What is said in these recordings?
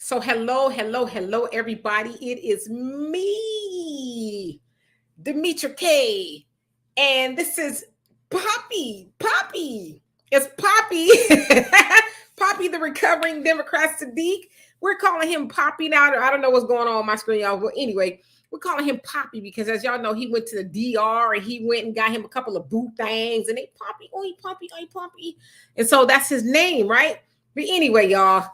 So hello, everybody. It is me, Demetra Kaye, and this is Poppy. Poppy. It's Poppy. Poppy, the recovering Democrat Sadiq. We're calling him Poppy now. I don't know what's going on my screen, y'all. But anyway, we're calling him Poppy because, as y'all know, he went to the DR and he went and got him a couple of boo things, and they Poppy, oi Poppy, oi Poppy, and so that's his name, right? But anyway, y'all.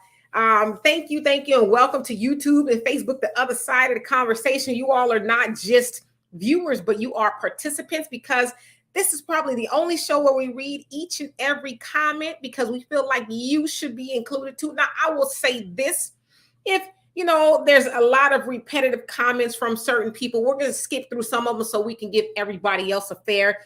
Thank you, and welcome to YouTube and Facebook, the other side of the conversation. You all are not just viewers, but you are participants, because this is probably the only show where we read each and every comment, because we feel like you should be included too. Now, I will say this: if there's a lot of repetitive comments from certain people, we're going to skip through some of them so we can give everybody else a fair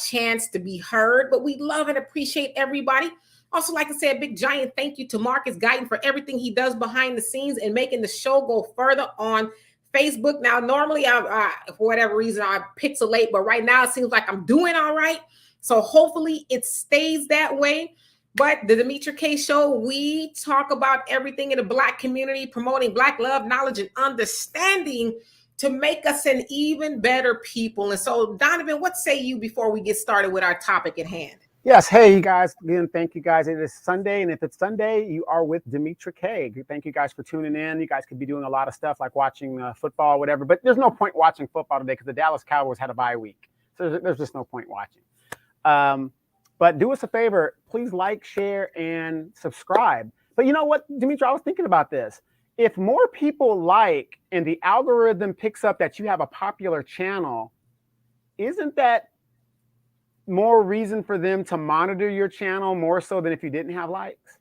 chance to be heard. But we love and appreciate everybody. Also, like I said, big giant thank you to Marcus Guyton for everything he does behind the scenes and making the show go further on Facebook. Now, normally, for whatever reason, I pixelate, but right now it seems like I'm doing all right. So hopefully it stays that way. But the Demetra Kaye Show, we talk about everything in the Black community, promoting Black love, knowledge, and understanding to make us an even better people. And so, Donovan, what say you before we get started with our topic at hand? Yes. Hey, you guys. Again, thank you guys. It is Sunday. And if it's Sunday, you are with Demetra Kaye. Thank you guys for tuning in. You guys could be doing a lot of stuff like watching football or whatever. But there's no point watching football today because the Dallas Cowboys had a bye week. So there's just no point watching. But do us a favor. Please like, share, and subscribe. But you know what, Demetra? I was thinking about this. If more people like and the algorithm picks up that you have a popular channel, isn't that more reason for them to monitor your channel more so than if you didn't have likes?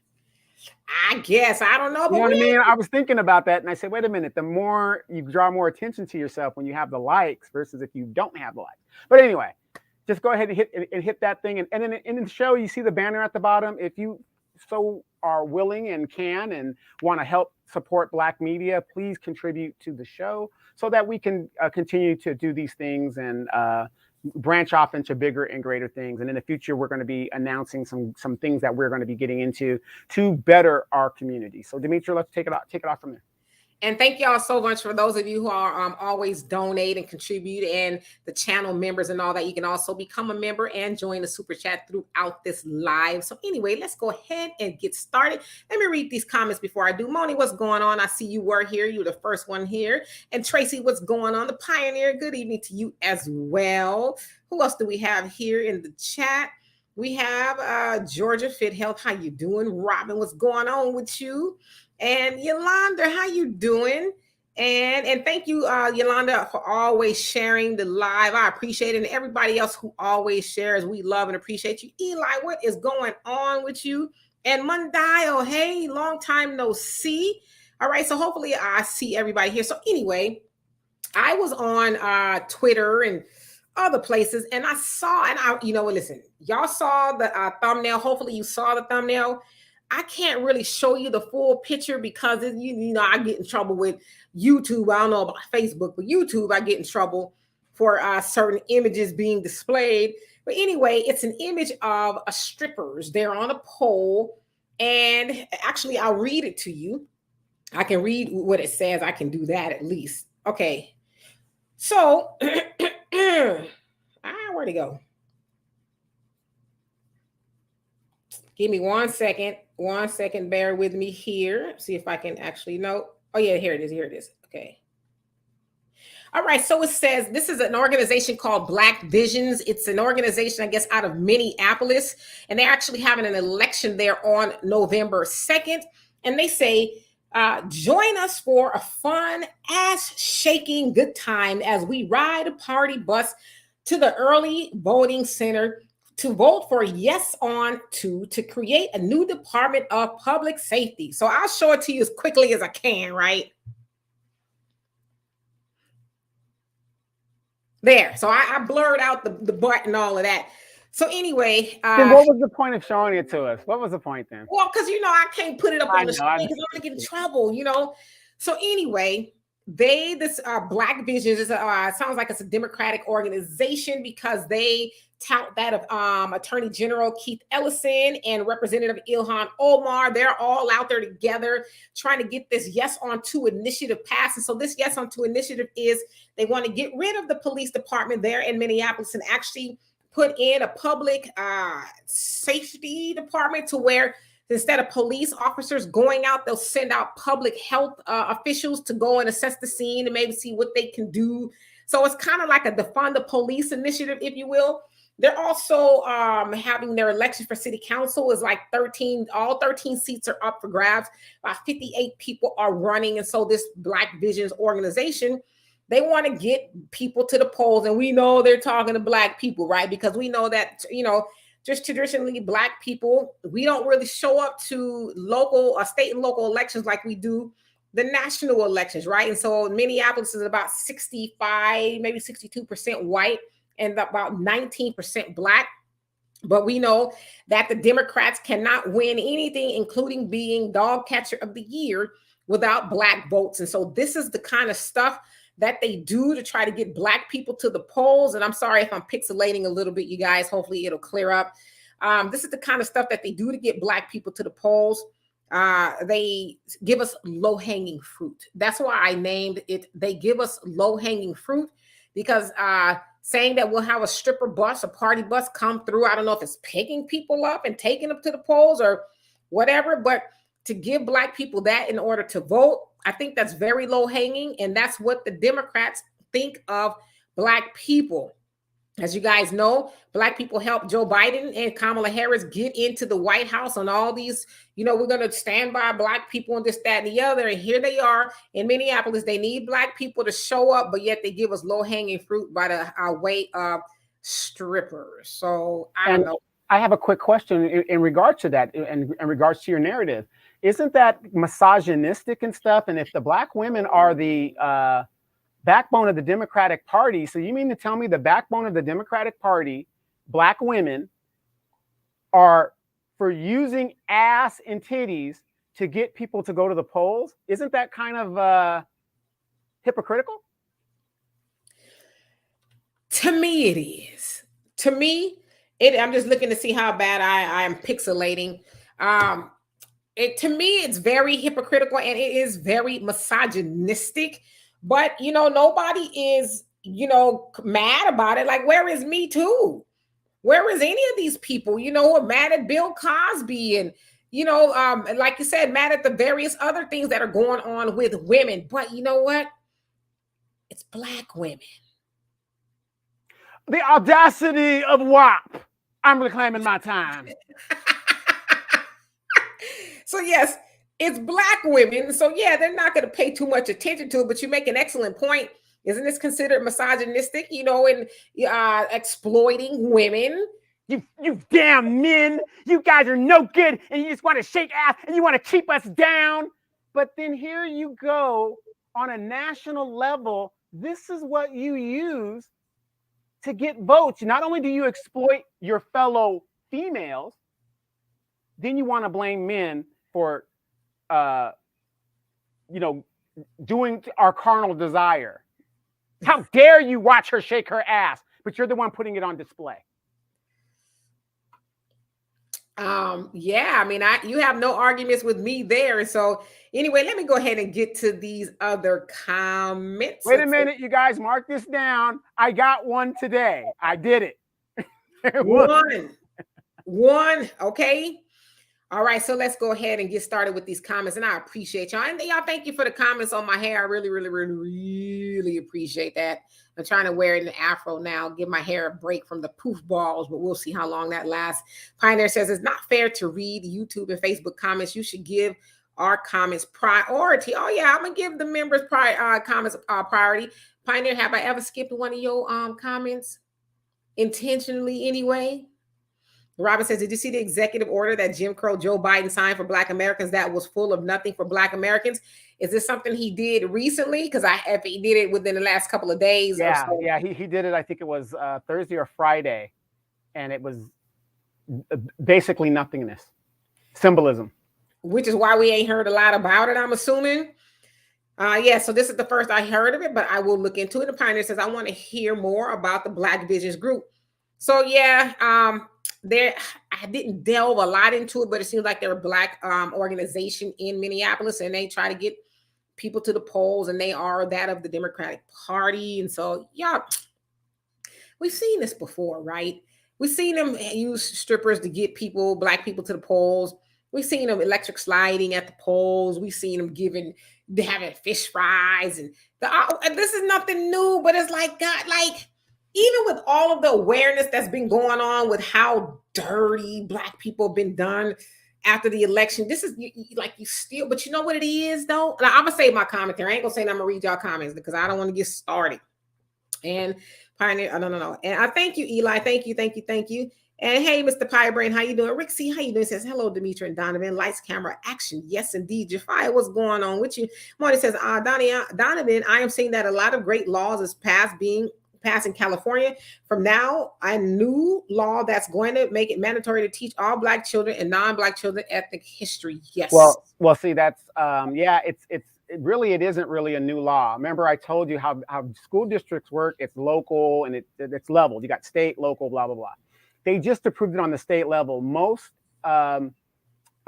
I guess. I don't know. But you know what I mean? I was thinking about that and I said, wait a minute, the more you draw more attention to yourself when you have the likes versus if you don't have the likes. But anyway, just go ahead and hit that thing. And then in the show, you see the banner at the bottom. If you so are willing and can and want to help support Black media, please contribute to the show so that we can continue to do these things and branch off into bigger and greater things. And in the future, we're going to be announcing some things that we're going to be getting into to better our community. So Demetra, let's take it off from there. And thank y'all so much for those of you who are always donate and contribute, and the channel members and all that. You can also become a member and join the super chat throughout this live. So anyway, let's go ahead and get started. Let me read these comments before I do. Moni, what's going on? I see you were here. You're the first one here. And Tracy, what's going on? The Pioneer, good evening to you as well. Who else do we have here in the chat? We have Georgia Fit Health. How you doing? Robin, what's going on with you? And Yolanda, how you doing? And thank you, Yolanda, for always sharing the live. I appreciate it. And everybody else who always shares, we love and appreciate you. Eli, what is going on with you? And Mundial, hey, long time no see. All right, so hopefully I see everybody here. So anyway, I was on Twitter and other places, and I saw, listen, y'all saw the thumbnail. Hopefully you saw the thumbnail. I can't really show you the full picture because I get in trouble with YouTube. I don't know about Facebook, but YouTube, I get in trouble for certain images being displayed. But anyway, it's an image of strippers. They're on a pole, and actually, I'll read it to you. I can read what it says. I can do that at least. Okay. So, where'd it go? Give me 1 second. 1 second. Bear with me here. See if I can actually know. Oh, yeah, here it is. Okay. All right. So it says this is an organization called Black Visions. It's an organization, I guess, out of Minneapolis. And they're actually having an election there on November 2nd. And they say, join us for a fun, ass-shaking good time as we ride a party bus to the early voting center to vote for Yes On 2 to create a new Department of Public Safety. So I'll show it to you as quickly as I can, right? There. So I blurred out the butt and all of that. So anyway. Then what was the point of showing it to us? What was the point then? Well, because, I can't put it up on the screen because I'm going to get in trouble, So anyway, this Black Visions is sounds like it's a Democratic organization because they tout that of Attorney General Keith Ellison and Representative Ilhan Omar. They're all out there together trying to get this Yes on 2 initiative passed. And so this Yes on 2 initiative is they want to get rid of the police department there in Minneapolis and actually put in a public safety department to where instead of police officers going out, they'll send out public health officials to go and assess the scene and maybe see what they can do. So it's kind of like a defund the police initiative, if you will. They're also having their election for city council is like 13, all 13 seats are up for grabs. About 58 people are running. And so this Black Visions organization, they want to get people to the polls. And we know they're talking to Black people, right? Because we know that, just traditionally Black people, we don't really show up to local state and local elections like we do the national elections, right? And so Minneapolis is about 65, maybe 62% white and about 19% Black. But we know that the Democrats cannot win anything, including being dog catcher of the year, without Black votes. And so this is the kind of stuff that they do to try to get Black people to the polls. And I'm sorry if I'm pixelating a little bit, you guys. Hopefully it'll clear up. This is the kind of stuff that they do to get Black people to the polls. They give us low-hanging fruit. That's why I named it. They give us low-hanging fruit because saying that we'll have a stripper bus, a party bus come through. I don't know if it's picking people up and taking them to the polls or whatever, but to give Black people that in order to vote, I think that's very low hanging. And that's what the Democrats think of Black people. As you guys know, Black people helped Joe Biden and Kamala Harris get into the White House on all these, we're going to stand by Black people and this, that, and the other. And here they are in Minneapolis. They need Black people to show up, but yet they give us low hanging fruit by the way of strippers. So I don't know. I have a quick question in regards to that, in regards to your narrative. Isn't that misogynistic and stuff? And if the Black women are the backbone of the Democratic Party, so you mean to tell me the backbone of the Democratic Party, Black women, are for using ass and titties to get people to go to the polls? Isn't that kind of hypocritical? To me, it is. To me, I'm just looking to see how bad I am pixelating. To me, it's very hypocritical and it is very misogynistic. But, nobody is, mad about it. Like, where is Me Too? Where is any of these people, who are mad at Bill Cosby and, like you said, mad at the various other things that are going on with women. But you know what? It's Black women. The audacity of WAP. I'm reclaiming my time. So yes, it's Black women. So yeah, they're not going to pay too much attention to it, but you make an excellent point. Isn't this considered misogynistic, and exploiting women? You damn men, you guys are no good and you just want to shake ass and you want to keep us down. But then here you go on a national level. This is what you use to get votes. Not only do you exploit your fellow females, then you want to blame men for, doing our carnal desire. How dare you watch her shake her ass, but you're the one putting it on display. You have no arguments with me there. So anyway, let me go ahead and get to these other comments. Wait a minute, you guys, mark this down. I got one today. I did it. One. Okay. All right. So let's go ahead and get started with these comments. And I appreciate y'all. And y'all, thank you for the comments on my hair. I really, really, really, really appreciate that. I'm trying to wear it in an afro now, give my hair a break from the poof balls, but we'll see how long that lasts. Pioneer says it's not fair to read YouTube and Facebook comments. You should give our comments priority. Oh yeah, I'm gonna give the members comments priority. Pioneer, have I ever skipped one of your comments intentionally anyway? Robin says, did you see the executive order that Jim Crow Joe Biden signed for Black Americans that was full of nothing for Black Americans? Is this something he did recently? Because if he did it within the last couple of days. Yeah, or so. Yeah, he did it. I think it was Thursday or Friday. And it was basically nothingness, symbolism. Which is why we ain't heard a lot about it, I'm assuming. Yeah, so this is the first I heard of it, but I will look into it. The Pioneer says, I want to hear more about the Black Business Group. So yeah, there I didn't delve a lot into it, but it seems like they're a Black organization in Minneapolis, and they try to get people to the polls, and they are that of the Democratic Party. And so yeah, we've seen this before, right? We've seen them use strippers to get people, Black people, to the polls. We've seen them electric sliding at the polls. We've seen them having fish fries, and this is nothing new. But it's like, God, like, even with all of the awareness that's been going on with how dirty Black people have been done after the election, this is like, you still. But you know what it is, though. Now, I'm gonna save my commentary. I ain't gonna say I'm gonna read y'all comments because I don't want to get started. And Pioneer, no. And I thank you, Eli. Thank you. And hey, Mr. Pie Brain, how you doing? Rick C, how you doing? Says, hello, Demetra and Donovan. Lights, camera, action. Yes, indeed. Jafia, what's going on with you? Marty says, Donovan, I am seeing that a lot of great laws is passed in California. From now, a new law that's going to make it mandatory to teach all Black children and non-Black children ethnic history. Yes. Well, see, that's it isn't really a new law. Remember, I told you how school districts work. It's local and it's leveled. You got state, local, blah, blah, blah. They just approved it on the state level. Most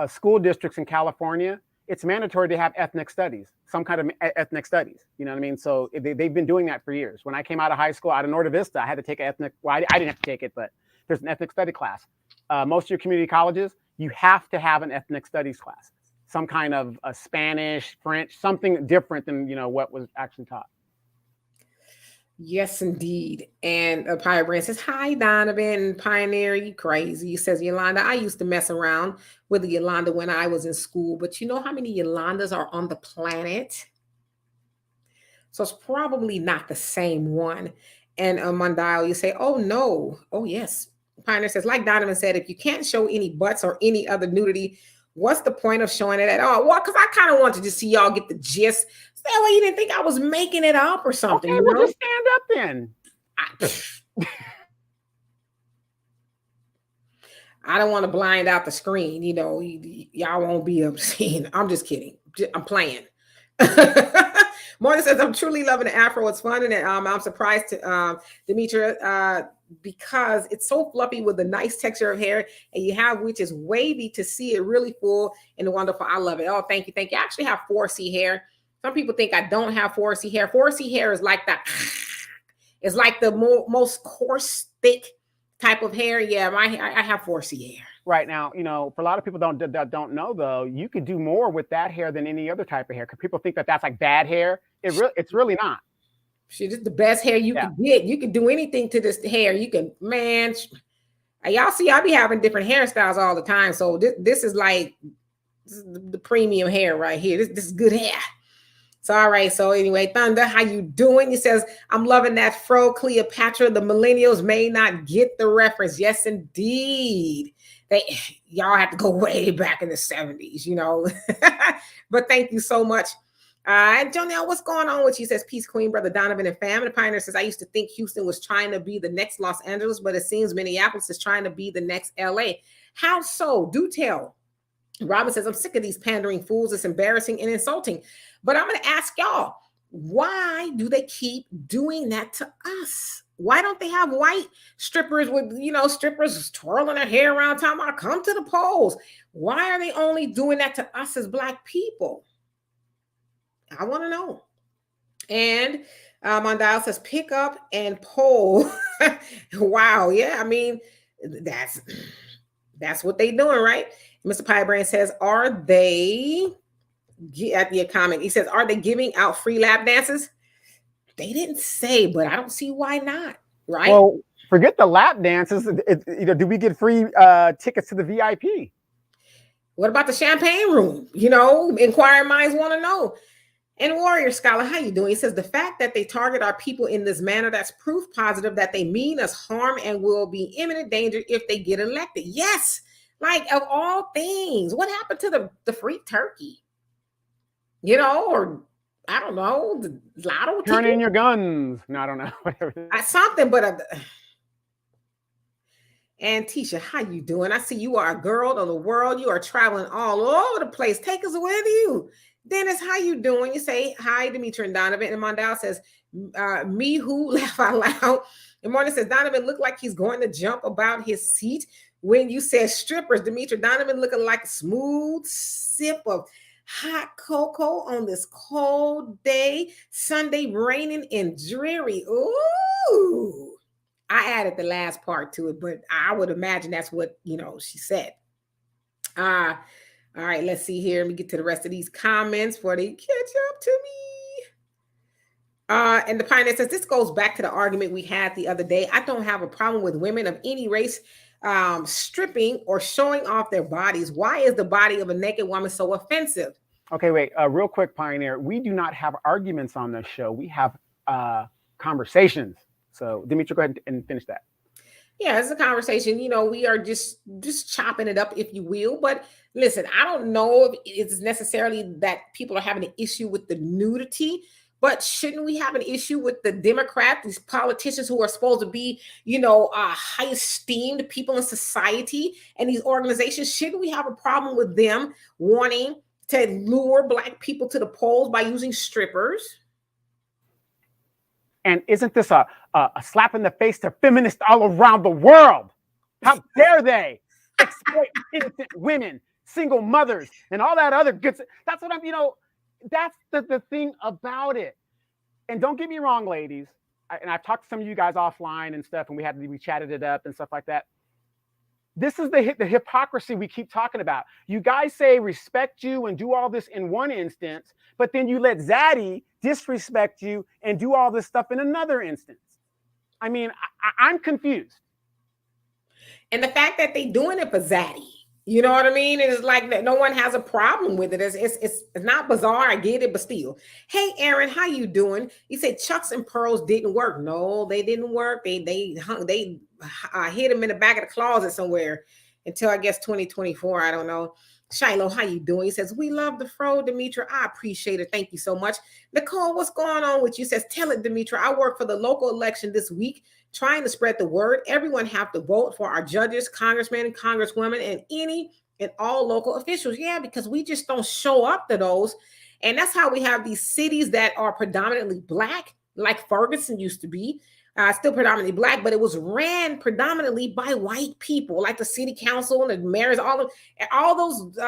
school districts in California, it's mandatory to have ethnic studies, some kind of ethnic studies. You know what I mean? So they've been doing that for years. When I came out of high school, out of Norte Vista, I had to take I didn't have to take it, but there's an ethnic study class. Most of your community colleges, you have to have an ethnic studies class, some kind of Spanish, French, something different than, what was actually taught. Yes, indeed. And Pioneer Brand says, hi, Donovan. Pioneer, you crazy. He says, Yolanda, I used to mess around with Yolanda when I was in school, but you know how many Yolandas are on the planet? So it's probably not the same one. And Mondial, you say, oh, no. Oh, yes. Pioneer says, like Donovan said, if you can't show any butts or any other nudity, what's the point of showing it at all? Well, because I kind of want to just see y'all get the gist. So that way you didn't think I was making it up or something. Okay, well, just stand up then. I don't want to blind out the screen. Y'all won't be able to see. I'm just kidding. I'm playing. Morgan says, I'm truly loving the afro. It's fun. And I'm surprised to Demetra because it's so fluffy with a nice texture of hair, and you have which is wavy to see it really full and wonderful. I love it. Oh, thank you. I actually have 4C hair. Some people think I don't have 4C hair. 4C hair is like that. It's like the most coarse, thick type of hair. Yeah, I have 4C hair. Right now, for a lot of people don't know though, you could do more with that hair than any other type of hair. Because people think that that's like bad hair. It's really not. Shit, it's the best hair you can get. You can do anything to this hair. You can, man. Y'all see, I be having different hairstyles all the time. So this is like the premium hair right here. This is good hair. So, all right. So anyway, Thunder, how you doing? He says, I'm loving that fro, Cleopatra. The millennials may not get the reference. Yes, indeed. Y'all have to go way back in the 70s, But thank you so much. And Jonelle, what's going on with you? He says, peace, Queen, Brother Donovan and fam. And Pioneer says, I used to think Houston was trying to be the next Los Angeles, but it seems Minneapolis is trying to be the next LA. How so? Do tell. Robin says, I'm sick of these pandering fools. It's embarrassing and insulting. But I'm going to ask y'all, why do they keep doing that to us? Why don't they have white strippers with, strippers twirling their hair around talking about come to the polls? Why are they only doing that to us as Black people? I want to know. And Mondial says, pick up and poll. Wow. Yeah. I mean, that's what they doing, right? Mr. Piebrand says, are they at the comment? He says, are they giving out free lap dances? They didn't say, but I don't see why not, right? Well, forget the lap dances. Do we get free tickets to the VIP? What about the champagne room? Inquiring minds want to know. And Warrior Scholar, how you doing? He says, the fact that they target our people in this manner, that's proof positive that they mean us harm and will be imminent danger if they get elected. Yes. Like, of all things, what happened to the free turkey? Or I don't know, the lotto. Turn in your guns. No, I don't know. Whatever. Something, but And Tisha, how you doing? I see you are a girl of the world. You are traveling all over the place. Take us with you. Dennis, how you doing? You say hi, Demetra and Donovan. And Mondale says, me who laugh out loud. And Morning says, Donovan looked like he's going to jump about his seat when you said strippers. Demetra, Donovan looking like a smooth sip of hot cocoa on this cold day. Sunday raining and dreary. Ooh. I added the last part to it, but I would imagine that's what, she said. All right, let's see here. Let me get to the rest of these comments before they catch up to me. And the Pioneer says, this goes back to the argument we had the other day. I don't have a problem with women of any race stripping or showing off their bodies. Why is the body of a naked woman so offensive? Okay, wait, real quick, Pioneer. We do not have arguments on this show. We have conversations. So, Demetra, go ahead and finish that. Yeah, it's a conversation. We are just chopping it up, if you will. But listen, I don't know if it's necessarily that people are having an issue with the nudity, but shouldn't we have an issue with the Democrats, these politicians who are supposed to be, high esteemed people in society and these organizations? Shouldn't we have a problem with them wanting to lure Black people to the polls by using strippers? And isn't this a slap in the face to feminists all around the world? How dare they exploit innocent women, single mothers, and all that other good stuff? That's what that's the thing about it. And don't get me wrong, ladies. And I've talked to some of you guys offline and stuff, and we chatted it up and stuff like that. This is the hypocrisy we keep talking about. You guys say respect you and do all this in one instance, but then you let Zaddy disrespect you and do all this stuff in another instance. I mean, I'm confused. And the fact that they doing it for Zaddy, you know what I mean? It's like that no one has a problem with it. It's not bizarre. I get it, but still. Hey, Aaron, how you doing? You said Chucks and Pearls didn't work. No, they didn't work. They hid them in the back of the closet somewhere until I guess 2024. I don't know. Shiloh, how you doing? He says, we love the fro, Demetra. I appreciate it. Thank you so much. Nicole, what's going on with you? Says, tell it, Demetra. I work for the local election this week, trying to spread the word. Everyone have to vote for our judges, congressmen, and congresswomen, and any and all local officials. Yeah, because we just don't show up to those. And that's how we have these cities that are predominantly Black, like Ferguson used to be. Still predominantly Black, but it was ran predominantly by white people, like the city council and the mayors. All those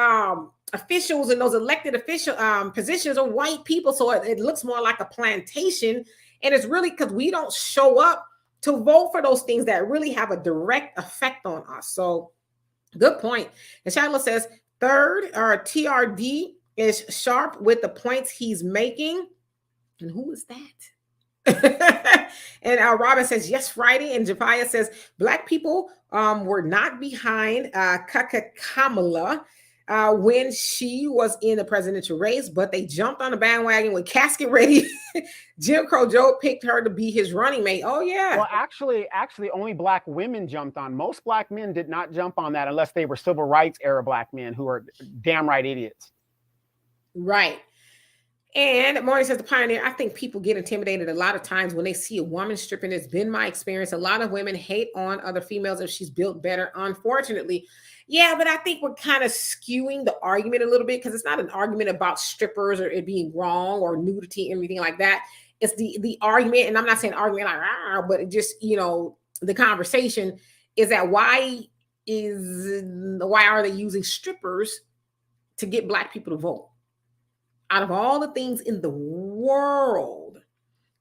officials and those elected official positions are white people, so it looks more like a plantation. And it's really because we don't show up to vote for those things that really have a direct effect on us. So, good point. And Shiloh says, third, our TRD is sharp with the points he's making. And who is that? And Robin says, yes, Friday. And Japaya says, Black people were not behind Kamala when she was in the presidential race, but they jumped on the bandwagon with casket ready. Jim Crow Joe picked her to be his running mate. Oh, yeah. Well, actually, only Black women jumped on. Most Black men did not jump on that unless they were civil rights era Black men who are damn right idiots. Right. And Morning says, the Pioneer, I think people get intimidated a lot of times when they see a woman stripping. It's been my experience. A lot of women hate on other females if she's built better, unfortunately. Yeah, but I think we're kind of skewing the argument a little bit because it's not an argument about strippers or it being wrong or nudity and everything like that. It's the argument, and I'm not saying argument like, but it just, the conversation is that why are they using strippers to get Black people to vote? Out of all the things in the world,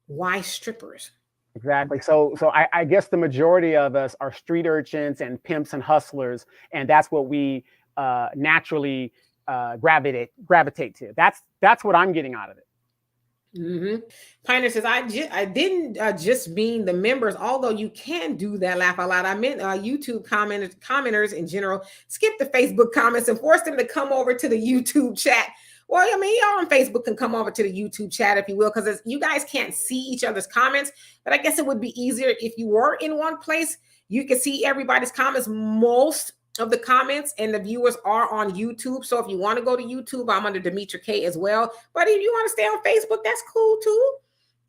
why strippers? Exactly. So I guess the majority of us are street urchins and pimps and hustlers, and that's what we naturally gravitate to. That's what I'm getting out of it. Mm-hmm. Pioneer says, I didn't just mean the members, although you can do that, laugh out loud. I meant YouTube commenters in general. Skip the Facebook comments and force them to come over to the YouTube chat. Well, I mean, y'all on Facebook can come over to the YouTube chat, if you will, because you guys can't see each other's comments. But I guess it would be easier if you were in one place. You can see everybody's comments. Most of the comments and the viewers are on YouTube. So if you want to go to YouTube, I'm under Demetra Kaye as well. But if you want to stay on Facebook, that's cool too.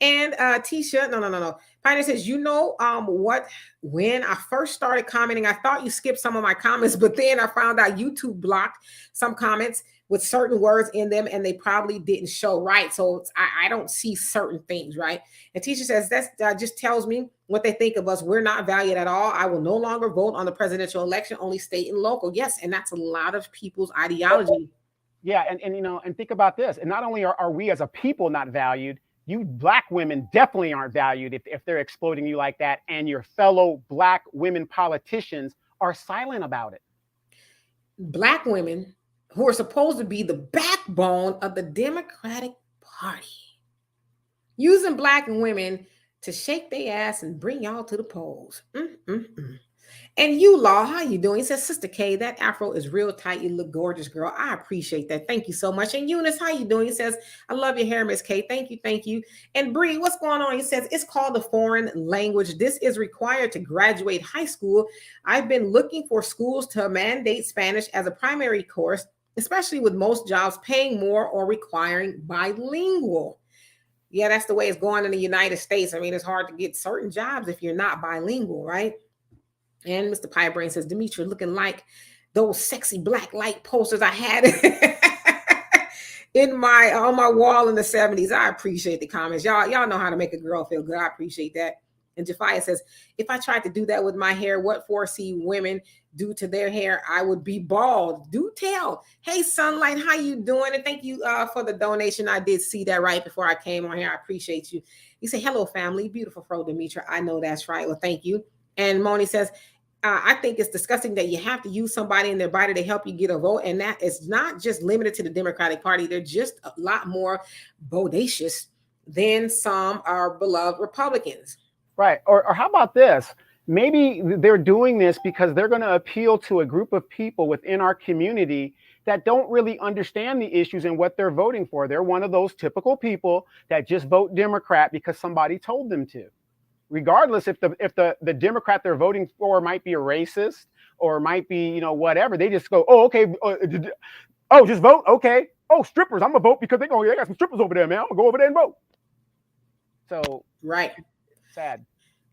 And Tisha, no. Pioneer says, what? When I first started commenting, I thought you skipped some of my comments, but then I found out YouTube blocked some comments with certain words in them, and they probably didn't show right. So I don't see certain things, right? And teacher says, that just tells me what they think of us. We're not valued at all. I will no longer vote on the presidential election, only state and local. Yes, and that's a lot of people's ideology. Yeah, and think about this. And not only are we as a people not valued, you Black women definitely aren't valued if they're exploiting you like that, and your fellow Black women politicians are silent about it. Black women who are supposed to be the backbone of the Democratic Party, using Black women to shake their ass and bring y'all to the polls. And you, Law, how you doing? He says, Sister K, that afro is real tight. You look gorgeous, girl. I appreciate that. Thank you so much. And Eunice, how you doing? He says, I love your hair, Miss K. Thank you, thank you. And Bree, what's going on? He says, it's called the foreign language. This is required to graduate high school. I've been looking for schools to mandate Spanish as a primary course, especially with most jobs paying more or requiring bilingual. Yeah, that's the way it's going in the United States. I mean, it's hard to get certain jobs if you're not bilingual, right? And Mr. Pie Brain says, Demetra, looking like those sexy black light posters I had on my wall in the 70s. I appreciate the comments. Y'all know how to make a girl feel good. I appreciate that. And Jafia says, if I tried to do that with my hair, what 4C women do to their hair, I would be bald. Do tell. Hey, Sunlight, how you doing? And thank you for the donation. I did see that right before I came on here. I appreciate you. You say, hello, family. Beautiful Fro Demetra. I know that's right. Well, thank you. And Moni says, I think it's disgusting that you have to use somebody in their body to help you get a vote. And that is not just limited to the Democratic Party. They're just a lot more bodacious than some our beloved Republicans. Right. Or how about this? Maybe they're doing this because they're going to appeal to a group of people within our community that don't really understand the issues and what they're voting for. They're one of those typical people that just vote Democrat because somebody told them to. Regardless if the Democrat they're voting for might be a racist or might be, whatever, they just go, oh, okay, just vote, okay. Oh, strippers, I'm gonna vote because they got some strippers over there, man. I'm gonna go over there and vote. So right, sad.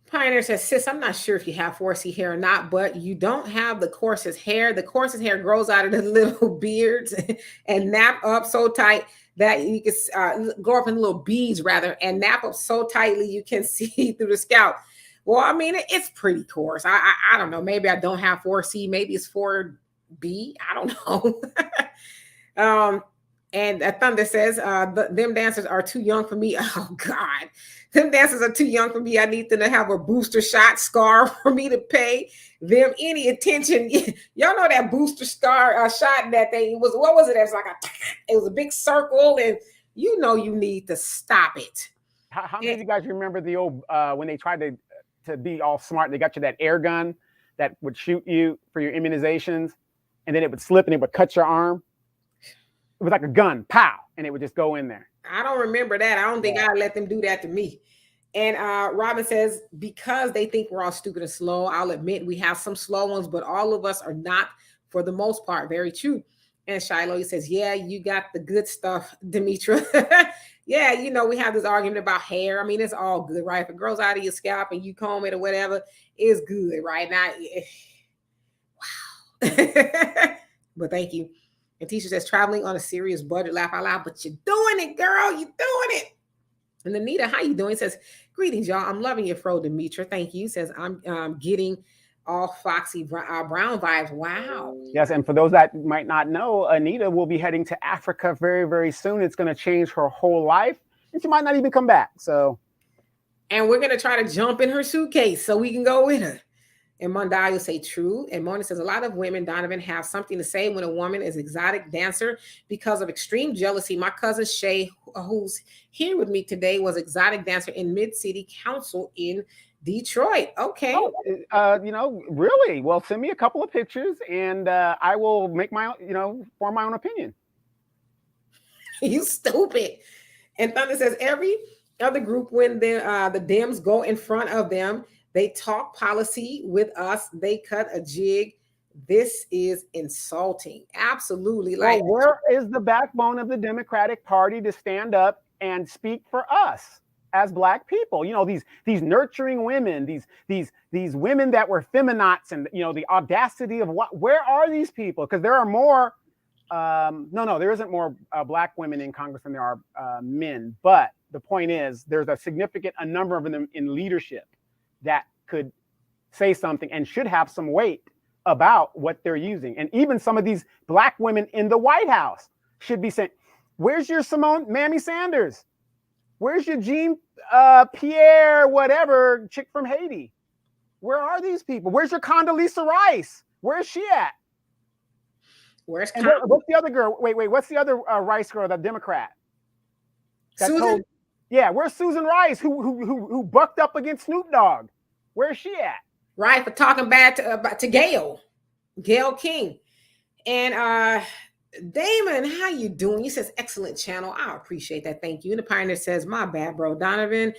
Pioneer says, sis, I'm not sure if you have 4C hair or not, but you don't have the coarsest hair. The coarsest hair grows out of the little beards and nap up so tight that you can go up in little beads rather and nap up so tightly you can see through the scalp. Well, I mean, it's pretty coarse. I don't know. Maybe I don't have 4C. Maybe it's 4B. I don't know. And Thunder says, them dancers are too young for me. Oh, God. Them dancers are too young for me. I need them to have a booster shot scar for me to pay them any attention. Y'all know that booster shot that what was it? It was it was a big circle, and you need to stop it. How many of you guys remember the old, when they tried to be all smart, they got you that air gun that would shoot you for your immunizations, and then it would slip and it would cut your arm? It was like a gun, pow, and it would just go in there. I don't remember that. I don't think I'd let them do that to me. And Robin says, because they think we're all stupid and slow, I'll admit we have some slow ones, but all of us are not for the most part. Very true. And Shiloh, he says, yeah, you got the good stuff, Demetra. Yeah, we have this argument about hair. I mean, it's all good, right? If it grows out of your scalp and you comb it or whatever, it's good, right? Now, wow. But thank you. And Tisha says, traveling on a serious budget, laugh out loud, but you're doing it, girl. You're doing it. And Anita, how you doing? Says, greetings, y'all. I'm loving your Fro Demetra. Thank you. Says, I'm getting all Foxy Brown vibes. Wow. Yes, and for those that might not know, Anita will be heading to Africa very, very soon. It's going to change her whole life, and she might not even come back. So, and we're going to try to jump in her suitcase so we can go with her. And Mondayo say true. And Mona says, a lot of women, Donovan, have something to say when a woman is exotic dancer because of extreme jealousy. My cousin Shay, who's here with me today, was exotic dancer in Mid-City Council in Detroit. Okay. Really? Well, send me a couple of pictures and I will make my, form my own opinion. You stupid. And Thunder says, every other group, when the Dems go in front of them, they talk policy with us. They cut a jig. This is insulting. Absolutely. Well, where is the backbone of the Democratic Party to stand up and speak for us? as Black people. You know, these nurturing women, these women that were feminazi, and you know, the audacity of what. Where are these people? Because there are more. No, there isn't more Black women in Congress than there are men. But the point is, there's a number of them in leadership that could say something and should have some weight about what they're using. And even some of these Black women in the White House should be saying, where's your Mammy Sanders? Where's your Jean Pierre, whatever, chick from Haiti? Where are these people? Where's your Condoleezza Rice? Where's she at? Where's what's the other girl? Wait, what's the other Rice girl, that Democrat? Susan? Where's Susan Rice, who bucked up against Snoop Dogg? Where's she at? Right, for talking bad to Gail King. And Damon, how you doing? He says, excellent channel. I appreciate that. Thank you. And the Pioneer says, my bad, bro. Donovan,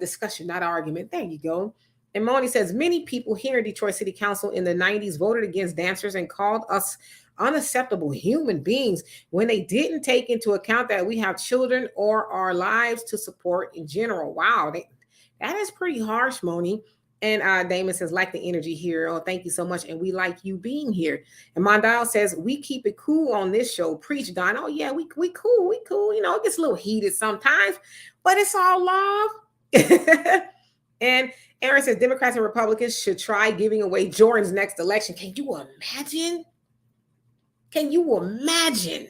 discussion, not argument. There you go. And Moni says, many people here in Detroit City Council in the 90s voted against dancers and called us unacceptable human beings when they didn't take into account that we have children or our lives to support in general. Wow, that is pretty harsh, Moni. And Damon says, like the energy here. Oh, thank you so much. And we like you being here. And Mondale says, we keep it cool on this show. Preach, Don. Oh, yeah, we cool. You know, it gets a little heated sometimes, but it's all love. And Aaron says, Democrats and Republicans should try giving away Jordan's next election. Can you imagine? Can you imagine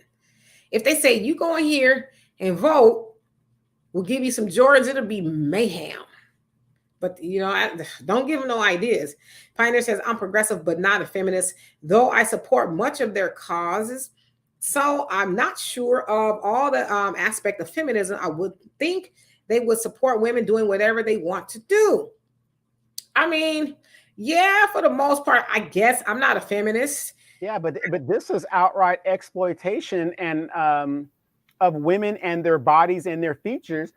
if they say, you go in here and vote, we'll give you some Jordans, it'll be mayhem. But, you know, don't give them no ideas. Pioneer says, I'm progressive, but not a feminist, though I support much of their causes. So I'm not sure of all the aspect of feminism. I would think they would support women doing whatever they want to do. I mean, yeah, for the most part, I guess I'm not a feminist. Yeah, but this is outright exploitation and of women and their bodies and their features.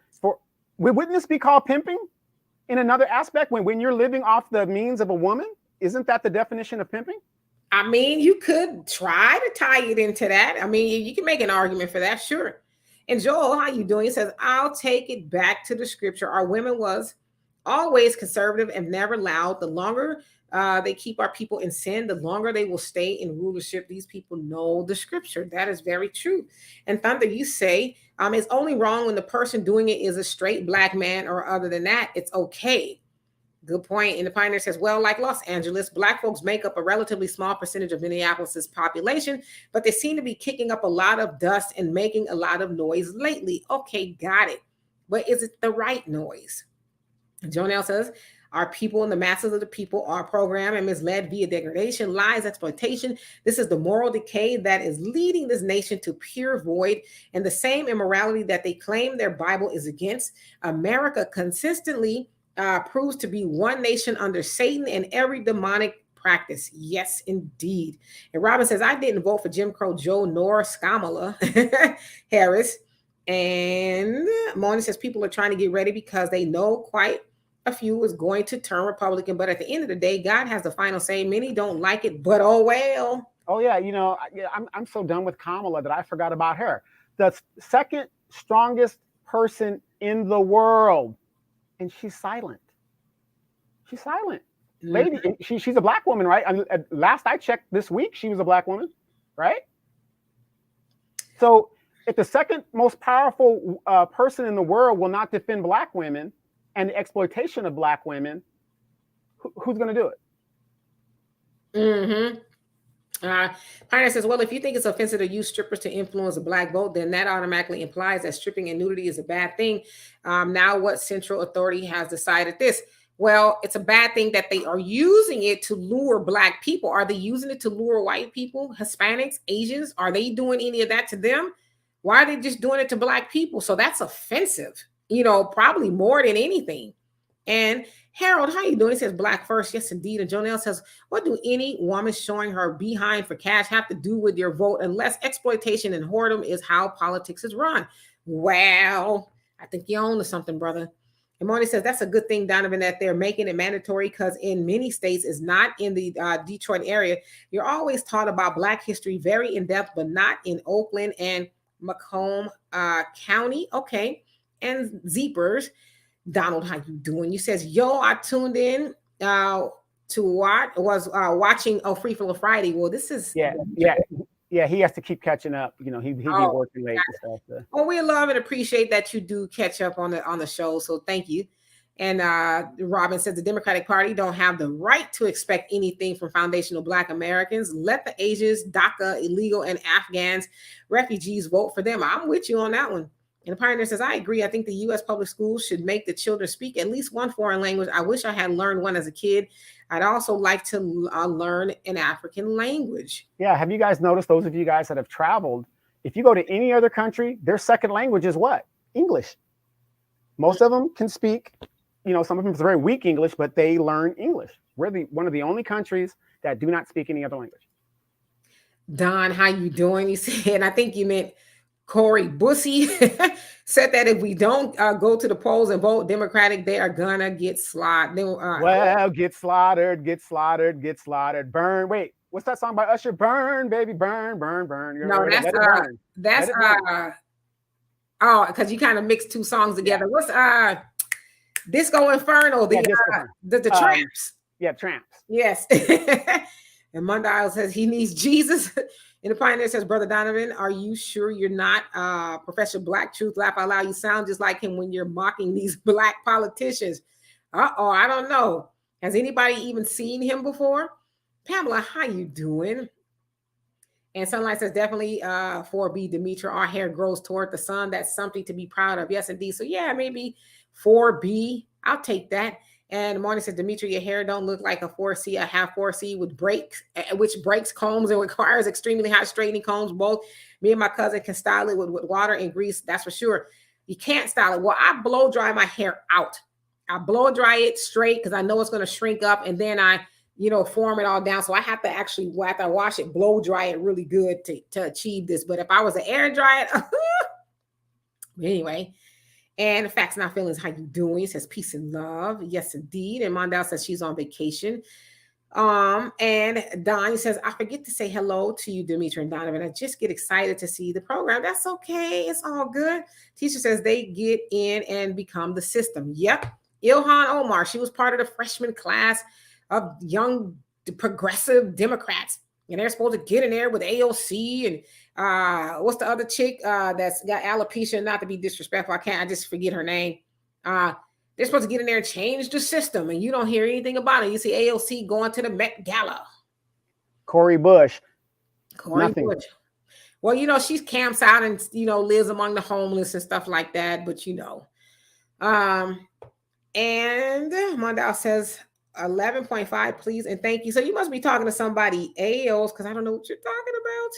Wouldn't this be called pimping? In another aspect, when you're living off the means of a woman, isn't that the definition of pimping? I mean, you could try to tie it into that. I mean, you can make an argument for that, sure. And Joel, how you doing? He says, I'll take it back to the scripture. Our women was always conservative and never loud. The longer they keep our people in sin, the longer they will stay in rulership. These people know the scripture. That is very true. And Thunder, you say it's only wrong when the person doing it is a straight Black man, or other than that, it's okay. Good point. And the Pioneer says, well, like Los Angeles, Black folks make up a relatively small percentage of Minneapolis's population, but they seem to be kicking up a lot of dust and making a lot of noise lately. Okay, got it. But is it the right noise? Jonelle says, our people and the masses of the people are programmed and misled via degradation, lies, exploitation. This is the moral decay that is leading this nation to pure void, and the same immorality that they claim their Bible is against. America consistently proves to be one nation under Satan and every demonic practice. Yes, indeed. And Robin says, I didn't vote for Jim Crow Joe nor Kamala Harris. And Mona says, people are trying to get ready because they know quite a few is going to turn Republican. But at the end of the day, God has the final say. Many don't like it, but oh well. Oh, yeah. You know, I'm so done with Kamala that I forgot about her. The second strongest person in the world. And she's silent. She's silent. Lady, she's a Black woman, right? Last I checked this week, she was a Black woman, right? So if the second most powerful person in the world will not defend Black women and the exploitation of Black women, who's going to do it? Pioneer says, well, if you think it's offensive to use strippers to influence a Black vote, then that automatically implies that stripping and nudity is a bad thing. Now what central authority has decided this? Well, it's a bad thing that they are using it to lure Black people. Are they using it to lure white people, Hispanics, Asians? Are they doing any of that to them? Why are they just doing it to Black people? So that's offensive, you know, probably more than anything. And Harold, how you doing? He says, Black first. Yes, indeed. And Jonelle says, what do any woman showing her behind for cash have to do with your vote unless exploitation and whoredom is how politics is run? Well, I think you own to something, brother. And Marty says, that's a good thing, Donovan, that they're making it mandatory, because in many states, it's not in the Detroit area. You're always taught about Black history very in depth, but not in Oakland and Macomb County. Okay. and Zeepers. Donald, how you doing? You says, yo, I tuned in to watching Free Flow Friday. Well, this is yeah. He has to keep catching up. He be working late and stuff. Well, we love and appreciate that you do catch up on the show. So thank you. And Robin says the Democratic Party don't have the right to expect anything from foundational Black Americans. Let the Asians, DACA, illegal, and Afghans refugees vote for them. I'm with you on that one. And the Pioneer says, I agree. I think the U.S. public schools should make the children speak at least one foreign language. I wish I had learned one as a kid. I'd also like to learn an African language. Yeah. Have you guys noticed, those of you guys that have traveled, if you go to any other country, their second language is what? English. Most of them can speak, some of them is very weak English, but they learn English. We're one of the only countries that do not speak any other language. Don, how you doing? You said, I think you meant Corey Bussey said that if we don't go to the polls and vote Democratic, they are gonna get slaughtered. Get slaughtered. Burn. Wait, what's that song by Usher? Burn, baby, burn, burn, burn. No, that's because you kind of mixed two songs together. Yeah. What's Disco Inferno? The Tramps. Yeah, Tramps. Yes. And Mondial says he needs Jesus. And the Pioneer says, Brother Donovan, are you sure you're not Professor Black Truth Laugh Out Loud? You sound just like him when you're mocking these Black politicians. I don't know. Has anybody even seen him before? Pamela, how you doing? And Sunlight says, definitely 4B, Demetra, our hair grows toward the sun. That's something to be proud of. Yes, indeed. So yeah, maybe 4B. I'll take that. And Morning says, Demetra, your hair don't look like a 4C. I have 4C with which breaks combs and requires extremely high straightening combs. Both me and my cousin can style it with water and grease. That's for sure. You can't style it. Well, I blow dry my hair out. I blow dry it straight because I know it's going to shrink up, and then I form it all down. So I have to actually, after I wash it, blow dry it really good to achieve this. But if I was to air dry it, anyway. And Facts Not Feelings, how you doing? He says peace and love. Yes, indeed. And Mondale says she's on vacation. And Don says, I forget to say hello to you, Demetra and Donovan. I just get excited to see the program. That's okay. It's all good. Teacher says they get in and become the system. Yep. Ilhan Omar, she was part of the freshman class of young progressive Democrats. And they're supposed to get in there with AOC and what's the other chick that's got alopecia? Not to be disrespectful, I just forget her name. They're supposed to get in there and change the system, and you don't hear anything about it. You see AOC going to the Met Gala. Corey Bush. Bush. Well, she camps out and lives among the homeless and stuff like that. But and Mondale says 11.5, please and thank you. So you must be talking to somebody else because I don't know what you're talking about.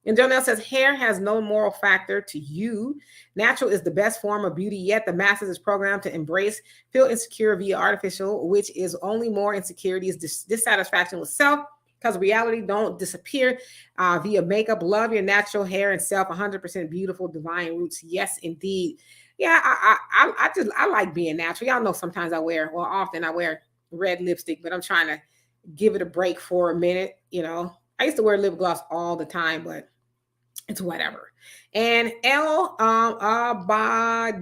And Jonelle says hair has no moral factor to you. Natural is the best form of beauty, yet the masses is programmed to feel insecure via artificial, which is only more insecurities, dissatisfaction with self, because reality don't disappear via makeup. Love your natural hair and self. 100% beautiful, divine roots. Yes, indeed. Yeah, I like being natural. Y'all know sometimes often I wear red lipstick, but I'm trying to give it a break for a minute. I used to wear lip gloss all the time, but it's whatever. And El Abadu,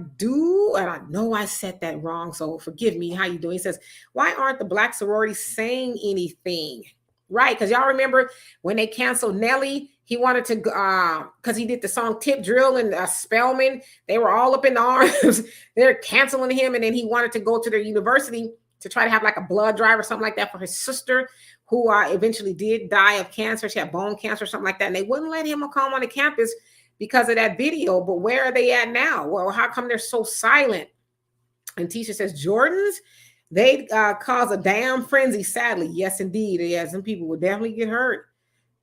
and I know I said that wrong, so forgive me. How you doing? He says, why aren't the Black sororities saying anything? Right, because y'all remember when they canceled Nelly, he wanted to, because he did the song Tip Drill and Spellman, they were all up in the arms. They're canceling him, and then he wanted to go to their university to try to have like a blood drive or something like that for his sister, who eventually did die of cancer. She had bone cancer or something like that. And they wouldn't let him come on the campus because of that video. But where are they at now? Well, how come they're so silent? And Tisha says, Jordans, they cause a damn frenzy, sadly. Yes, indeed. Yeah, some people would definitely get hurt.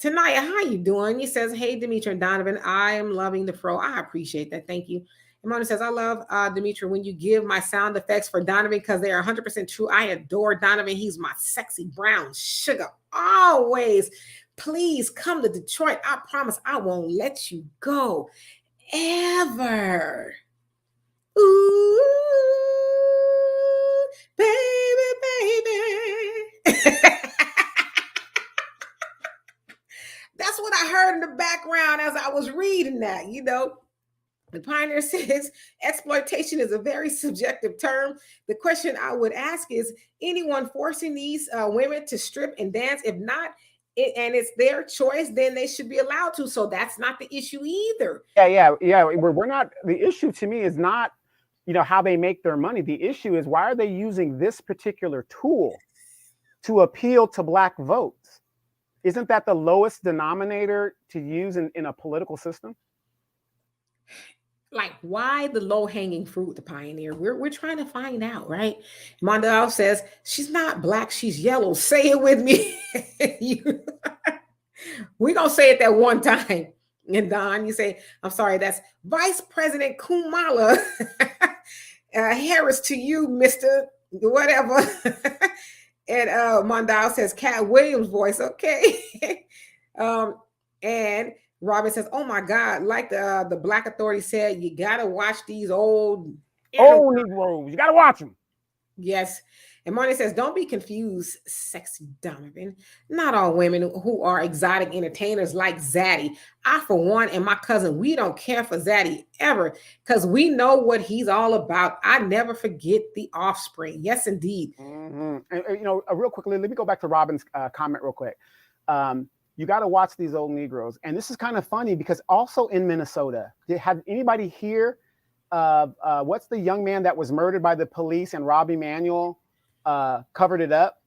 Tanaya, how you doing? He says, hey, Demetra and Donovan, I am loving the fro. I appreciate that. Thank you. And Mona says, I love Demetra when you give my sound effects for Donovan because they are 100% true. I adore Donovan. He's my sexy brown sugar. Always. Please come to Detroit. I promise I won't let you go. Ever. Ooh, baby. That's what I heard in the background as I was reading that, The Pioneer says exploitation is a very subjective term. The question I would ask is anyone forcing these women to strip and dance? If not, and it's their choice, then they should be allowed to. So that's not the issue either. Yeah. We're not. The issue to me is not, how they make their money. The issue is why are they using this particular tool to appeal to Black votes? Isn't that the lowest denominator to use in a political system? Like, why the low-hanging fruit, the Pioneer? We're trying to find out, right? Mondale says she's not Black, she's yellow. Say it with me. We gonna say it that one time. And Don, you say, I'm sorry, that's Vice President Kumala Harris to you, Mr. Whatever. And Mondale says Cat Williams voice, okay. And Robin says, "Oh my God!" Like the Black Authority said, you gotta watch these old Negroes. You gotta watch them. Yes. And Marnie says, "Don't be confused, sexy Donovan. Not all women who are exotic entertainers like Zaddy. I, for one, and my cousin, we don't care for Zaddy ever because we know what he's all about. I never forget the offspring. Yes, indeed." Mm-hmm. And, real quickly, let me go back to Robin's comment real quick. You got to watch these old Negroes. And this is kind of funny because also in Minnesota, have anybody here, what's the young man that was murdered by the police and Rob Emanuel covered it up?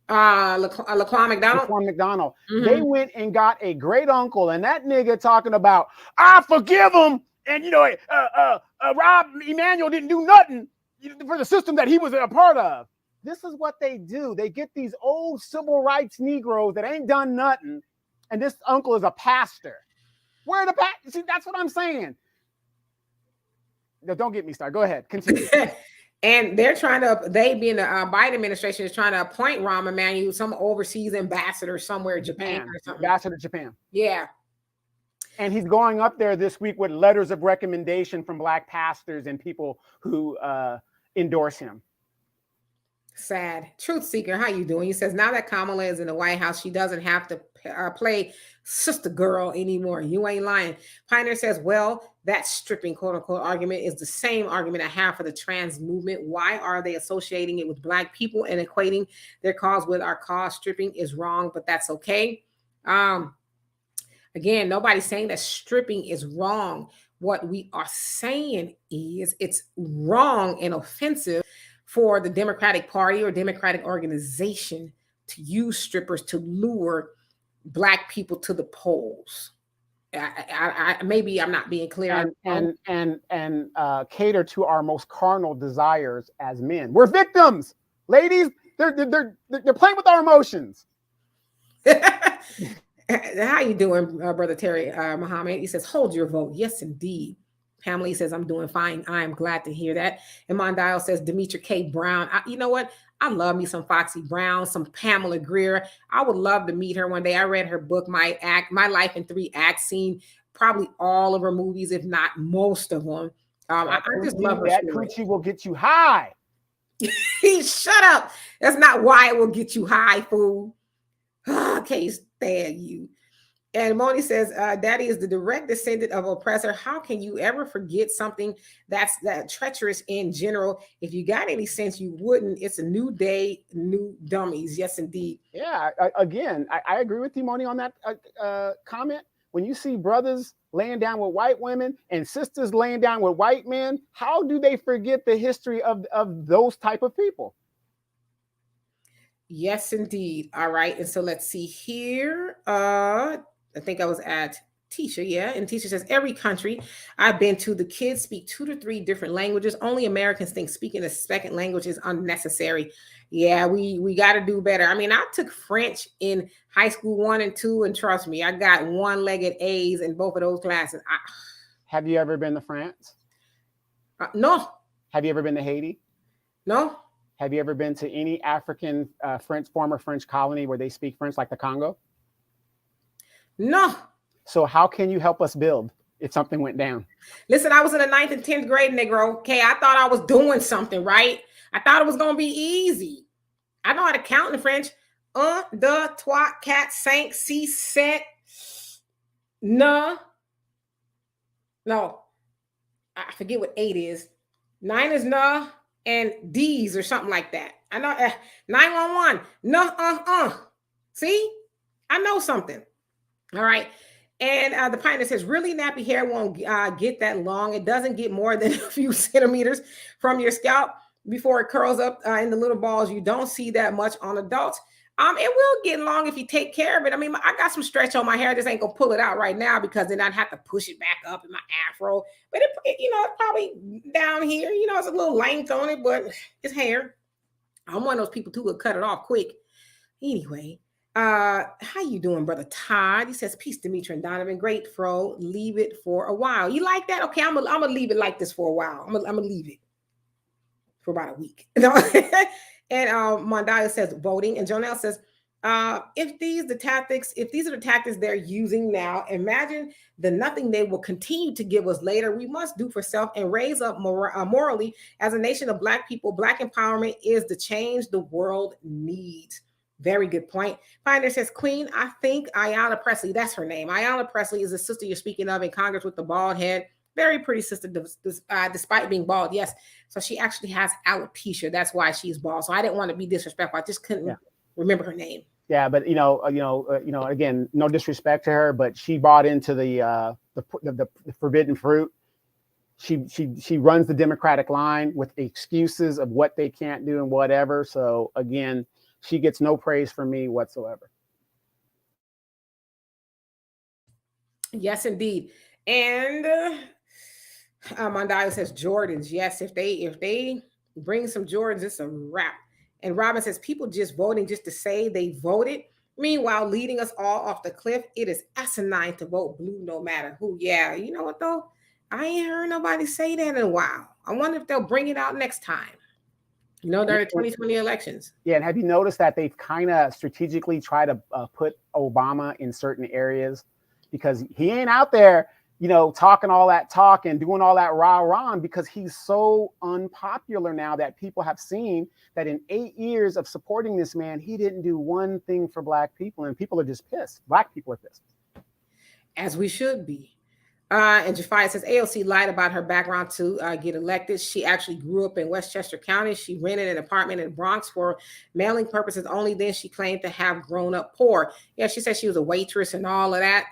Laquan McDonald. Laquan McDonald. Mm-hmm. They went and got a great uncle, and that nigga talking about, I forgive him. And, Rob Emanuel didn't do nothing for the system that he was a part of. This is what they do. They get these old civil rights Negroes that ain't done nothing, and this uncle is a pastor. Where the see? That's what I'm saying. No, don't get me started. Go ahead. Continue. And they're trying to. They being the Biden administration is trying to appoint Rahm Emanuel some overseas ambassador somewhere, Japan or something. Ambassador to Japan. Yeah. And he's going up there this week with letters of recommendation from Black pastors and people who endorse him. Sad. Truth Seeker, how you doing? He says, now that Kamala is in the White House, she doesn't have to play sister girl anymore. You ain't lying. Pioneer says, well, that stripping quote unquote argument is the same argument I have for the trans movement. Why are they associating it with Black people and equating their cause with our cause? Stripping is wrong, but that's okay. Again, nobody's saying that stripping is wrong. What we are saying is it's wrong and offensive for the Democratic Party or Democratic organization to use strippers to lure Black people to the polls. Maybe I'm not being clear. And cater to our most carnal desires as men. We're victims, ladies. They're playing with our emotions. How you doing, Brother Terry Muhammad? He says, hold your vote. Yes, indeed. Pamela says, I'm doing fine. I am glad to hear that. And Mondial says, Demetra Kaye Brown. You know what? I love me some Foxy Brown, some Pamela Greer. I would love to meet her one day. I read her book, My Life in 3 Acts, seen probably all of her movies, if not most of them. I just love her. That coochie will get you high. Shut up. That's not why it will get you high, fool. I can't stand you. And Moni says, Daddy is the direct descendant of oppressor. How can you ever forget something that's that treacherous in general? If you got any sense, you wouldn't. It's a new day, new dummies. Yes, indeed. Yeah, again, I agree with you, Moni, on that comment. When you see brothers laying down with white women and sisters laying down with white men, how do they forget the history of those type of people? Yes, indeed. All right. And so let's see here. I think I was at Tisha, yeah. And Tisha says, every country I've been to, the kids speak 2 to 3 different languages. Only Americans think speaking a second language is unnecessary. Yeah, we got to do better. I mean, I took French in high school 1 and 2, and trust me, I got one-legged A's in both of those classes. Have you ever been to France? No. Have you ever been to Haiti? No. Have you ever been to any African former French colony where they speak French, like the Congo? No. So how can you help us build if something went down? Listen, I was in the 9th and 10th grade, Negro. Okay, I thought I was doing something, right? I thought it was going to be easy. I know how to count in French. 1, 2, 3, 4, 5, 6, 7. No. forget what 8 is. 9 is nah and D's or something like that. I know 911. No, See, I know something. All right. And the pioneer says, really nappy hair won't get that long. It doesn't get more than a few centimeters from your scalp before it curls up in the little balls. You don't see that much on adults. It will get long if you take care of it. I mean, I got some stretch on my hair. Just ain't gonna pull it out right now because then I'd have to push it back up in my afro. But it's probably down here. It's a little length on it, but it's hair. I'm one of those people too who will cut it off quick. Anyway, how you doing, brother Todd? He says, peace, Demetra and Donovan. Great, Fro. Leave it for a while. You like that? Okay, I'm gonna leave it like this for a while. I'm gonna leave it for about a week. And Mondalia says voting, and Jonelle says, if these are the tactics they're using now, imagine the nothing they will continue to give us later. We must do for self and raise up morally as a nation of Black people. Black empowerment is the change the world needs. Very good point. Pioneer says, Queen, I think Ayanna Presley, that's her name. Ayanna Presley is the sister you're speaking of in Congress with the bald head. Very pretty sister, despite being bald. Yes. So she actually has alopecia. That's why she's bald. So I didn't want to be disrespectful. I just couldn't remember her name. Yeah, but again, no disrespect to her, but she bought into the forbidden fruit. She runs the Democratic line with excuses of what they can't do and whatever. So again, she gets no praise from me whatsoever. Yes, indeed. And Mondalia says Jordans. Yes, if they bring some Jordans, it's a wrap. And Robin says people just voting just to say they voted. Meanwhile, leading us all off the cliff. It is asinine to vote blue no matter who. Yeah, you know what though? I ain't heard nobody say that in a while. I wonder if they'll bring it out next time. During the 2020 elections. Yeah, and have you noticed that they've kind of strategically tried to put Obama in certain areas because he ain't out there, talking all that talk and doing all that rah-rah because he's so unpopular now that people have seen that in 8 years of supporting this man, he didn't do one thing for Black people, and people are just pissed. Black people are pissed. As we should be. And Jafia says AOC lied about her background to get elected. She actually grew up in Westchester County. She rented an apartment in the Bronx for mailing purposes only. Then she claimed to have grown up poor. Yeah, she said she was a waitress and all of that.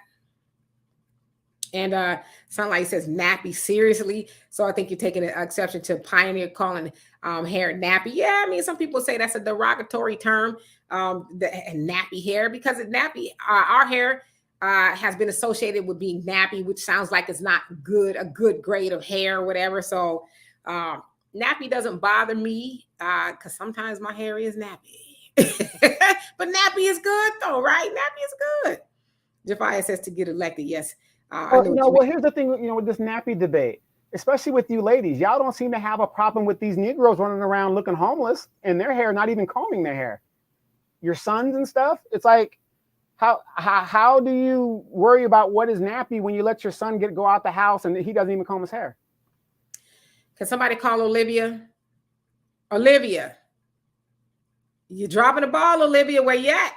And Sunlight says nappy, seriously. So I think you're taking an exception to Pioneer calling hair nappy. Yeah, I mean, some people say that's a derogatory term, the nappy hair, because it's nappy. Our hair has been associated with being nappy, which sounds like it's not good, a good grade of hair or whatever. So nappy doesn't bother me because sometimes my hair is nappy. But nappy is good though, right? Nappy is good. Jafia says to get elected, yes. Well, here's the thing, with this nappy debate, especially with you ladies, y'all don't seem to have a problem with these Negroes running around looking homeless and their hair not even combing their hair. Your sons and stuff, it's like, how do you worry about what is nappy when you let your son go out the house and he doesn't even comb his hair? Can somebody call Olivia? Olivia, you're dropping the ball, Olivia. Where you at?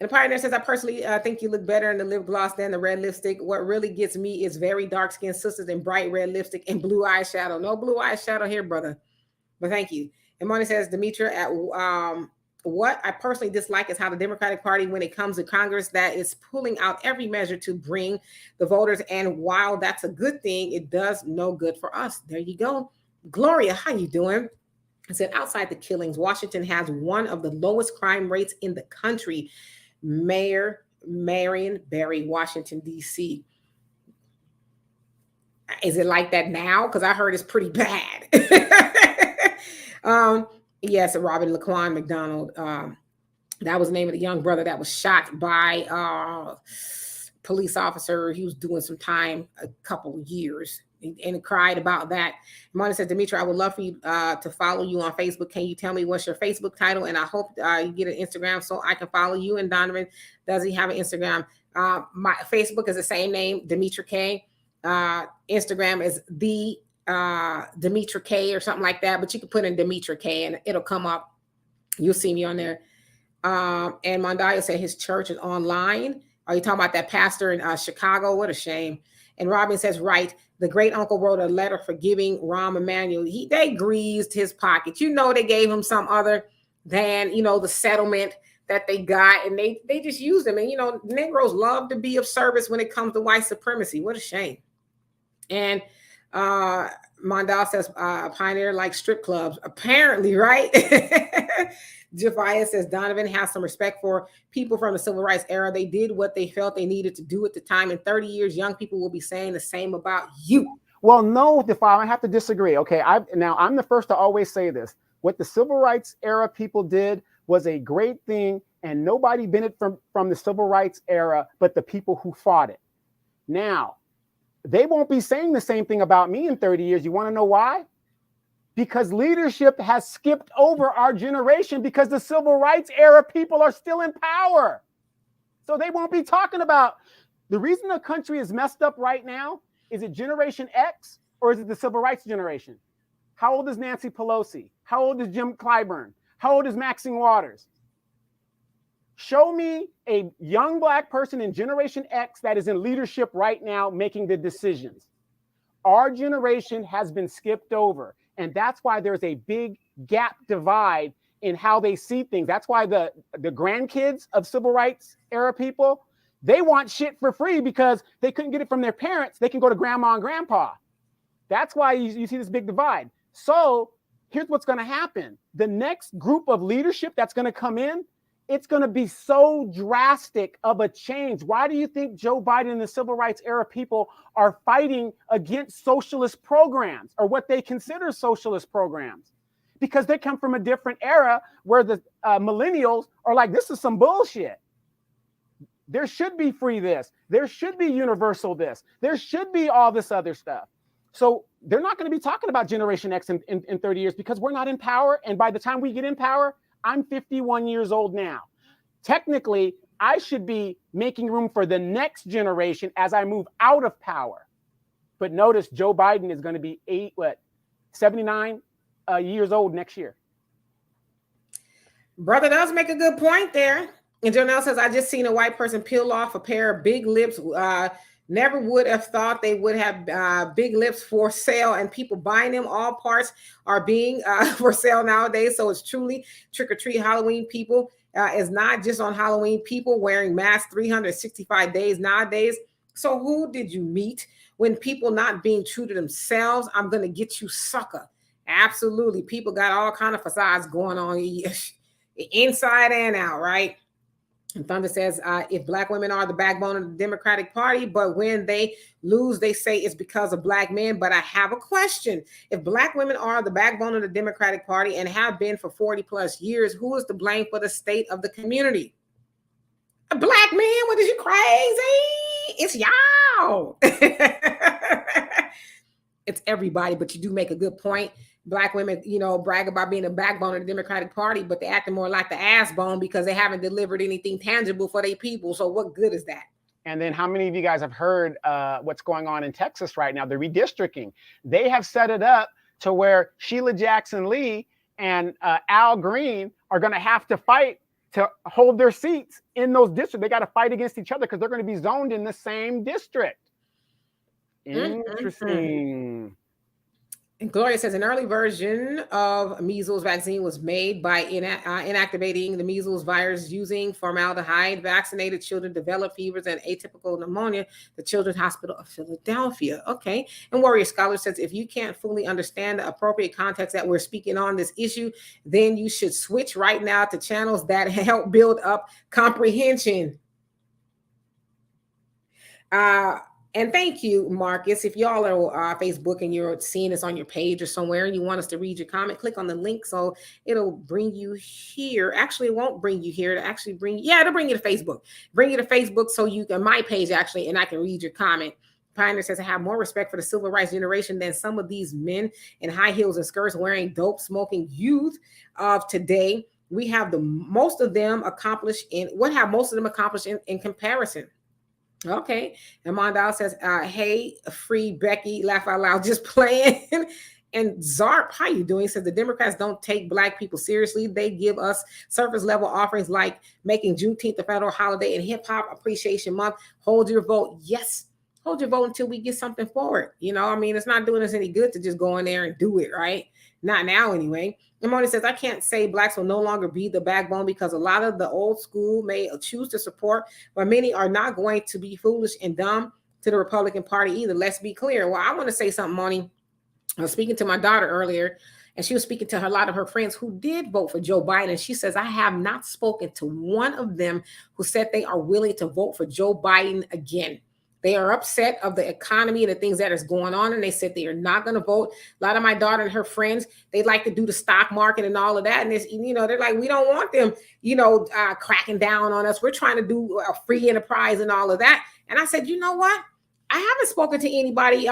And the Pioneer says, I personally think you look better in the lip gloss than the red lipstick. What really gets me is very dark-skinned sisters in bright red lipstick and blue eyeshadow. No blue eyeshadow here, brother. But thank you. And Money says, Demetra, what I personally dislike is how the Democratic Party, when it comes to Congress, that is pulling out every measure to bring the voters. And while that's a good thing, it does no good for us. There you go. Gloria, how you doing? I said, outside the killings, Washington has one of the lowest crime rates in the country. Mayor Marion Barry, Washington, D.C. Is it like that now? Because I heard it's pretty bad. Yes, Robert Laquan McDonald. That was the name of the young brother that was shot by a police officer. He was doing some time a couple of years and cried about that. Mona said, Demetra, I would love for you to follow you on Facebook. Can you tell me what's your Facebook title? And I hope you get an Instagram so I can follow you. And Donovan, does he have an Instagram? My Facebook is the same name, Demetra Kaye. Instagram is the Demetra Kaye or something like that, but you can put in Demetra Kaye and it'll come up. You'll see me on there. And Mondalia said his church is online. Are you talking about that pastor in Chicago? What a shame. And Robin says, right, the great uncle wrote a letter forgiving Rahm Emanuel. They greased his pocket. They gave him some other than, the settlement that they got, and they just used him. And, Negroes love to be of service when it comes to white supremacy. What a shame. And Mondal says, pioneer like strip clubs, apparently, right? Jafia says, Donovan has some respect for people from the civil rights era. They did what they felt they needed to do at the time. In 30 years, young people will be saying the same about you. Well, no, Jafia, I have to disagree. Okay, I'm the first to always say this. What the civil rights era people did was a great thing, and nobody benefited from the civil rights era but the people who fought it. Now, they won't be saying the same thing about me in 30 years. You want to know why? Because leadership has skipped over our generation because the civil rights era people are still in power. So they won't be talking about the reason the country is messed up right now. Is it Generation X or is it the civil rights generation? How old is Nancy Pelosi? How old is Jim Clyburn? How old is Maxine Waters? Show me a young Black person in Generation X that is in leadership right now making the decisions. Our generation has been skipped over. And that's why there's a big gap divide in how they see things. That's why the grandkids of civil rights era people, they want shit for free because they couldn't get it from their parents. They can go to grandma and grandpa. That's why you see this big divide. So here's what's going to happen. The next group of leadership that's going to come in, it's going to be so drastic of a change. Why do you think Joe Biden and the civil rights era people are fighting against socialist programs or what they consider socialist programs? Because they come from a different era where the millennials are like, this is some bullshit. There should be free this. There should be universal this. There should be all this other stuff. So they're not going to be talking about Generation X in 30 years because we're not in power. And by the time we get in power, I'm 51 years old now. Technically, I should be making room for the next generation as I move out of power. But notice Joe Biden is going to be 79 years old next year. Brother does make a good point there. And Jonelle says, I just seen a white person peel off a pair of big lips. Never would have thought they would have big lips for sale, and people buying them. All parts are being for sale nowadays. So it's truly trick or treat Halloween. People is not just on Halloween. People wearing masks 365 days nowadays. So who did you meet when people not being true to themselves? I'm going to get you, sucker. Absolutely. People got all kind of facades going on inside and out, right? And Thunder says, if Black women are the backbone of the Democratic Party, but when they lose, they say it's because of Black men. But I have a question. If Black women are the backbone of the Democratic Party and have been for 40 plus years, who is to blame for the state of the community? A Black man? What is you crazy? It's y'all. It's everybody, but you do make a good point. Black women, brag about being a backbone of the Democratic Party, but they're acting more like the ass bone because they haven't delivered anything tangible for their people. So what good is that? And then how many of you guys have heard what's going on in Texas right now, the redistricting? They have set it up to where Sheila Jackson Lee and Al Green are going to have to fight to hold their seats in those districts. They got to fight against each other because they're going to be zoned in the same district. Interesting. And Gloria says an early version of measles vaccine was made by inactivating the measles virus using formaldehyde. Vaccinated children develop fevers and atypical pneumonia. The Children's Hospital of Philadelphia. Okay. And Warrior Scholar says if you can't fully understand the appropriate context that we're speaking on this issue, then you should switch right now to channels that help build up comprehension. And thank you, Marcus. If y'all are Facebook and you're seeing this on your page or somewhere and you want us to read your comment, click on the link so it'll bring you here. Actually, it won't bring you here. It'll actually it'll bring you to Facebook. Bring you to Facebook so you can, my page actually, and I can read your comment. Pioneer says, I have more respect for the civil rights generation than some of these men in high heels and skirts wearing dope smoking youth of today. We have most of them accomplished in comparison. Okay. And Mondal says, hey, free Becky, laugh out loud, just playing. And Zarp, how you doing? Says the Democrats don't take Black people seriously. They give us surface level offerings like making Juneteenth a federal holiday and Hip Hop Appreciation Month. Hold your vote. Yes, hold your vote until we get something forward. I mean, it's not doing us any good to just go in there and do it, right? Not now, anyway. Moni says, I can't say blacks will no longer be the backbone because a lot of the old school may choose to support, but many are not going to be foolish and dumb to the Republican Party either. Let's be clear. Well, I want to say something, Moni. I was speaking to my daughter earlier, and she was speaking to a lot of her friends who did vote for Joe Biden. She says, I have not spoken to one of them who said they are willing to vote for Joe Biden again. They are upset of the economy and the things that is going on, and they said they are not going to vote. A lot of my daughter and her friends, they like to do the stock market and all of that, and they're like, we don't want them, cracking down on us. We're trying to do a free enterprise and all of that. And I said, you know what? I haven't spoken to anybody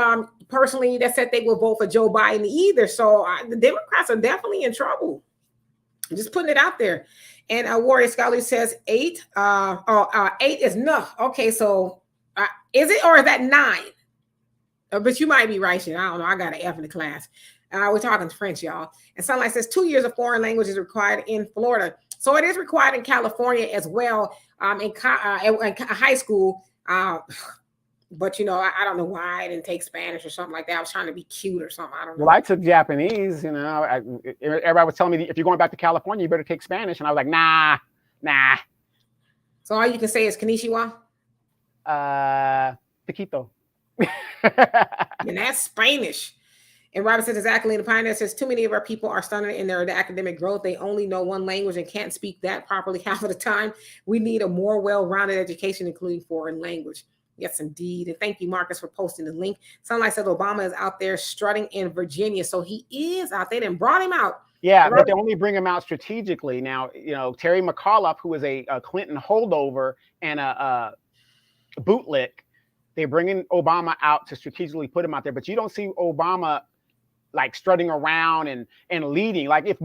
personally that said they will vote for Joe Biden either. So the Democrats are definitely in trouble. I'm just putting it out there. And Warrior Scholar says 8. 8 is enough. Okay, so is it, or is that 9? But you might be right, shit. I don't know. I got an F in the class. We're talking French, y'all. And Sunlight says 2 years of foreign language is required in Florida. So it is required in California as well, in high school. But I don't know why I didn't take Spanish or something like that. I was trying to be cute or something. I don't know. Well, I took Japanese. Everybody was telling me, if you're going back to California, you better take Spanish. And I was like, nah. So all you can say is konnichiwa? Taquito. And that's Spanish. And Robert says, exactly. And the Pioneer says, too many of our people are stunted in their academic growth. They only know one language and can't speak that properly half of the time. We need a more well-rounded education, including foreign language. Yes, indeed. And thank you, Marcus, for posting the link. Sunlight says Obama is out there strutting in Virginia. So he is out there and brought him out. Yeah, but they only bring him out strategically. Now, Terry McAuliffe, who is a Clinton holdover and a bootlick, they're bringing Obama out to strategically put him out there. But you don't see Obama like strutting around and leading. Like if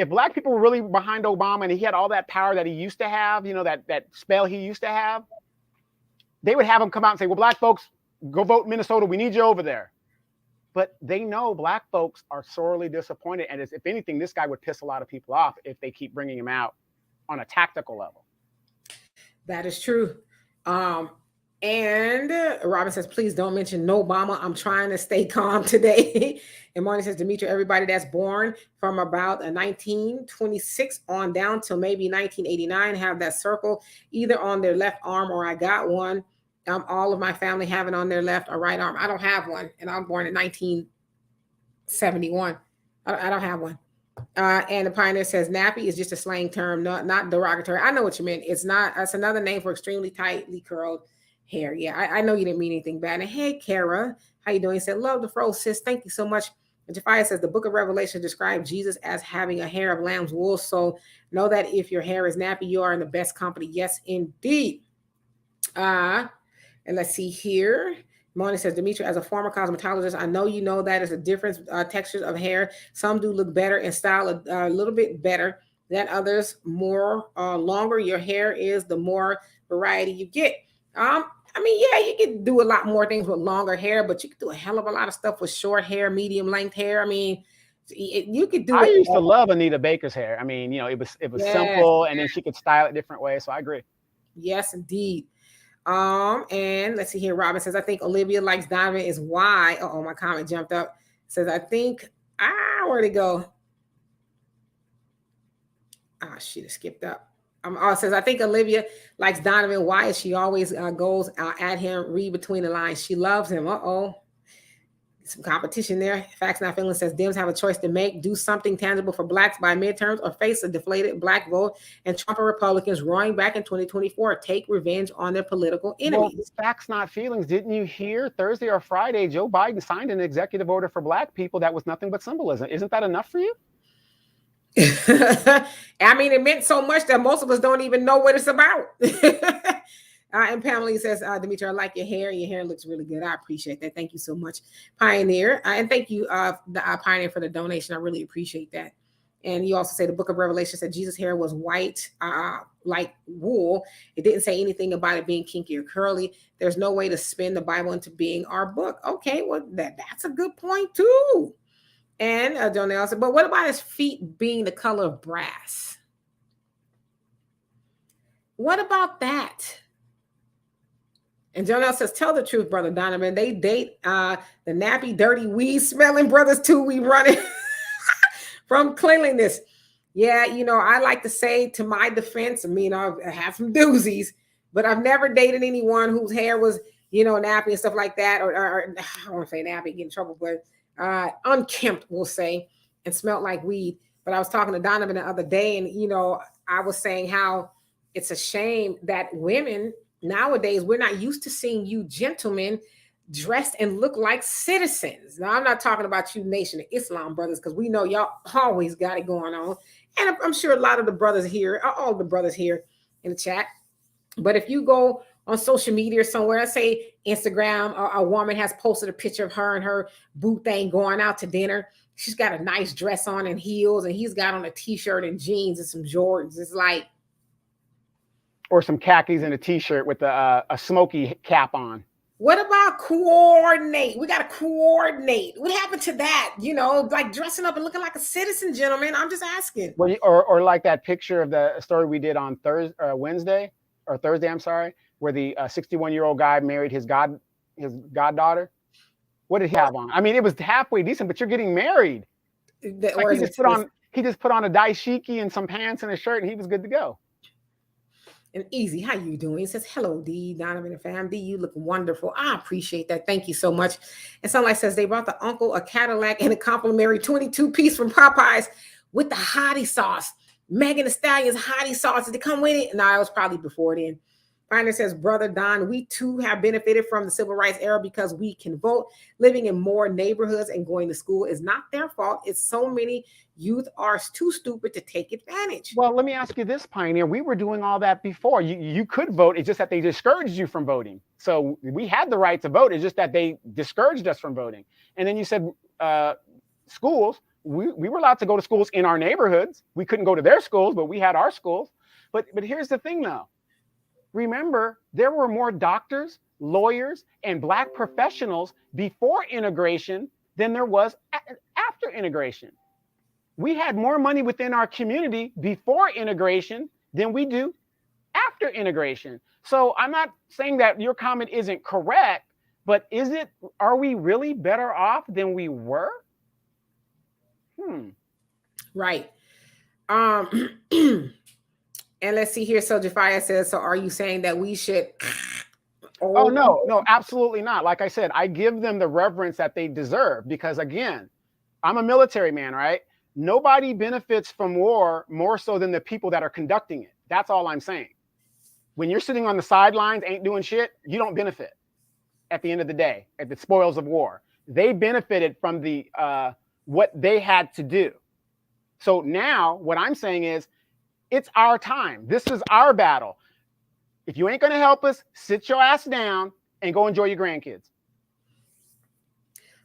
black people were really behind Obama and he had all that power that he used to have, that spell he used to have, they would have him come out and say, well, black folks, go vote in Minnesota. We need you over there. But they know black folks are sorely disappointed. And if anything, this guy would piss a lot of people off if they keep bringing him out on a tactical level. That is true. And Robin says, please don't mention no Obama. I'm trying to stay calm today. And Marty says, Demetra, everybody that's born from about 1926 on down till maybe 1989 have that circle either on their left arm or I got one. All of my family have it on their left or right arm. I don't have one. And I'm born in 1971. I don't have one. And the Pioneer says nappy is just a slang term, not derogatory. I know what you meant. It's not. It's another name for extremely tightly curled hair. Yeah, I know you didn't mean anything bad. And hey, Kara, how you doing? He said, love the fro, sis. Thank you so much. And Jafia says the book of Revelation describes Jesus as having a hair of lamb's wool. So know that if your hair is nappy, you are in the best company. Yes, indeed. And let's see here. Moni says, Demetra, as a former cosmetologist, I know you know that is a different textures of hair. Some do look better and style a little bit better than others. More longer your hair is, the more variety you get. I mean, yeah, you can do a lot more things with longer hair, but you can do a hell of a lot of stuff with short hair, medium length hair. I mean, you could do. I used to love Anita Baker's hair. I mean, it was simple, and then she could style it different ways. So I agree. Yes, indeed. And let's see here. Robin says, I think Olivia likes Donovan is why. My comment jumped up. Says, I think, where'd it go? Shit, it skipped up. Says, I think Olivia likes Donovan. Why is she always goes at him, read between the lines? She loves him. Some competition there. Facts Not Feeling says, Dems have a choice to make. Do something tangible for blacks by midterms or face a deflated black vote and Trump and Republicans roaring back in 2024. Take revenge on their political enemies. Well, Facts Not Feelings. Didn't you hear Thursday or Friday, Joe Biden signed an executive order for black people that was nothing but symbolism. Isn't that enough for you? I mean, it meant so much that most of us don't even know what it's about. And Pamela says, Demetra, I like your hair. Your hair looks really good. I appreciate that. Thank you so much, Pioneer. And thank you, Pioneer, for the donation. I really appreciate that. And you also say the book of Revelation said Jesus' hair was white, like wool. It didn't say anything about it being kinky or curly. There's no way to spin the Bible into being our book. Okay, well, that's a good point, too. And Jonelle said, but what about his feet being the color of brass? What about that? And Jonelle says, tell the truth, Brother Donovan. They date the nappy, dirty, weed smelling brothers too. We running from cleanliness. Yeah, I like to say to my defense, I have some doozies, but I've never dated anyone whose hair was, nappy and stuff like that. Or I don't want to say nappy, get in trouble, but unkempt, we'll say, and smelled like weed. But I was talking to Donovan the other day, and, I was saying how it's a shame that women nowadays, we're not used to seeing you gentlemen dressed and look like citizens. Now, I'm not talking about you Nation of Islam brothers, because we know y'all always got it going on. And I'm sure a lot of the brothers here, all the brothers here in the chat. But if you go on social media or somewhere, let's say Instagram, a woman has posted a picture of her and her boo thing going out to dinner. She's got a nice dress on and heels, and he's got on a t-shirt and jeans and some Jordans. It's like, or some khakis and a t-shirt with a smoky cap on. What about coordinate? We got to coordinate. What happened to that? Like dressing up and looking like a citizen, gentlemen. I'm just asking. Well, or like that picture of the story we did on Thursday, I'm sorry, where the 61-year-old guy married his goddaughter. What did he have on? I mean, it was halfway decent, but you're getting married. Like he just put on a dashiki and some pants and a shirt, and he was good to go. And Easy, how you doing? He says, hello, D, Donovan and fam. D, you look wonderful. I appreciate that. Thank you so much. And Sunlight says they brought the uncle a Cadillac and a complimentary 22-piece from Popeyes with the hottie sauce. Megan Thee Stallion's hottie sauce. Did it come with it? No, it was probably before then. Finder says, Brother Don, we too have benefited from the civil rights era because we can vote. Living in more neighborhoods and going to school is not their fault. It's so many youth are too stupid to take advantage. Well, let me ask you this, Pioneer. We were doing all that before. You could vote. It's just that they discouraged you from voting. So we had the right to vote. It's just that they discouraged us from voting. And then you said schools. We were allowed to go to schools in our neighborhoods. We couldn't go to their schools, but we had our schools. But here's the thing, though. Remember, there were more doctors, lawyers, and Black professionals before integration than there was after integration. We had more money within our community before integration than we do after integration. So I'm not saying that your comment isn't correct, but are we really better off than we were? Right. And let's see here. So Jafia says, so are you saying that we should? Oh, no, absolutely not. Like I said, I give them the reverence that they deserve because, again, I'm a military man, right? Nobody benefits from war more so than the people that are conducting it. That's all I'm saying. When you're sitting on the sidelines, ain't doing shit, you don't benefit at the end of the day, at the spoils of war. They benefited from the what they had to do. So now what I'm saying is, it's our time. This is our battle. If you ain't going to help us, sit your ass down and go enjoy your grandkids.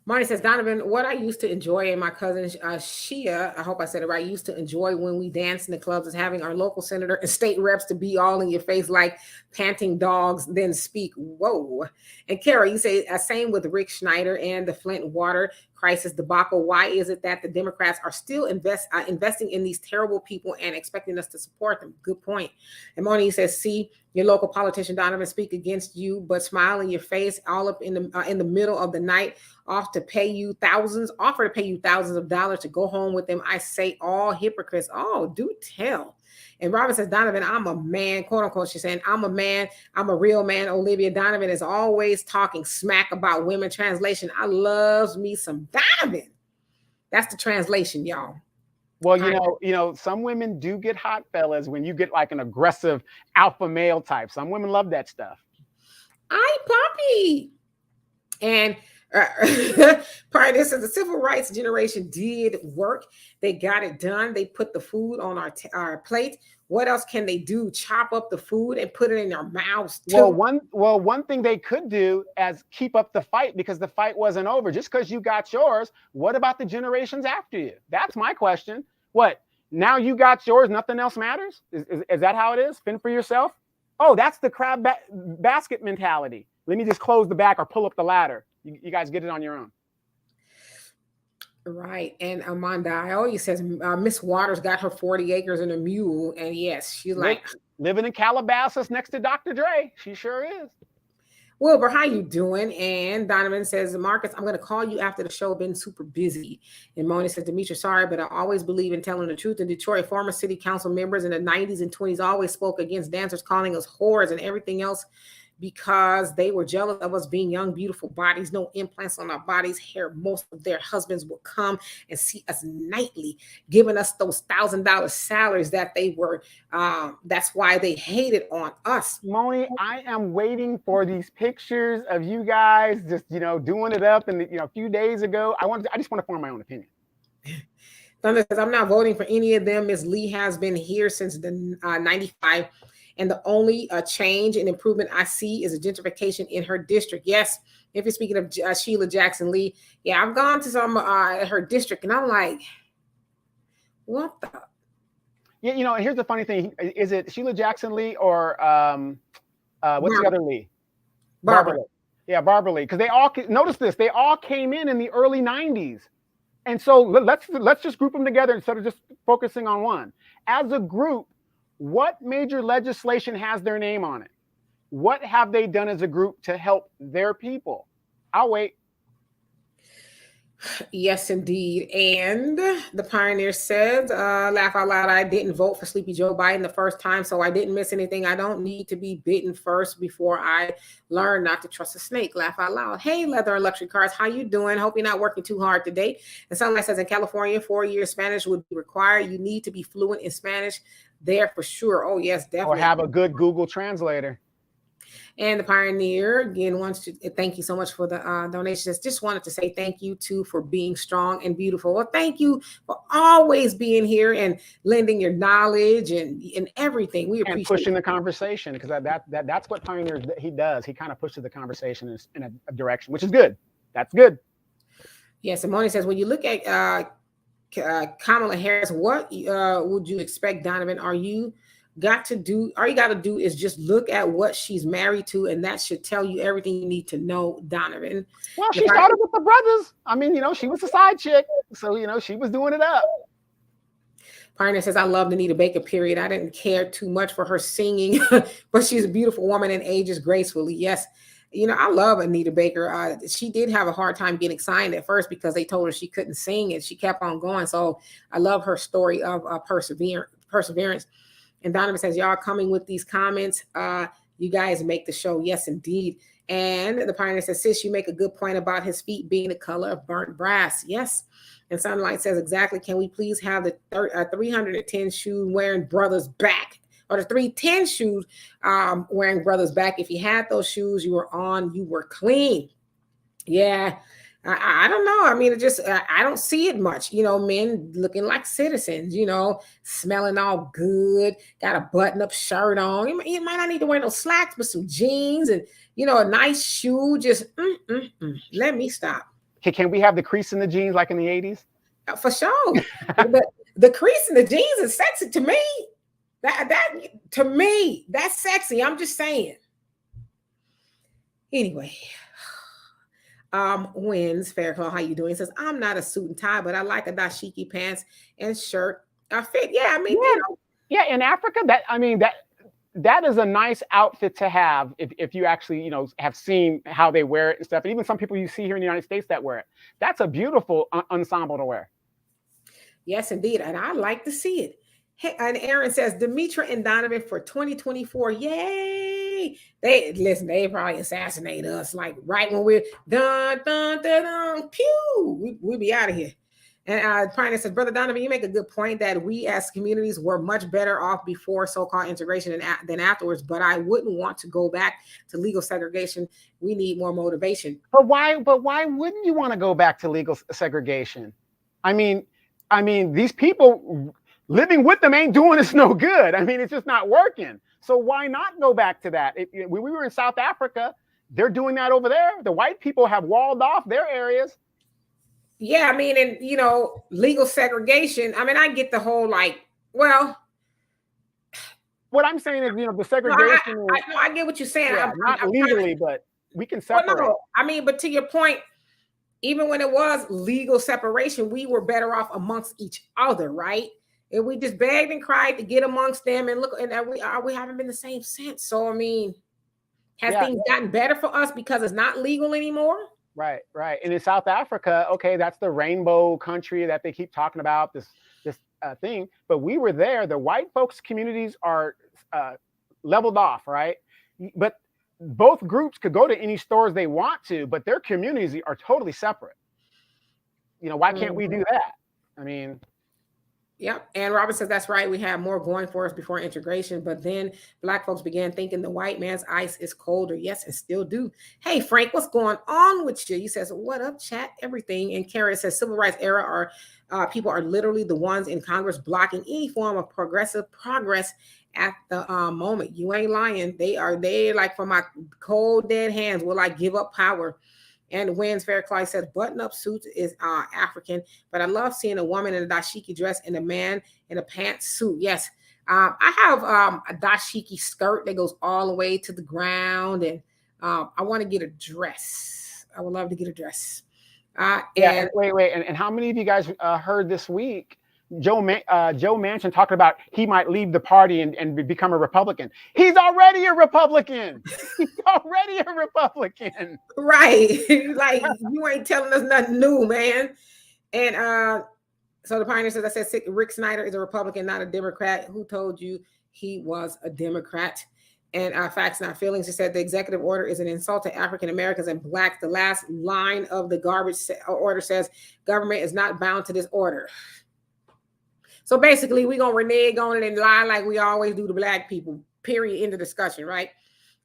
Marty says, Donovan, what I used to enjoy and my cousin Shia, I hope I said it right, used to enjoy when we danced in the clubs is having our local senator and state reps to be all in your face like panting dogs, then speak. Whoa. And Kara, you say, same with Rick Schneider and the Flint water crisis debacle. Why is it that the Democrats are still investing in these terrible people and expecting us to support them? Good point. And Moni says, see, your local politician Donovan speak against you, but smile in your face all up in the middle of the night, offer to pay you thousands of dollars to go home with them. I say all hypocrites. Oh, do tell. And Robin says, Donovan, I'm a man, quote unquote. She's saying, I'm a man. I'm a real man. Olivia Donovan is always talking smack about women. Translation, I loves me some Donovan. That's the translation, y'all. Well, some women do get hot, fellas, when you get like an aggressive alpha male type. Some women love that stuff. Poppy. And part of this is the civil rights generation did work. They got it done. They put the food on our plate. What else can they do? Chop up the food and put it in their mouths too? One thing they could do is keep up the fight because the fight wasn't over. Just because you got yours, what about the generations after you? That's my question. What? Now you got yours, nothing else matters? Is that how it is? Fend for yourself? Oh, that's the crab basket mentality. Let me just close the back or pull up the ladder. You guys get it on your own. Right. And Amanda Ioya says Miss Waters got her 40 acres and a mule. And yes, she's like living in Calabasas next to Dr. Dre. She sure is. Wilbur, how you doing? And Donovan says, Marcus, I'm going to call you after the show. Been super busy. And Moni says, Demetra, sorry, but I always believe in telling the truth. In Detroit, former city council members in the 90s and 20s always spoke against dancers, calling us whores and everything else because they were jealous of us being young, beautiful bodies, no implants on our bodies, hair. Most of their husbands would come and see us nightly, giving us those $1,000 salaries that they were. That's why they hated on us. Moni, I am waiting for these pictures of you guys just, doing it up. And, a few days ago, I just want to form my own opinion. Thunder says, I'm not voting for any of them. Ms. Lee has been here since the 95. And the only change and improvement I see is a gentrification in her district. Yes, if you're speaking of Sheila Jackson Lee, yeah, I've gone to some her district, and I'm like, what the? Yeah, and here's the funny thing: is it Sheila Jackson Lee or what's the other Lee? Barbara. Yeah, Barbara Lee. Because they all notice this. They all came in the early '90s, and so let's just group them together instead of just focusing on one. As a group, what major legislation has their name on it? What have they done as a group to help their people? I'll wait. Yes, indeed. And the Pioneer said, laugh out loud, I didn't vote for Sleepy Joe Biden the first time, so I didn't miss anything. I don't need to be bitten first before I learn not to trust a snake. Laugh out loud. Hey, Leather and Luxury Cars, how you doing? Hope you're not working too hard today. And Sunlight says, in California, 4 years Spanish would be required. You need to be fluent in Spanish there for sure. Oh, yes, definitely. Or have a good Google translator. And the Pioneer again wants to thank you so much for the donations. Just wanted to say thank you too for being strong and beautiful. Well, thank you for always being here and lending your knowledge and everything. We appreciate and pushing the conversation, because that's what Pioneer he does. He kind of pushes the conversation in a direction, which is good. That's good. Yes, Simone says, when you look at Kamala Harris, what would you expect, Donovan? All you got to do is just look at what she's married to, and that should tell you everything you need to know, Donovan. Well, she started with the brothers. I mean, she was a side chick, so she was doing it up. Pioneer says, I loved Anita Baker, period. I didn't care too much for her singing, but she's a beautiful woman and ages gracefully. Yes. I love Anita Baker. She did have a hard time getting signed at first because they told her she couldn't sing, and she kept on going. So I love her story of perseverance. And Donovan says, y'all coming with these comments. You guys make the show. Yes, indeed. And the Pioneer says, sis, you make a good point about his feet being the color of burnt brass. Yes. And Sunlight says, exactly. Can we please have the 310 shoe wearing brothers back? Or the 310 shoes wearing brothers back. If you had those shoes, you were clean. Yeah. I don't know. I mean, I don't see it much, men looking like citizens, smelling all good, got a button-up shirt on. You might not need to wear no slacks, but some jeans and, a nice shoe. Just, let me stop. Okay, can we have the crease in the jeans like in the 80s? For sure. the crease in the jeans is sexy to me. To me, that's sexy. I'm just saying. Anyway. Wins Fairclaw, how you doing? Says, I'm not a suit and tie, but I like a dashiki pants and shirt. Fit. Yeah, I mean, yeah, in Africa, that is a nice outfit to have if you actually, have seen how they wear it and stuff. And even some people you see here in the United States that wear it. That's a beautiful ensemble to wear. Yes, indeed. And I like to see it. Hey, and Aaron says, Demetra and Donovan for 2024. Yay! They probably assassinate us like right when we're dun, pew. We'll be out of here. And Pioneer says, Brother Donovan, you make a good point that we as communities were much better off before so-called integration than afterwards. But I wouldn't want to go back to legal segregation. We need more motivation. But why wouldn't you want to go back to legal segregation? I mean, these people living with them ain't doing us no good. I mean, it's just not working. So why not go back to that? When we were in South Africa, they're doing that over there. The white people have walled off their areas. Yeah, I mean, and legal segregation. I mean, I get the whole what I'm saying is, the segregation. I get what you're saying. Yeah, not legally, but we can separate. No, I mean, but to your point, even when it was legal separation, we were better off amongst each other, right? And we just begged and cried to get amongst them, and look, and we haven't been the same since. So I mean, Has things gotten better for us because it's not legal anymore? Right. And in South Africa, okay, that's the rainbow country that they keep talking about, this thing. But we were there. The white folks' communities are leveled off, right? But both groups could go to any stores they want to, but their communities are totally separate. Why can't we do that? I mean, yep. And Robert says that's right. We have more going for us before integration, but then Black folks began thinking the white man's ice is colder. Yes, and still do. Hey, Frank, what's going on with you? He says, "What up, chat? Everything." And Karen says, "Civil rights era people are literally the ones in Congress blocking any form of progressive progress at the moment." You ain't lying. They like, for my cold dead hands will I give up power. And Wins Fairclough says button-up suits is African, but I love seeing a woman in a dashiki dress and a man in a pantsuit. Yes, I have a dashiki skirt that goes all the way to the ground, and I want to get a dress. I would love to get a dress. And wait. And how many of you guys heard this week Joe Manchin talking about he might leave the party and become a Republican? He's already a Republican. Right. Like, you ain't telling us nothing new, man. And so the Pioneer says, I said Rick Snyder is a Republican, not a Democrat. Who told you he was a Democrat? And Facts Not Feelings, he said the executive order is an insult to African Americans and Blacks. The last line of the garbage order says government is not bound to this order. So basically, we're going to renege on it and lie like we always do to Black people, period, end of discussion, right?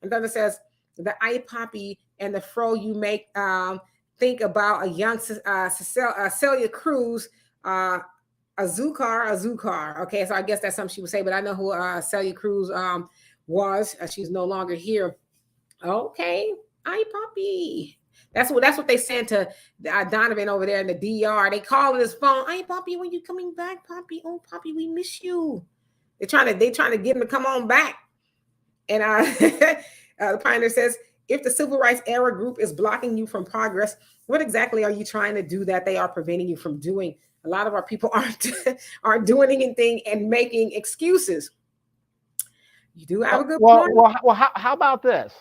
And then it says, the eye poppy and the fro you make think about a young Celia Cruz, Azúcar. Okay, so I guess that's something she would say, but I know who Celia Cruz was. She's no longer here. Okay, eye poppy. That's what they sent to Donovan over there in the DR. They calling his phone. Hey, Poppy, when you coming back, Poppy? Oh, Poppy, we miss you. They're trying to get him to come on back. And the Pioneer says, if the civil rights era group is blocking you from progress, what exactly are you trying to do that they are preventing you from doing? A lot of our people aren't doing anything and making excuses. You do have a good point. Well, how about this?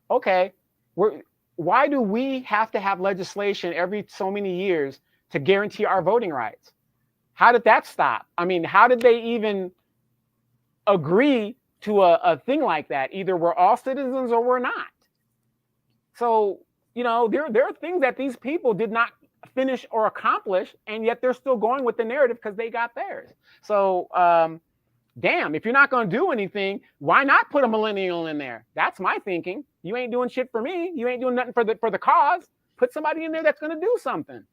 Okay, why do we have to have legislation every so many years to guarantee our voting rights? How did that stop? I mean, how did they even agree to a thing like that? Either we're all citizens or we're not. So, there are things that these people did not finish or accomplish, and yet they're still going with the narrative because they got theirs. So, damn, if you're not going to do anything, why not put a millennial in there? That's my thinking. You ain't doing shit for me. You ain't doing nothing for the cause. Put somebody in there that's going to do something.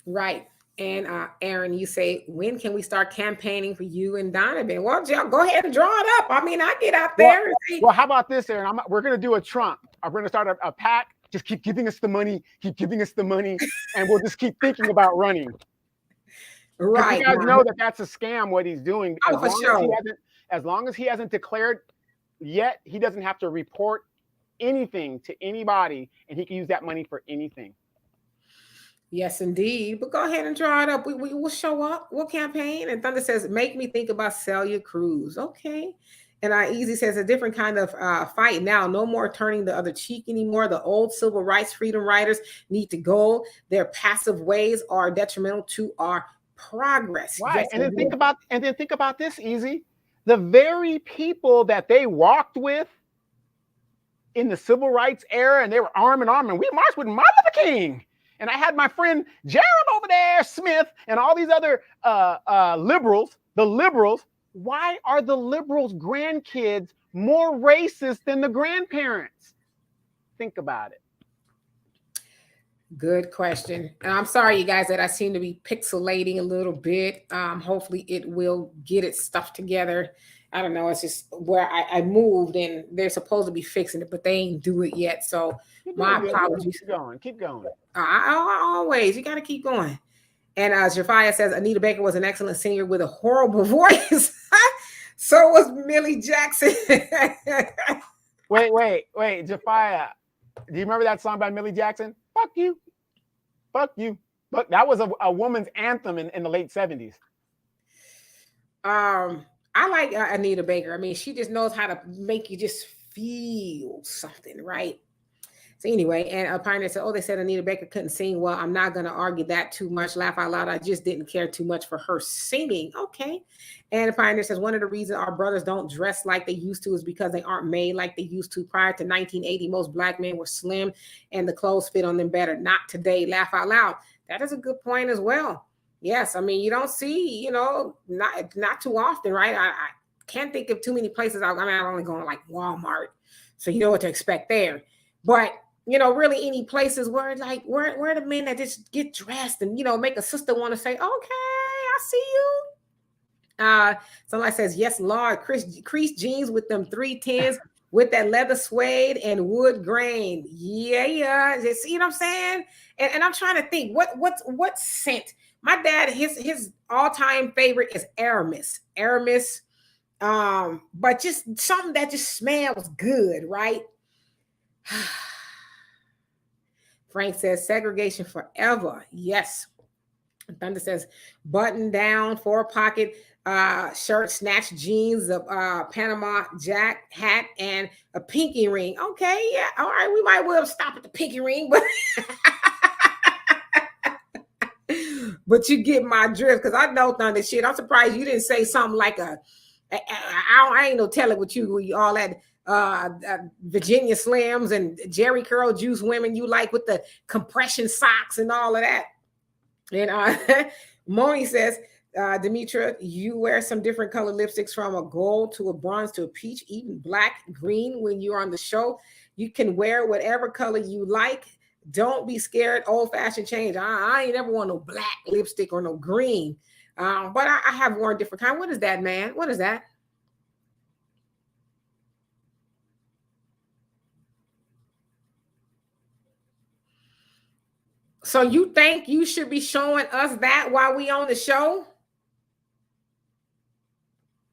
Right. And Aaron, you say, when can we start campaigning for you and Donovan? Well, Jill, go ahead and draw it up. I mean, I get out there. Well, how about this, Aaron? We're going to do a Trump. We're going to start a PAC. Just keep giving us the money. And we'll just keep thinking about running. Right. You guys know that's a scam, what he's doing. As long as he hasn't declared yet, he doesn't have to report anything to anybody, and he can use that money for anything. Yes, indeed. But go ahead and draw it up. We will show up. We'll campaign. And Thunder says, make me think about Celia Cruz. Okay. And Easy says, a different kind of fight now. No more turning the other cheek anymore. The old civil rights freedom riders need to go. Their passive ways are detrimental to our progress. Right. Yes, and then think about this, Easy. The very people that they walked with in the civil rights era, and they were arm in arm, and we marched with Martin Luther King. And I had my friend Gerald over there, Smith, and all these other liberals, the liberals. Why are the liberals' grandkids more racist than the grandparents? Think about it. Good question. And I'm sorry, you guys, that I seem to be pixelating a little bit. Hopefully it will get its stuff together. I don't know. It's just where I moved and they're supposed to be fixing it, but they ain't do it yet. So my apologies. Keep going. Always. You got to keep going. And Jafia says, Anita Baker was an excellent singer with a horrible voice. So was Millie Jackson. Wait. Jafia, do you remember that song by Millie Jackson? Fuck you. But that was a woman's anthem in the late 70s. I like Anita Baker. I mean, she just knows how to make you just feel something, right? So anyway, and a pioneer said, "Oh, they said Anita Baker couldn't sing. Well, I'm not going to argue that too much. Laugh out loud. I just didn't care too much for her singing." Okay. And a pioneer says, "One of the reasons our brothers don't dress like they used to is because they aren't made like they used to. Prior to 1980, most black men were slim and the clothes fit on them better. Not today." Laugh out loud. That is a good point as well. Yes, I mean, you don't see, not too often, right? I can't think of too many places. I mean, I'm only going to like Walmart, so you know what to expect there. But really any places where like where the men that just get dressed and make a sister want to say, "Okay, I see you." Somebody says, "Yes, Lord, crease jeans with them 310s with that leather suede and wood grain." Yeah. See what I'm saying? And I'm trying to think what scent. My dad, his all-time favorite is Aramis. But just something that just smells good, right? Frank says segregation forever. Yes. Thunder says button down, 4-pocket shirt, snatched jeans, a Panama Jack hat, and a pinky ring. Okay, yeah, all right. We might well stop at the pinky ring, but but you get my drift because I know Thunder shit. I'm surprised you didn't say something like I ain't no telling what you all that. Virginia Slims and Jerry Curl juice women you like with the compression socks and all of that. And Moni says, Demetra, you wear some different color lipsticks from a gold to a bronze to a peach, even black, green when you're on the show. You can wear whatever color you like. Don't be scared. Old-fashioned change. I ain't never worn no black lipstick or no green. But I have worn different kind. What is that, man? What is that? So you think you should be showing us that while we on the show?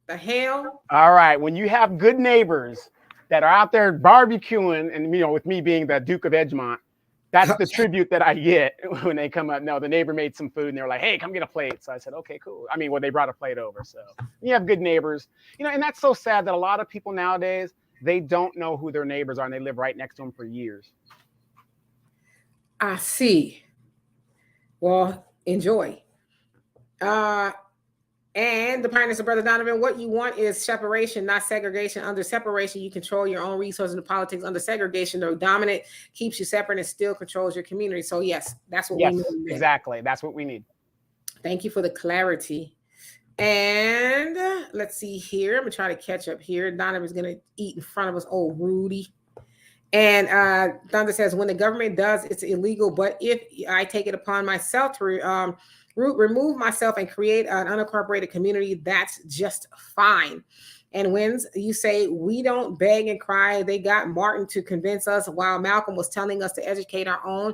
The hell? All right. When you have good neighbors that are out there barbecuing, and with me being the Duke of Edgemont, that's the tribute that I get when they come up. No, the neighbor made some food and they're like, "Hey, come get a plate." So I said, "Okay, cool." I mean, well, they brought a plate over. So you have good neighbors, and that's so sad that a lot of people nowadays, they don't know who their neighbors are and they live right next to them for years. I see. Well, enjoy. And the pioneers of Brother Donovan, what you want is separation, not segregation. Under separation, you control your own resources and politics. Under segregation, the dominant keeps you separate and still controls your community. So yes, that's what we need. Exactly. That's what we need. Thank you for the clarity. And let's see here. I'm gonna try to catch up here. Donovan's gonna eat in front of us. Oh, Rudy. And Thunder says, when the government does, it's illegal. But if I take it upon myself to remove myself and create an unincorporated community, that's just fine. And when you say we don't beg and cry, they got Martin to convince us while Malcolm was telling us to educate our own.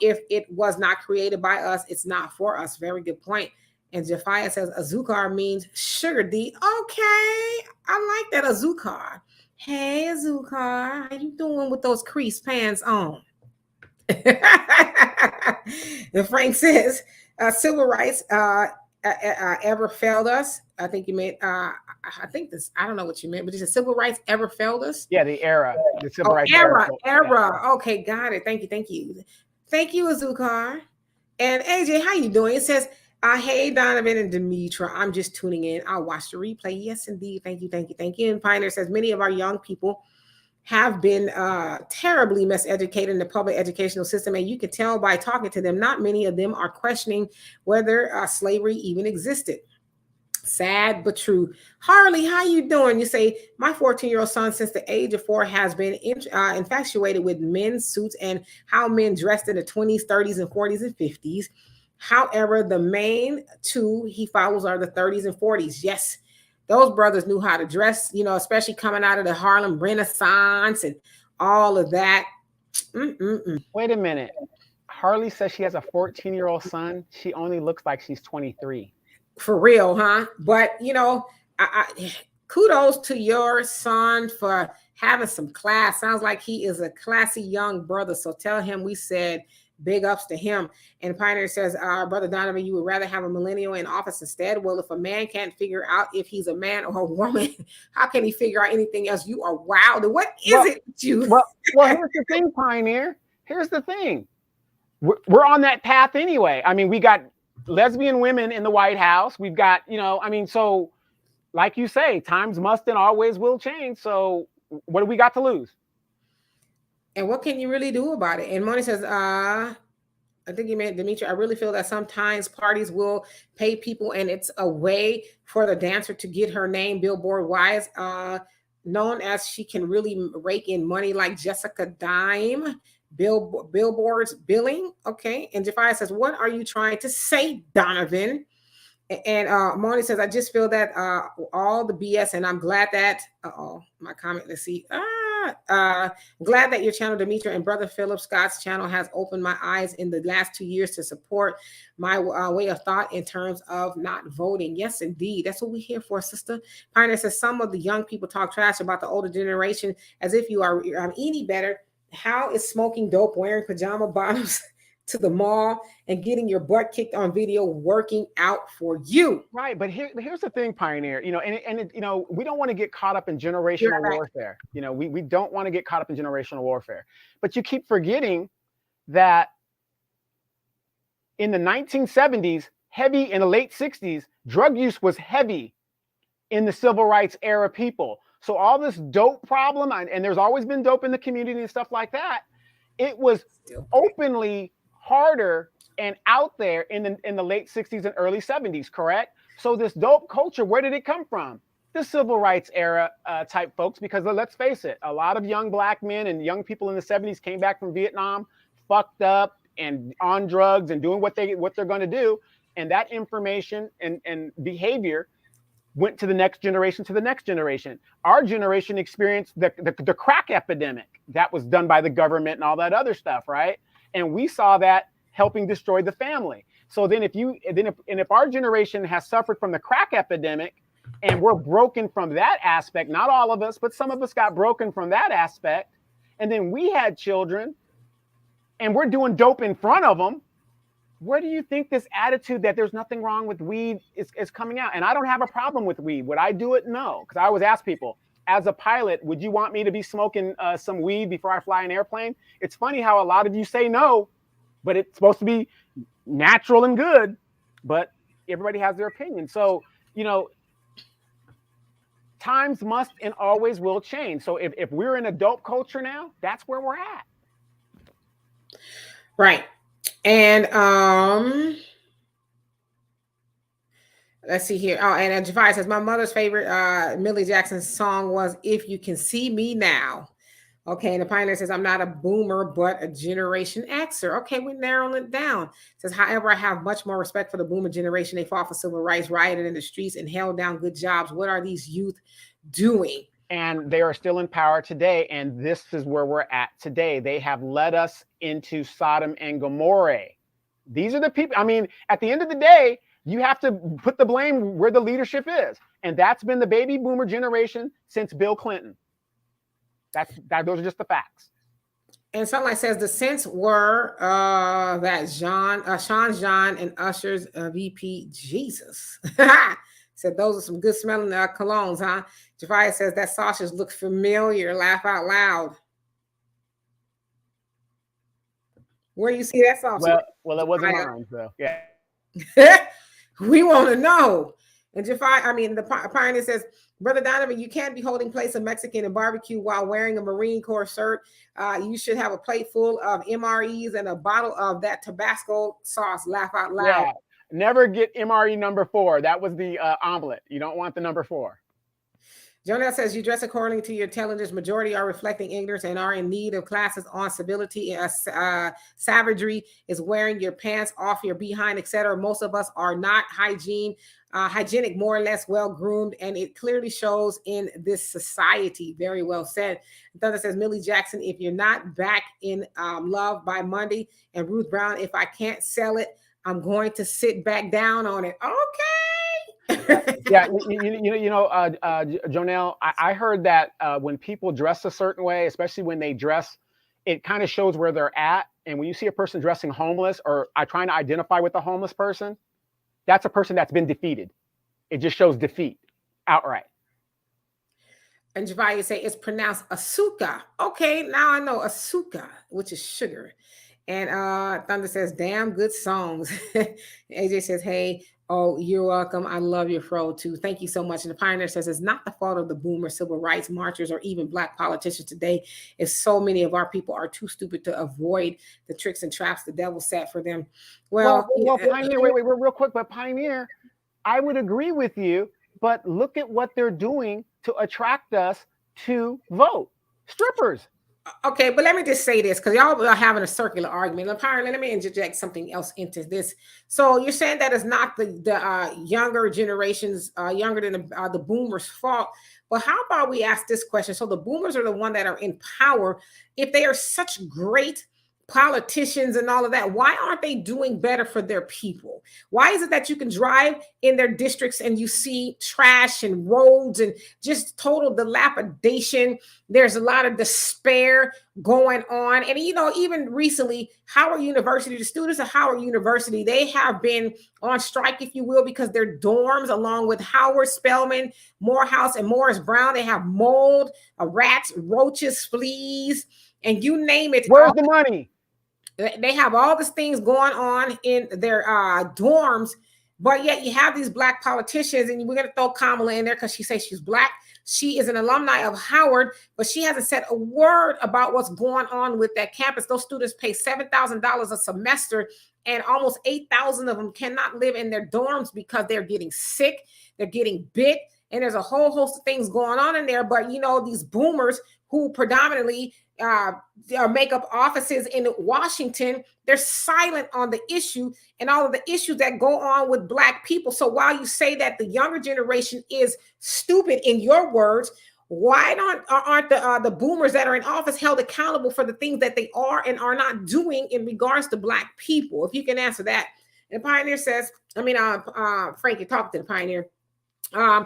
If it was not created by us, it's not for us. Very good point. And Jafia says Azukar means sugar D. Okay, I like that, Azukar. Hey, Azukar, how you doing with those crease pants on? And Frank says, civil rights ever failed us? I think you meant, I don't know what you meant, but you said civil rights ever failed us? Yeah, the era. The civil rights era. Yeah. Okay, got it. Thank you. Thank you, Azukar. And AJ, how you doing? It says, hey, Donovan and Demetra, I'm just tuning in. I'll watch the replay. Yes, indeed. Thank you. And Pioneer says, many of our young people have been terribly miseducated in the public educational system. And you can tell by talking to them, not many of them are questioning whether slavery even existed. Sad but true. Harley, how you doing? You say, my 14-year-old son since the age of 4 has been infatuated with men's suits and how men dressed in the 20s, 30s, and 40s and 50s. However, the main two he follows are the 30s and 40s. Yes, those brothers knew how to dress, especially coming out of the Harlem Renaissance and all of that. Wait a minute. Harley says she has a 14-year-old son. She only looks like she's 23. For real, huh? But, kudos to your son for having some class. Sounds like he is a classy young brother. So tell him we said Big ups to him. And Pioneer says, Brother Donovan, you would rather have a millennial in office instead? Well, if a man can't figure out if he's a man or a woman, how can he figure out anything else? You are wild. What is it with you? Well, here's the thing, Pioneer. Here's the thing. We're on that path anyway. I mean, we got lesbian women in the White House. We've got, so like you say, times must and always will change. So what do we got to lose? And what can you really do about it? And Moni says, I think you meant Demetra. I really feel that sometimes parties will pay people and it's a way for the dancer to get her name billboard wise, known as she can really rake in money like Jessica Dime. Billboards billing. Okay. And Jafar says, what are you trying to say, Donovan? And Moni says, I just feel that all the BS, and I'm glad that my comment, let's see. Glad that your channel, Demetra, and Brother Philip Scott's channel has opened my eyes in the last 2 years to support my way of thought in terms of not voting. Yes, indeed. That's what we're here for, sister. Pioneer says, some of the young people talk trash about the older generation as if you are any better. How is smoking dope, wearing pajama bottoms to the mall, and getting your butt kicked on video working out for you? Right, but here's the thing, Pioneer. We don't want to get caught up in generational warfare. We don't want to get caught up in generational warfare. But you keep forgetting that in the 1970s, heavy in the late 60s, drug use was heavy in the civil rights era people. So all this dope problem, and there's always been dope in the community and stuff like that, it was openly harder and out there in the late 60s and early 70s, correct? So this dope culture, where did it come from? The civil rights era type folks, because let's face it, a lot of young black men and young people in the 70s came back from Vietnam, fucked up and on drugs and doing what they're going to do. And that information and behavior went to the next generation. Our generation experienced the crack epidemic that was done by the government and all that other stuff, right? And we saw that helping destroy the family. So then if our generation has suffered from the crack epidemic and we're broken from that aspect, not all of us, but some of us got broken from that aspect, and then we had children and we're doing dope in front of them, where do you think this attitude that there's nothing wrong with weed is coming out? And I don't have a problem with weed. Would I do it? No. Because I always ask people, as a pilot, would you want me to be smoking some weed before I fly an airplane? It's funny how a lot of you say no, but it's supposed to be natural and good, but everybody has their opinion. So, times must and always will change. So if we're in a dope culture now, that's where we're at. Right. And let's see here. Oh, and Jafar says, my mother's favorite Millie Jackson song was If You Can See Me Now. Okay, and the Pioneer says, I'm not a boomer, but a Generation Xer. Okay, we're narrowing it down. It says, however, I have much more respect for the boomer generation. They fought for civil rights, rioted in the streets, and held down good jobs. What are these youth doing? And they are still in power today. And this is where we're at today. They have led us into Sodom and Gomorrah. These are the people. I mean, at the end of the day, you have to put the blame where the leadership is. And that's been the baby boomer generation since Bill Clinton. Those are just the facts. And Sunlight says the sense were that Sean John and Usher's VP Jesus. Said those are some good smelling colognes, huh? Jafar says that sausage looks familiar. Laugh out loud. Where you see that sausage? Well, it wasn't mine, so yeah. We want to know. And Jafar, the Pioneer says, Brother Donovan, you can't be holding plates of Mexican and barbecue while wearing a Marine Corps shirt. You should have a plate full of MREs and a bottle of that Tabasco sauce. Laugh out loud. Yeah. Never get MRE number 4. That was the omelet. You don't want the number 4. Jonelle says, you dress according to your intelligence. Majority are reflecting ignorance and are in need of classes on civility. Savagery is wearing your pants off your behind, etc. Most of us are not hygienic, more or less well-groomed, and it clearly shows in this society. Very well said. Thunder says, Millie Jackson, if you're not back in love by Monday, and Ruth Brown, if I can't sell it, I'm going to sit back down on it. Okay. Yeah, Jonelle, I heard that when people dress a certain way, especially when they dress, it kind of shows where they're at. And when you see a person dressing homeless or trying to identify with a homeless person, that's a person that's been defeated. It just shows defeat outright. And Javaya say it's pronounced asuka. Okay, now I know asuka, which is sugar. And Thunder says, damn good songs. AJ says, hey, oh, you're welcome. I love your fro too. Thank you so much. And the Pioneer says, it's not the fault of the boomer civil rights marchers or even Black politicians today. If so many of our people are too stupid to avoid the tricks and traps the devil set for them. Well, Pioneer, wait, real quick. But Pioneer, I would agree with you. But look at what they're doing to attract us to vote. Strippers. Okay, but let me just say this, because y'all are having a circular argument. Apparently, let me interject something else into this. So you're saying that it's not the younger generations, younger than the boomers' fault. But how about we ask this question? So the boomers are the one that are in power. If they are such great politicians and all of that, why aren't they doing better for their people? Why is it that you can drive in their districts and you see trash and roads and just total dilapidation? There's a lot of despair going on. And, you know, even recently, Howard University, the students of Howard University, they have been on strike, if you will, because their dorms, along with Howard, Spelman, Morehouse, and Morris Brown, they have mold, rats, roaches, fleas, and you name it. Where's the money? They have all these things going on in their dorms, but yet you have these Black politicians, and we're going to throw Kamala in there because she says she's Black. She is an alumni of Howard, but she hasn't said a word about what's going on with that campus. Those students pay $7,000 a semester, and almost 8,000 of them cannot live in their dorms because they're getting sick, they're getting bit, and there's a whole host of things going on in there. But, you know, these boomers who predominantly make up offices in Washington, they're silent on the issue and all of the issues that go on with Black people. So while you say that the younger generation is stupid, in your words, why aren't the boomers that are in office held accountable for the things that they are and are not doing in regards to Black people? If you can answer that. And Pioneer says, Frankie, talk to the Pioneer. And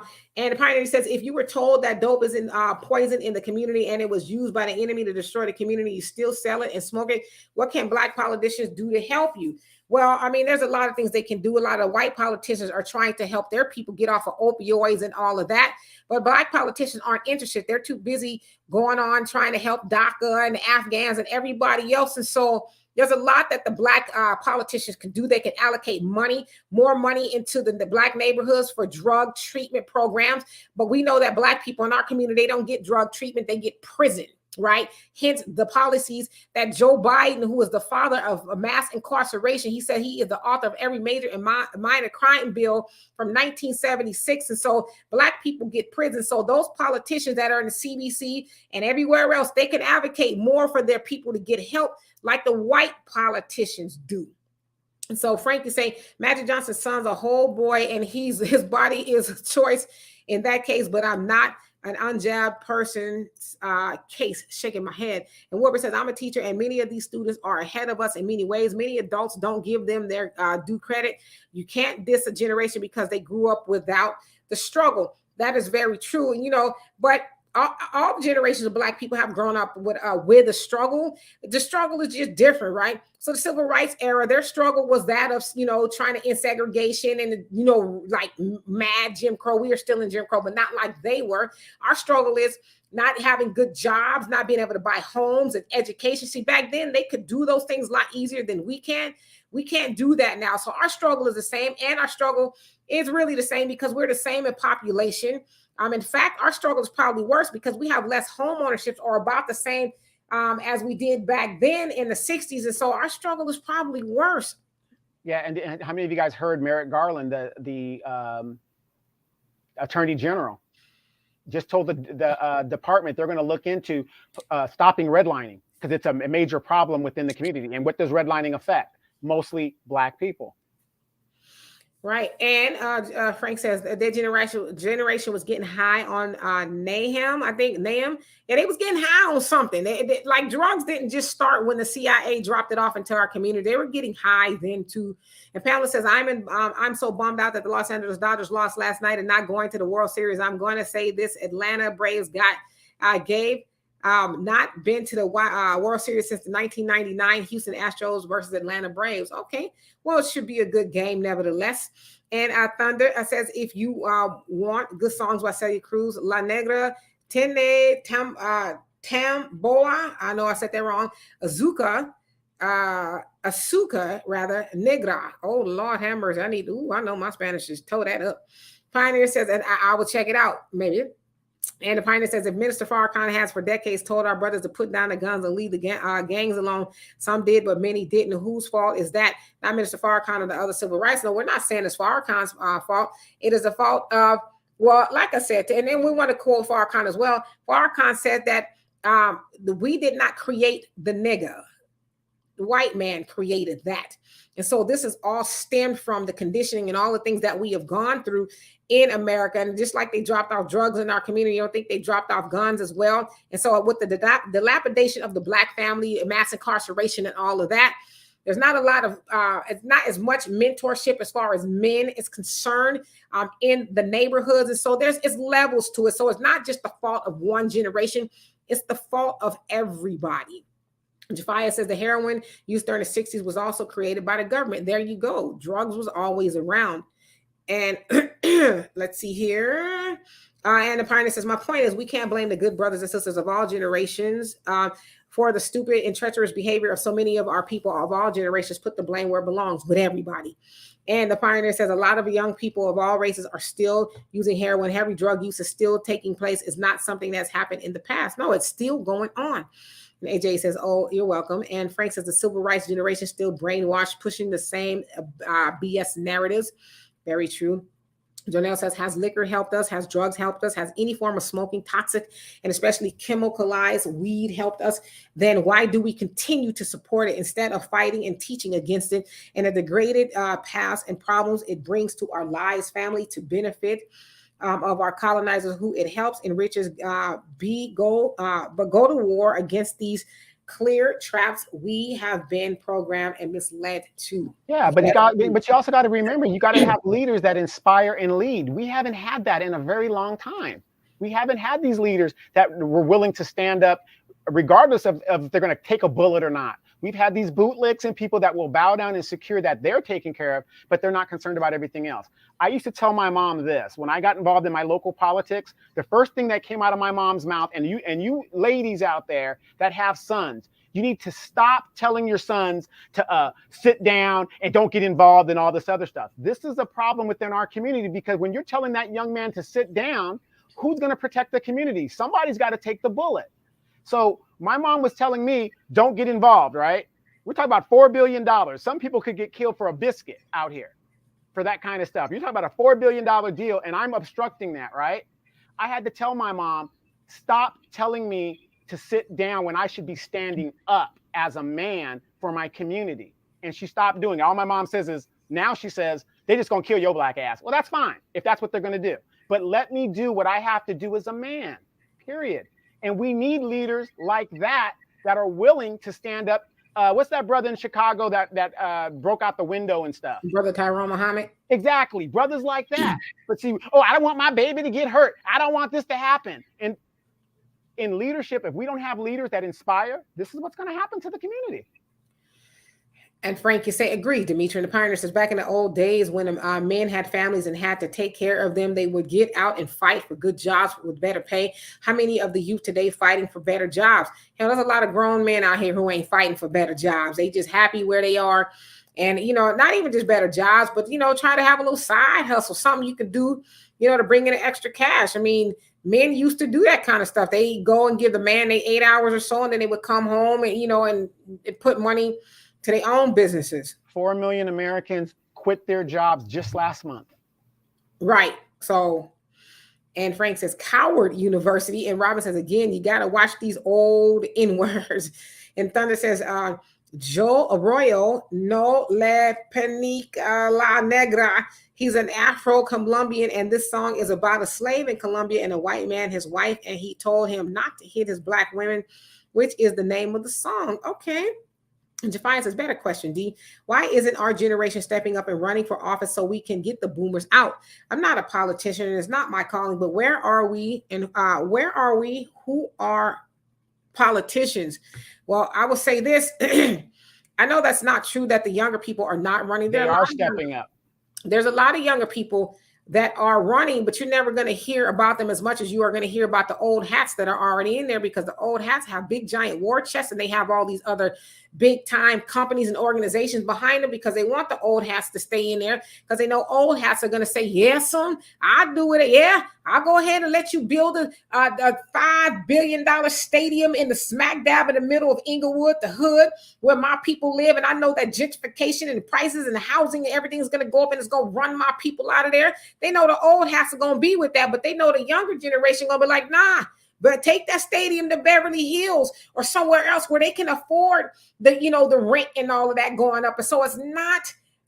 the Pioneer says, if you were told that dope is in poison in the community and it was used by the enemy to destroy the community, you still sell it and smoke it. What can Black politicians do to help you? Well, I mean, there's a lot of things they can do. A lot of white politicians are trying to help their people get off of opioids and all of that. But Black politicians aren't interested. They're too busy going on trying to help DACA and the Afghans and everybody else. And so there's a lot that the Black politicians can do. They can allocate more money into the Black neighborhoods for drug treatment programs. But we know that Black people in our community, they don't get drug treatment, they get prison, right? Hence the policies that Joe Biden, who is the father of mass incarceration, he said he is the author of every major and minor crime bill from 1976. And so Black people get prison. So those politicians that are in the CBC and everywhere else, they can advocate more for their people to get help like the white politicians do. And so Frank is saying Magic Johnson's son's a whole boy and his body is a choice in that case, but I'm not an unjabbed person's case, shaking my head. And Wilbur says, I'm a teacher and many of these students are ahead of us in many ways. Many adults don't give them their due credit. You can't diss a generation because they grew up without the struggle. That is very true. And, you know, but all generations of Black people have grown up with the struggle. The struggle is just different, right? So the civil rights era, their struggle was that of, you know, trying to end segregation and, you know, like mad Jim Crow. We are still in Jim Crow, but not like they were. Our struggle is not having good jobs, not being able to buy homes and education. See, back then they could do those things a lot easier than we can. We can't do that now. So our struggle is the same, and our struggle is really the same because we're the same in population. In fact, our struggle is probably worse because we have less home ownerships, or about the same as we did back then in the 60s. And so our struggle is probably worse. Yeah. And how many of you guys heard Merrick Garland, the Attorney General, just told the department they're going to look into stopping redlining because it's a major problem within the community. And what does redlining affect? Mostly Black people. Right. And Frank says their generation was getting high on Nahum. I think Nahum. Yeah, they was getting high on something. They, like drugs didn't just start when the CIA dropped it off into our community. They were getting high then too. And Pamela says, I'm so bummed out that the Los Angeles Dodgers lost last night and not going to the World Series. I'm going to say this: Atlanta Braves gave Not been to the World Series since the 1999 Houston Astros versus Atlanta Braves. Okay, well, it should be a good game nevertheless. And Thunder says, if you want good songs by Celia Cruz, La Negra, Tene, Tamboa, I know I said that wrong, Azuka rather, Negra. Oh, Lord have mercy. I know my Spanish is toe that up. Pioneer says, and I will check it out, maybe. And the Pioneer says, if Minister Farrakhan has for decades told our brothers to put down the guns and leave the gangs alone, some did, but many didn't. Whose fault is that? Not Minister Farrakhan or the other civil rights. No, we're not saying it's Farrakhan's fault. It is the fault of, well, like I said, and then we want to quote Farrakhan as well. Farrakhan said that we did not create the nigger. The white man created that. And so this is all stemmed from the conditioning and all the things that we have gone through in America. And just like they dropped off drugs in our community, you don't think they dropped off guns as well. And so with the dilapidation of the Black family, mass incarceration and all of that, there's not a lot of, it's not as much mentorship as far as men is concerned in the neighborhoods. And so it's levels to it. So it's not just the fault of one generation. It's the fault of everybody. Jafia says the heroin used during the 60s was also created by the government. There you go. Drugs was always around. And let's see here. And the Pioneer says, my point is we can't blame the good brothers and sisters of all generations for the stupid and treacherous behavior of so many of our people of all generations. Put the blame where it belongs, with everybody. And the Pioneer says a lot of young people of all races are still using heroin. Heavy drug use is still taking place. It's not something that's happened in the past. No, it's still going on. And AJ says, oh, you're welcome. And Frank says the civil rights generation still brainwashed, pushing the same BS narratives. Very true. Jonelle says, has liquor helped us? Has drugs helped us? Has any form of smoking, toxic, and especially chemicalized weed helped us? Then why do we continue to support it instead of fighting and teaching against it and the degraded past and problems it brings to our lives, family, to benefit of our colonizers who it helps, enriches, but go to war against these clear traps we have been programmed and misled to. Yeah, but you also got to remember, you got to have leaders that inspire and lead. We haven't had that in a very long time. We haven't had these leaders that were willing to stand up regardless of if they're going to take a bullet or not. We've had these bootlicks and people that will bow down and secure that they're taken care of, but they're not concerned about everything else. I used to tell my mom this when I got involved in my local politics. The first thing that came out of my mom's mouth, and you ladies out there that have sons, you need to stop telling your sons to sit down and don't get involved in all this other stuff. This is a problem within our community, because when you're telling that young man to sit down, who's going to protect the community? Somebody's got to take the bullet. So my mom was telling me, don't get involved, right? We're talking about $4 billion. Some people could get killed for a biscuit out here for that kind of stuff. You're talking about a $4 billion deal, and I'm obstructing that, right? I had to tell my mom, stop telling me to sit down when I should be standing up as a man for my community. And she stopped doing it. All my mom says is, now she says, they're just going to kill your black ass. Well, that's fine if that's what they're going to do. But let me do what I have to do as a man, period. And we need leaders like that are willing to stand up. What's that brother in Chicago that broke out the window and stuff? Brother Tyrone Muhammad. Exactly. Brothers like that. But see, oh, I don't want my baby to get hurt. I don't want this to happen. And in leadership, if we don't have leaders that inspire, this is what's going to happen to the community. And Frank, you say, agree. Demetra and the Pioneer says, back in the old days when men had families and had to take care of them, they would get out and fight for good jobs with better pay. How many of the youth today fighting for better jobs? Hell, there's a lot of grown men out here who ain't fighting for better jobs. They just happy where they are. And, not even just better jobs, but, try to have a little side hustle, something you can do, to bring in an extra cash. I mean, men used to do that kind of stuff. They go and give the man they 8 hours or so, and then they would come home and, and put money to their own businesses. 4 million Americans quit their jobs just last month. Right. So, and Frank says, Coward University. And Robin says, again, you got to watch these old N-words. And Thunder says, Joe Arroyo, no le penica la negra. He's an Afro-Colombian, and this song is about a slave in Colombia and a white man, his wife, and he told him not to hit his black women, which is the name of the song. Okay. And Defiance says, better question, D. Why isn't our generation stepping up and running for office so we can get the boomers out? I'm not a politician, and it's not my calling, but where are we? And where are we? Who are politicians. Well, I will say this. I know that's not true that the younger people are not running. They are stepping up. There's a lot of younger people that are running, but you're never going to hear about them as much as you are going to hear about the old hats that are already in there, because the old hats have big giant war chests and they have all these other big time companies and organizations behind them, because they want the old hats to stay in there, because they know old hats are going to say, yes, son, I'll do it. Yeah, I'll go ahead and let you build a $5 billion stadium in the smack dab in the middle of Inglewood, the hood where my people live. And I know that gentrification and prices and the housing and everything is going to go up and it's going to run my people out of there. They know the old hats are going to be with that, but they know the younger generation going to be like, nah, but take that stadium to Beverly Hills or somewhere else where they can afford the, you know, the rent and all of that going up. And so it's not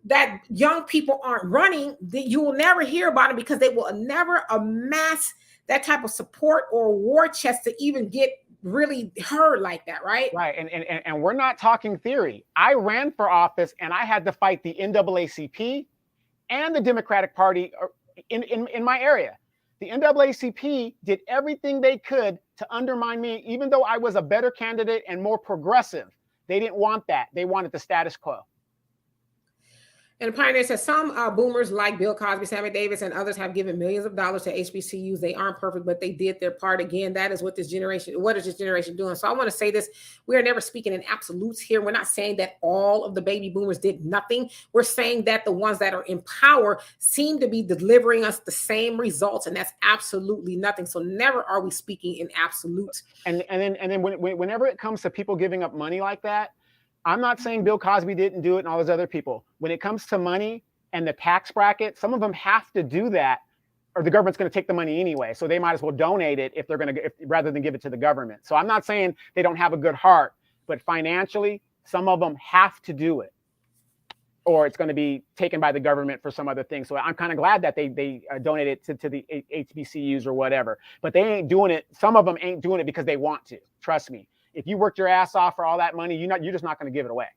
that young people aren't running, that you will never hear about it, because they will never amass that type of support or war chest to even get really heard like that, right? Right. And we're not talking theory. I ran for office and I had to fight the NAACP and the Democratic Party in my area. The NAACP did everything they could to undermine me, even though I was a better candidate and more progressive. They didn't want that. They wanted the status quo. And Pioneer says some boomers like Bill Cosby, Sammy Davis, and others have given millions of dollars to HBCUs. They aren't perfect, but they did their part. Again, that is what this generation, what is this generation doing? So I want to say this. We are never speaking in absolutes here. We're not saying that all of the baby boomers did nothing. We're saying that the ones that are in power seem to be delivering us the same results, and that's absolutely nothing. So never are we speaking in absolutes. And then whenever it comes to people giving up money like that, I'm not saying Bill Cosby didn't do it and all those other people. When it comes to money and the tax bracket, some of them have to do that, or the government's going to take the money anyway. So they might as well donate it if they're going to, rather than give it to the government. So I'm not saying they don't have a good heart, but financially, some of them have to do it, or it's going to be taken by the government for some other thing. So I'm kind of glad that they donated to the HBCUs or whatever, but they ain't doing it. Some of them ain't doing it because they want to. Trust me. If you worked your ass off for all that money, you're just not going to give it away.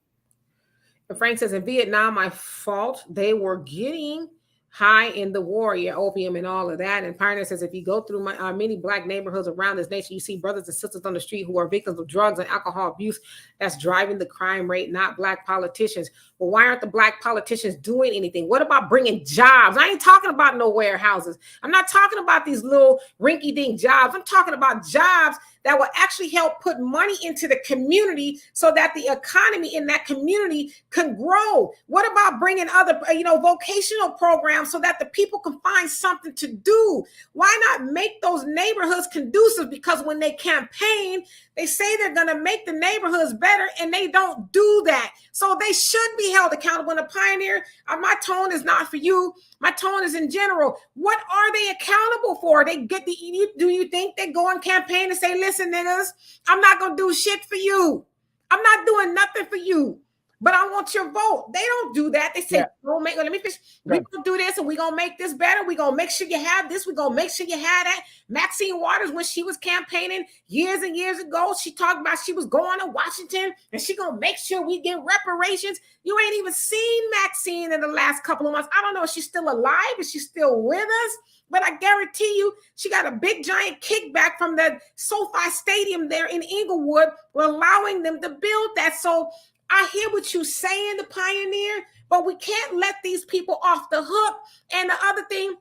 And Frank says, in Vietnam, my fault, they were getting high in the war, yeah, opium and all of that. And Pioneer says, if you go through many Black neighborhoods around this nation, you see brothers and sisters on the street who are victims of drugs and alcohol abuse. That's driving the crime rate, not Black politicians. Well, why aren't the Black politicians doing anything? What about bringing jobs? I ain't talking about no warehouses. I'm not talking about these little rinky-dink jobs. I'm talking about jobs that will actually help put money into the community so that the economy in that community can grow. What about bringing other, vocational programs so that the people can find something to do? Why not make those neighborhoods conducive? Because when they campaign, they say they're going to make the neighborhoods better, and they don't do that. So they should be held accountable. And a Pioneer, my tone is not for you. My tone is in general. What are they accountable for? Do you think they go on campaign and say, listen, niggas, I'm not going to do shit for you. I'm not doing nothing for you, but I want your vote. They don't do that. They say, let me finish. We're going to do this and we're going to make this better. We're going to make sure you have this. We're going to make sure you have that. Maxine Waters, when she was campaigning years and years ago, she talked about she was going to Washington and she going to make sure we get reparations. You ain't even seen Maxine in the last couple of months. I don't know if she's still alive, if she's still with us, but I guarantee you she got a big giant kickback from the SoFi Stadium there in Inglewood, allowing them to build that. So I hear what you're saying, the Pioneer, but we can't let these people off the hook. And the other thing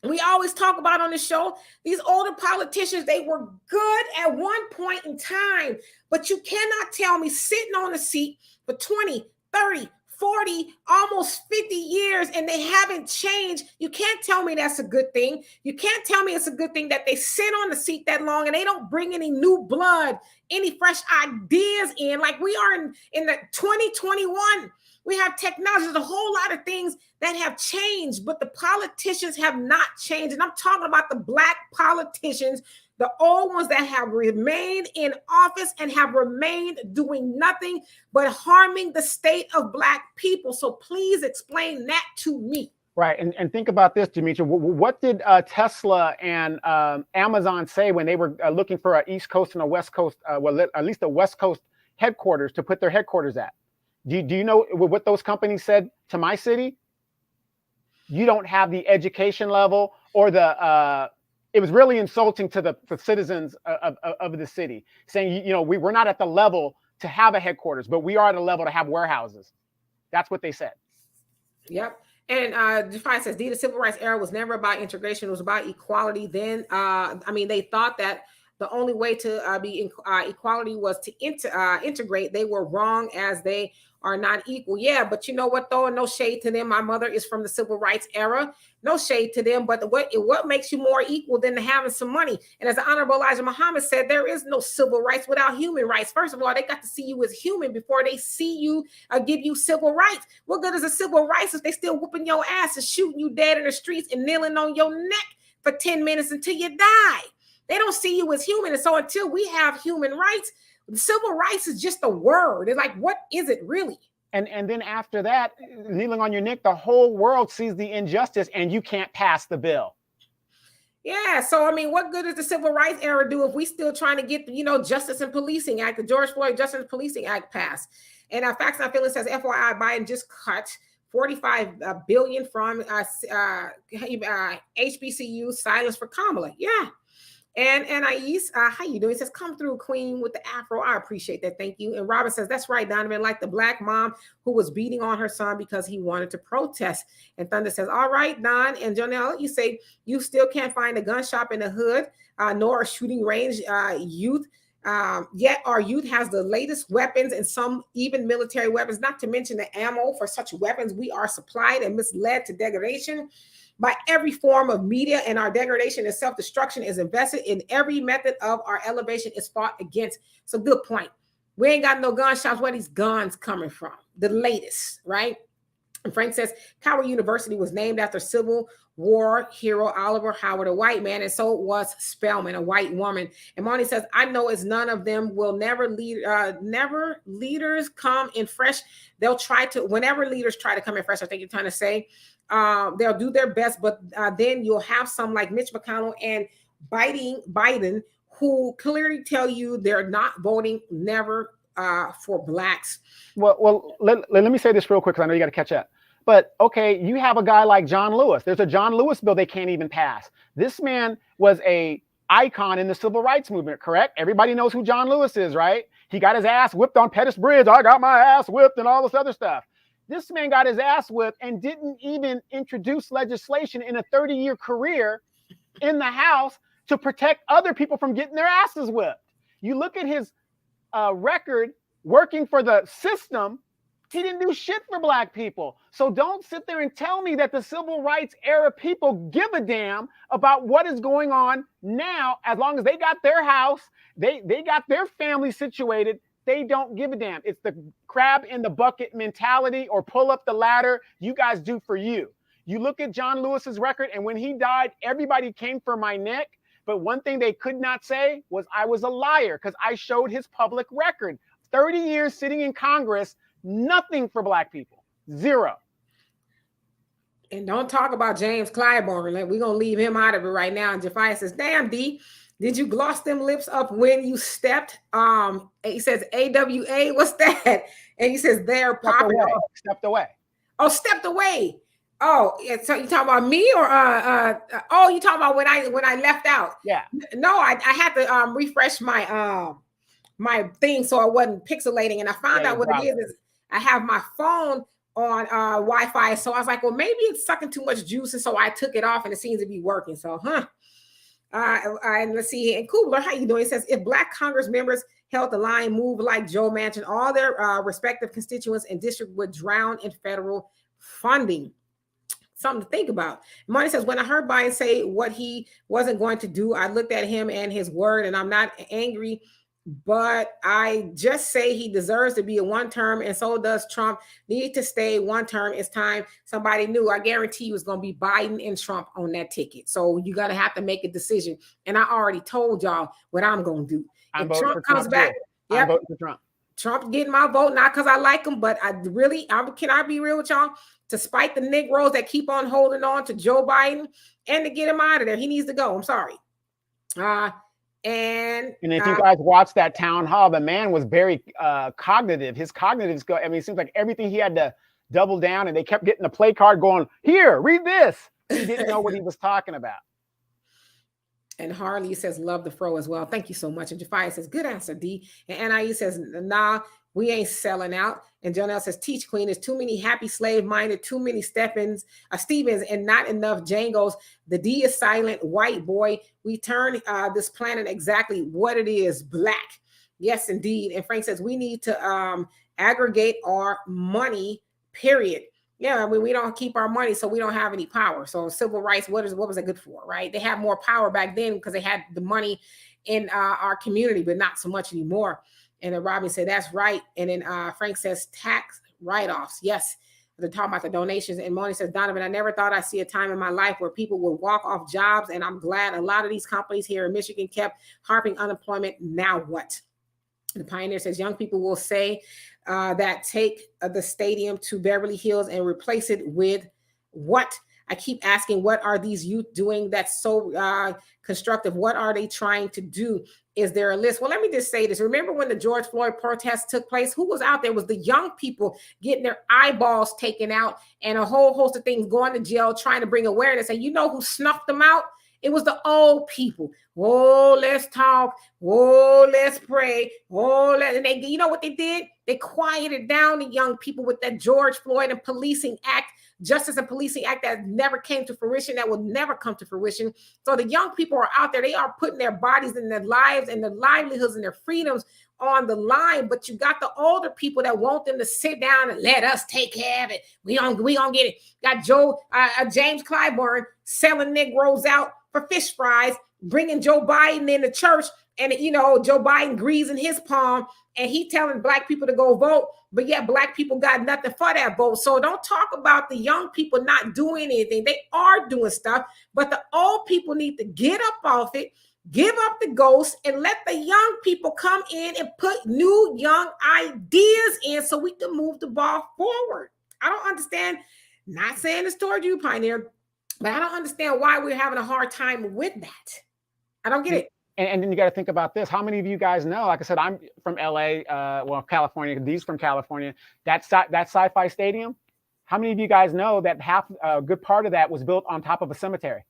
we always talk about on the show, these older politicians, they were good at one point in time, but you cannot tell me sitting on a seat for 20, 30, 40, almost 50 years and they haven't changed. You can't tell me that's a good thing. You can't tell me it's a good thing that they sit on the seat that long and they don't bring any new blood, any fresh ideas in. Like we are in the 2021. We have technology. There's a whole lot of things that have changed, but the politicians have not changed. And I'm talking about the Black politicians, the old ones that have remained in office and have remained doing nothing but harming the state of Black people. So please explain that to me. Right. And think about this, Demetra. What did Tesla and Amazon say when they were looking for an East Coast and a West Coast, at least a West Coast headquarters to put their headquarters at? Do you know what those companies said to my city? You don't have the education level or the it was really insulting to the citizens of the city, saying, we're not at the level to have a headquarters, but we are at a level to have warehouses. That's what they said. Yep. And Defiant says, the civil rights era was never about integration. It was about equality. Then, they thought that the only way to be equality was to integrate. They were wrong, as they are not equal. Yeah, but you know what, though? No shade to them. My mother is from the civil rights era. No shade to them. But what makes you more equal than having some money? And as the Honorable Elijah Muhammad said, there is no civil rights without human rights. First of all, they got to see you as human before they see you give you civil rights. What good is a civil rights if they still whooping your ass and shooting you dead in the streets and kneeling on your neck for 10 minutes until you die? They don't see you as human. And so until we have human rights, civil rights is just a word. It's like, what is it really? And then after that, kneeling on your neck, the whole world sees the injustice and you can't pass the bill. Yeah. So, what good does the Civil Rights era do if we still trying to get, Justice and Policing Act, the George Floyd Justice and Policing Act passed? And Facts Not Feelings says, FYI, Biden just cut $45 billion from HBCU, silence for Kamala. Yeah. And Anais, how you doing? He says, come through, Queen, with the afro. I appreciate that. Thank you. And Robin says, that's right, Donovan, like the black mom who was beating on her son because he wanted to protest. And Thunder says, all right, Don. And Jonelle, you say, you still can't find a gun shop in the hood, nor a shooting range youth. Yet our youth has the latest weapons and some even military weapons, not to mention the ammo for such weapons. We are supplied and misled to degradation by every form of media, and our degradation and self-destruction is invested in every method of our elevation is fought against. It's a good point. We ain't got no gun shops. Where these guns coming from? The latest, right? And Frank says, Howard University was named after Civil War hero Oliver Howard, a white man, and so was Spelman, a white woman. And Monty says, I know it's none of them will never leaders come in fresh. They'll try to, whenever leaders try to come in fresh, I think you're trying to say, they'll do their best, but then you'll have some like Mitch McConnell and Biden who clearly tell you they're not voting never for blacks. Well, let me say this real quick because I know you got to catch up. But okay, you have a guy like John Lewis. There's a John Lewis bill they can't even pass. This man was a icon in the civil rights movement, correct? Everybody knows who John Lewis is, right? He got his ass whipped on Pettus Bridge. I got my ass whipped and all this other stuff. This man got his ass whipped and didn't even introduce legislation in a 30-year career in the House to protect other people from getting their asses whipped. You look at his record working for the system, he didn't do shit for black people. So don't sit there and tell me that the civil rights era people give a damn about what is going on now. As long as they got their house, they got their family situated, they don't give a damn. It's the crab in the bucket mentality, or pull up the ladder. You guys do for you. You look at John Lewis's record, and when he died, everybody came for my neck. But one thing they could not say was I was a liar, because I showed his public record. 30 years sitting in Congress, nothing for black people. Zero. And don't talk about James Clyburn. Like, we're going to leave him out of it right now. And Jafia says, damn, D, did you gloss them lips up when you stepped? He says, AWA, what's that? And he says, they're popular. Stepped away. Oh, stepped away. Oh, so you talking about me, or you talking about when I left out? Yeah. No, I had to refresh my my thing so it wasn't pixelating, and I found out what it is I have my phone on Wi-Fi, so I was like, well, maybe it's sucking too much juice, and so I took it off, and it seems to be working. So, and let's see here. And Kubler, how you doing? It says, if black Congress members held the line, move like Joe Manchin, all their respective constituents and district would drown in federal funding. Something to think about. Money says, when I heard Biden say what he wasn't going to do, I looked at him and his word, and I'm not angry, but I just say he deserves to be a one term, and so does Trump. Need to stay one term. It's time somebody new. I guarantee you it's going to be Biden and Trump on that ticket. So you're going to have to make a decision. And I already told y'all what I'm going to do. If Trump comes back, I'm voting for Trump. Trump's getting my vote, not because I like him, but can I be real with y'all? To spite the Negroes that keep on holding on to Joe Biden and to get him out of there. He needs to go. I'm sorry. And if you guys watch that town hall, the man was very cognitive. His cognitive skill, it seems like everything he had to double down, and they kept getting the play card going, here, read this. He didn't know what he was talking about. And Harley says, love the fro as well. Thank you so much. And Jafia says, good answer, D. And Anais says, nah, we ain't selling out. And Jonelle says, teach queen. There's too many happy slave minded, too many Stevens, and not enough Jangos. The D is silent, white boy. We turn this planet exactly what it is, black. Yes, indeed. And Frank says, we need to aggregate our money, period. Yeah, I mean, we don't keep our money, so we don't have any power. So civil rights, what was it good for, right? They had more power back then because they had the money in our community, but not so much anymore. And then Robin said, that's right. And then Frank says, tax write-offs. Yes, they're talking about the donations. And Moni says, Donovan, I never thought I'd see a time in my life where people would walk off jobs. And I'm glad a lot of these companies here in Michigan kept harping unemployment. Now what? The Pioneer says, young people will say that take the stadium to Beverly Hills and replace it with what? I keep asking, what are these youth doing that's so constructive? What are they trying to do? Is there a list? Well, let me just say this. Remember when the George Floyd protests took place? Who was out there? It was the young people getting their eyeballs taken out and a whole host of things, going to jail, trying to bring awareness. And you know who snuffed them out? It was the old people. Oh, let's talk. Oh, let's pray. And they, you know what they did? They quieted down the young people with that George Floyd and Policing Act, Justice and Policing Act that never came to fruition, that will never come to fruition. So the young people are out there. They are putting their bodies and their lives and their livelihoods and their freedoms on the line, but you got the older people that want them to sit down and let us take care of it. We gonna get it. Got James Clyburn selling Negroes out for fish fries, bringing Joe Biden in the church, and Joe Biden greasing his palm, and he telling black people to go vote, but yet black people got nothing for that vote. So don't talk about the young people not doing anything. They are doing stuff, but the old people need to get up off it, give up the ghost, and let the young people come in and put new young ideas in so we can move the ball forward. I don't understand, not saying this toward you, Pioneer, but I don't understand why we're having a hard time with that. I don't get it. And then you got to think about this. How many of you guys know, like I said, I'm from LA, California, D's from California, that Sci-Fi Stadium, how many of you guys know that a good part of that was built on top of a cemetery?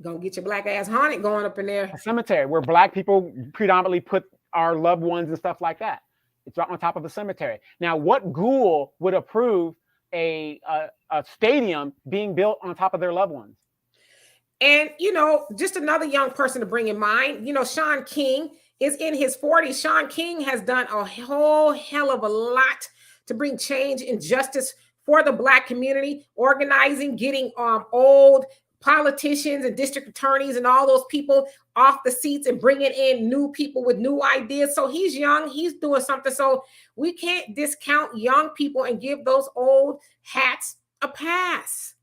Gonna get your black ass haunted going up in there. A cemetery where black people predominantly put our loved ones and stuff like that. It's right on top of a cemetery. Now, what ghoul would approve a stadium being built on top of their loved ones? And, just another young person to bring in mind, Sean King is in his 40s. Sean King has done a whole hell of a lot to bring change and justice for the black community, organizing, getting old politicians and district attorneys and all those people off the seats and bringing in new people with new ideas. So he's young, he's doing something. So we can't discount young people and give those old hats a pass.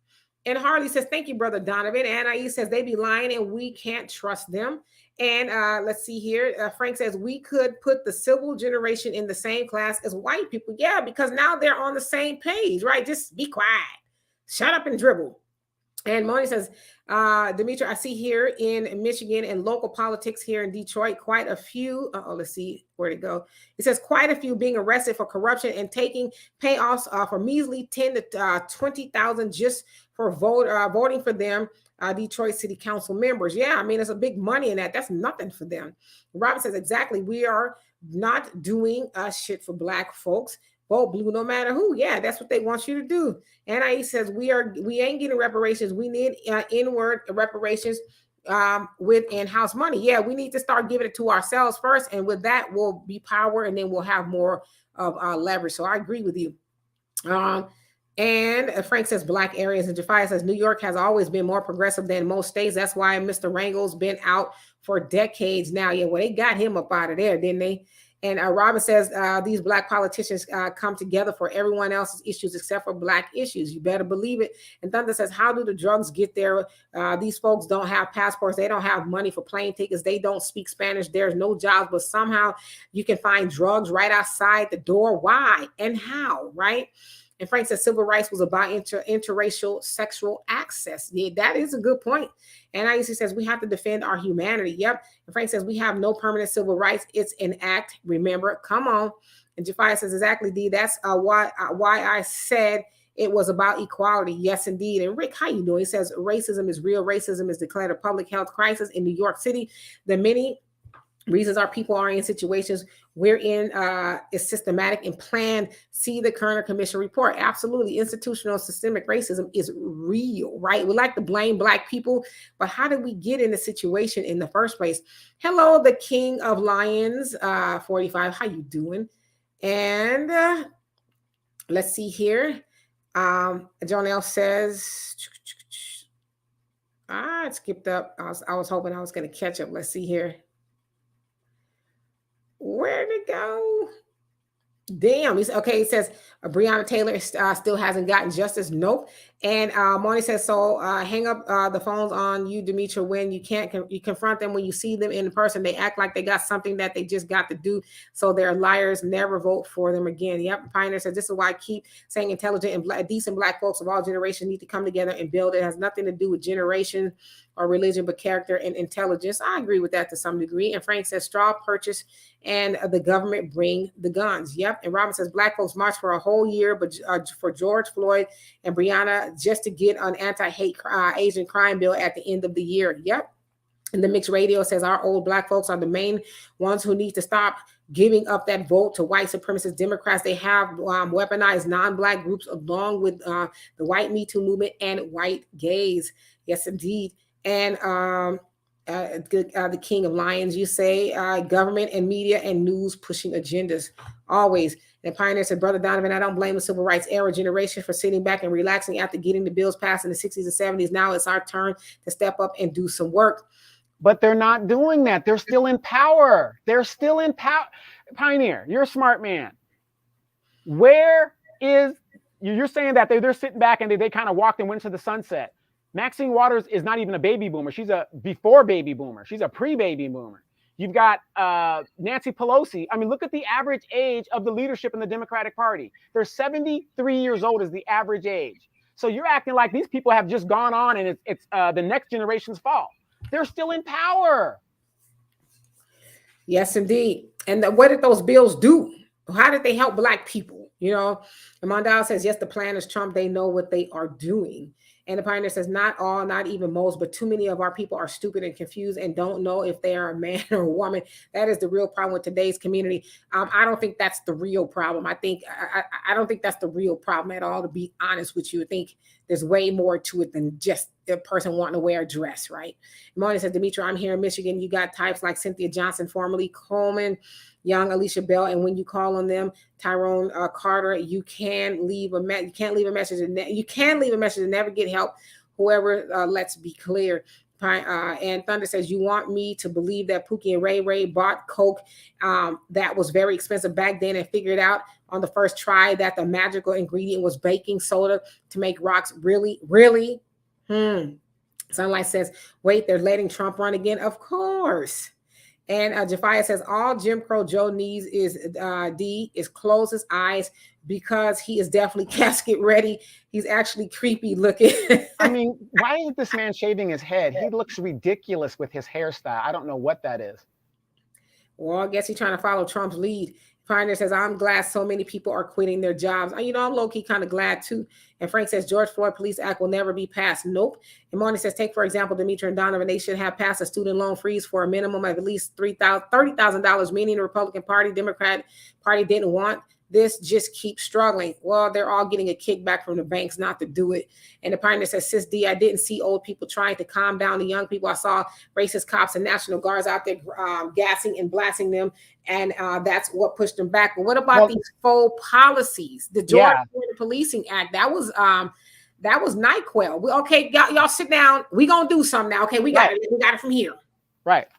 And Harley says, thank you, Brother Donovan. And Anais says, they be lying and we can't trust them. And let's see here. Frank says, we could put the civil generation in the same class as white people. Yeah, because now they're on the same page, right? Just be quiet. Shut up and dribble. And Moni says, Demetra, I see here in Michigan and local politics here in Detroit, quite a few. Let's see where to go. It says quite a few being arrested for corruption and taking payoffs for measly 10 to 20,000 just for voting for them. Detroit City Council members. Yeah, I mean, it's a big money in that. That's nothing for them. Robin says, exactly. We are not doing shit for black folks. Vote blue no matter who. Yeah, that's what they want you to do. Anais says we ain't getting reparations. We need inward reparations with in-house money. Yeah, we need to start giving it to ourselves first, and with that will be power, and then we'll have more of leverage. So I agree with you. And Frank says black areas, and Jafia says New York has always been more progressive than most states. That's why Mr. Rangel's been out for decades now. Yeah, well, they got him up out of there, didn't they? And Robin says these black politicians come together for everyone else's issues except for black issues. You better believe it. And Thunder says, how do the drugs get there? These folks don't have passports. They don't have money for plane tickets. They don't speak Spanish. There's no jobs, but somehow you can find drugs right outside the door. Why and how, right? And Frank says civil rights was about interracial sexual access. Yeah, that is a good point. And Aisha says we have to defend our humanity. Yep. And Frank says we have no permanent civil rights. It's an act. Remember, come on. And Jafia says exactly, D. That's why I said It was about equality. Yes, indeed. And Rick, how you doing? He says racism is real. Racism is declared a public health crisis in New York City. The many reasons our people are in situations we're in is systematic and planned. See the Kerner Commission report. Absolutely. Institutional systemic racism is real, right? We like to blame Black people, but how did we get in the situation in the first place? Hello, the King of Lions, 45. How you doing? And let's see here. Jonelle says, it skipped up. I was hoping I was going to catch up. Let's see here. Where'd it go? Damn. Okay, it says Breonna Taylor still hasn't gotten justice. Nope. And Moni says, so hang up the phones on you, Demetra, when you can't, you confront them when you see them in person. They act like they got something that they just got to do. So they're liars. Never vote for them again. Yep. Pioneer says, this is why I keep saying intelligent and decent Black folks of all generations need to come together and build. It has nothing to do with generation or religion, but character and intelligence. I agree with that to some degree. And Frank says, straw purchase and the government bring the guns. Yep. And Robin says, Black folks marched for a whole year, but for George Floyd and Breonna just to get an anti-hate Asian crime bill at the end of the year. Yep. And the Mixed Radio says our old Black folks are the main ones who need to stop giving up that vote to white supremacist Democrats. They have weaponized non-Black groups along with the white Me Too movement and white gays. Yes, indeed. And the King of Lions, you say government and media and news pushing agendas always. And Pioneer said, Brother Donovan, I don't blame the civil rights era generation for sitting back and relaxing after getting the bills passed in the 60s and 70s. Now it's our turn to step up and do some work. But they're not doing that. They're still in power. They're still in power. Pioneer, you're a smart man. Where is, you're saying that they're sitting back and they kind of walked and went into the sunset. Maxine Waters is not even a baby boomer. She's a before baby boomer. She's a pre-baby boomer. You've got Nancy Pelosi. I mean, look at the average age of the leadership in the Democratic Party. They're 73 years old is the average age. So you're acting like these people have just gone on and it's the next generation's fault. They're still in power. Yes, indeed. And what did those bills do? How did they help Black people? You know, and Mondale says, yes, the plan is Trump. They know what they are doing. And the Pioneer says, not all, not even most, but too many of our people are stupid and confused and don't know if they are a man or a woman. That is the real problem with today's community. I don't think that's the real problem. I don't think that's the real problem at all, to be honest with you. I think there's way more to it than just the person wanting to wear a dress, right? Moni says, Demetra, I'm here in Michigan. You got types like Cynthia Johnson, formerly Coleman, young Alicia Bell, and when you call on them, Tyrone Carter, you can leave a message. You can leave a message and never get help. Whoever, let's be clear. And Thunder says, you want me to believe that Pookie and Ray Ray bought Coke that was very expensive back then and figured out on the first try that the magical ingredient was baking soda to make rocks? Really? Sunlight says, wait, they're letting Trump run again? Of course. And Jafia says, all Jim Crow Joe needs is close his eyes because he is definitely casket ready. He's actually creepy looking. I mean, why isn't this man shaving his head? He looks ridiculous with his hairstyle. I don't know what that is. Well, I guess he's trying to follow Trump's lead. Pioneer says, I'm glad so many people are quitting their jobs. You know, I'm low-key kind of glad too. And Frank says, George Floyd Police Act will never be passed. Nope. And Marty says, take, for example, Demetra and Donovan. They should have passed a student loan freeze for a minimum of at least $30,000, meaning the Republican Party, Democrat Party didn't want this, just keep struggling. Well, they're all getting a kickback from the banks not to do it. And the Pioneer says, Sis D, I didn't see old people trying to calm down the young people. I saw racist cops and National Guards out there gassing and blasting them. And that's what pushed them back. But what about these faux policies? The Georgia Policing Act, that was NyQuil. Okay, y'all sit down. We're going to do something now. Okay, we got it. We got it from here. Right.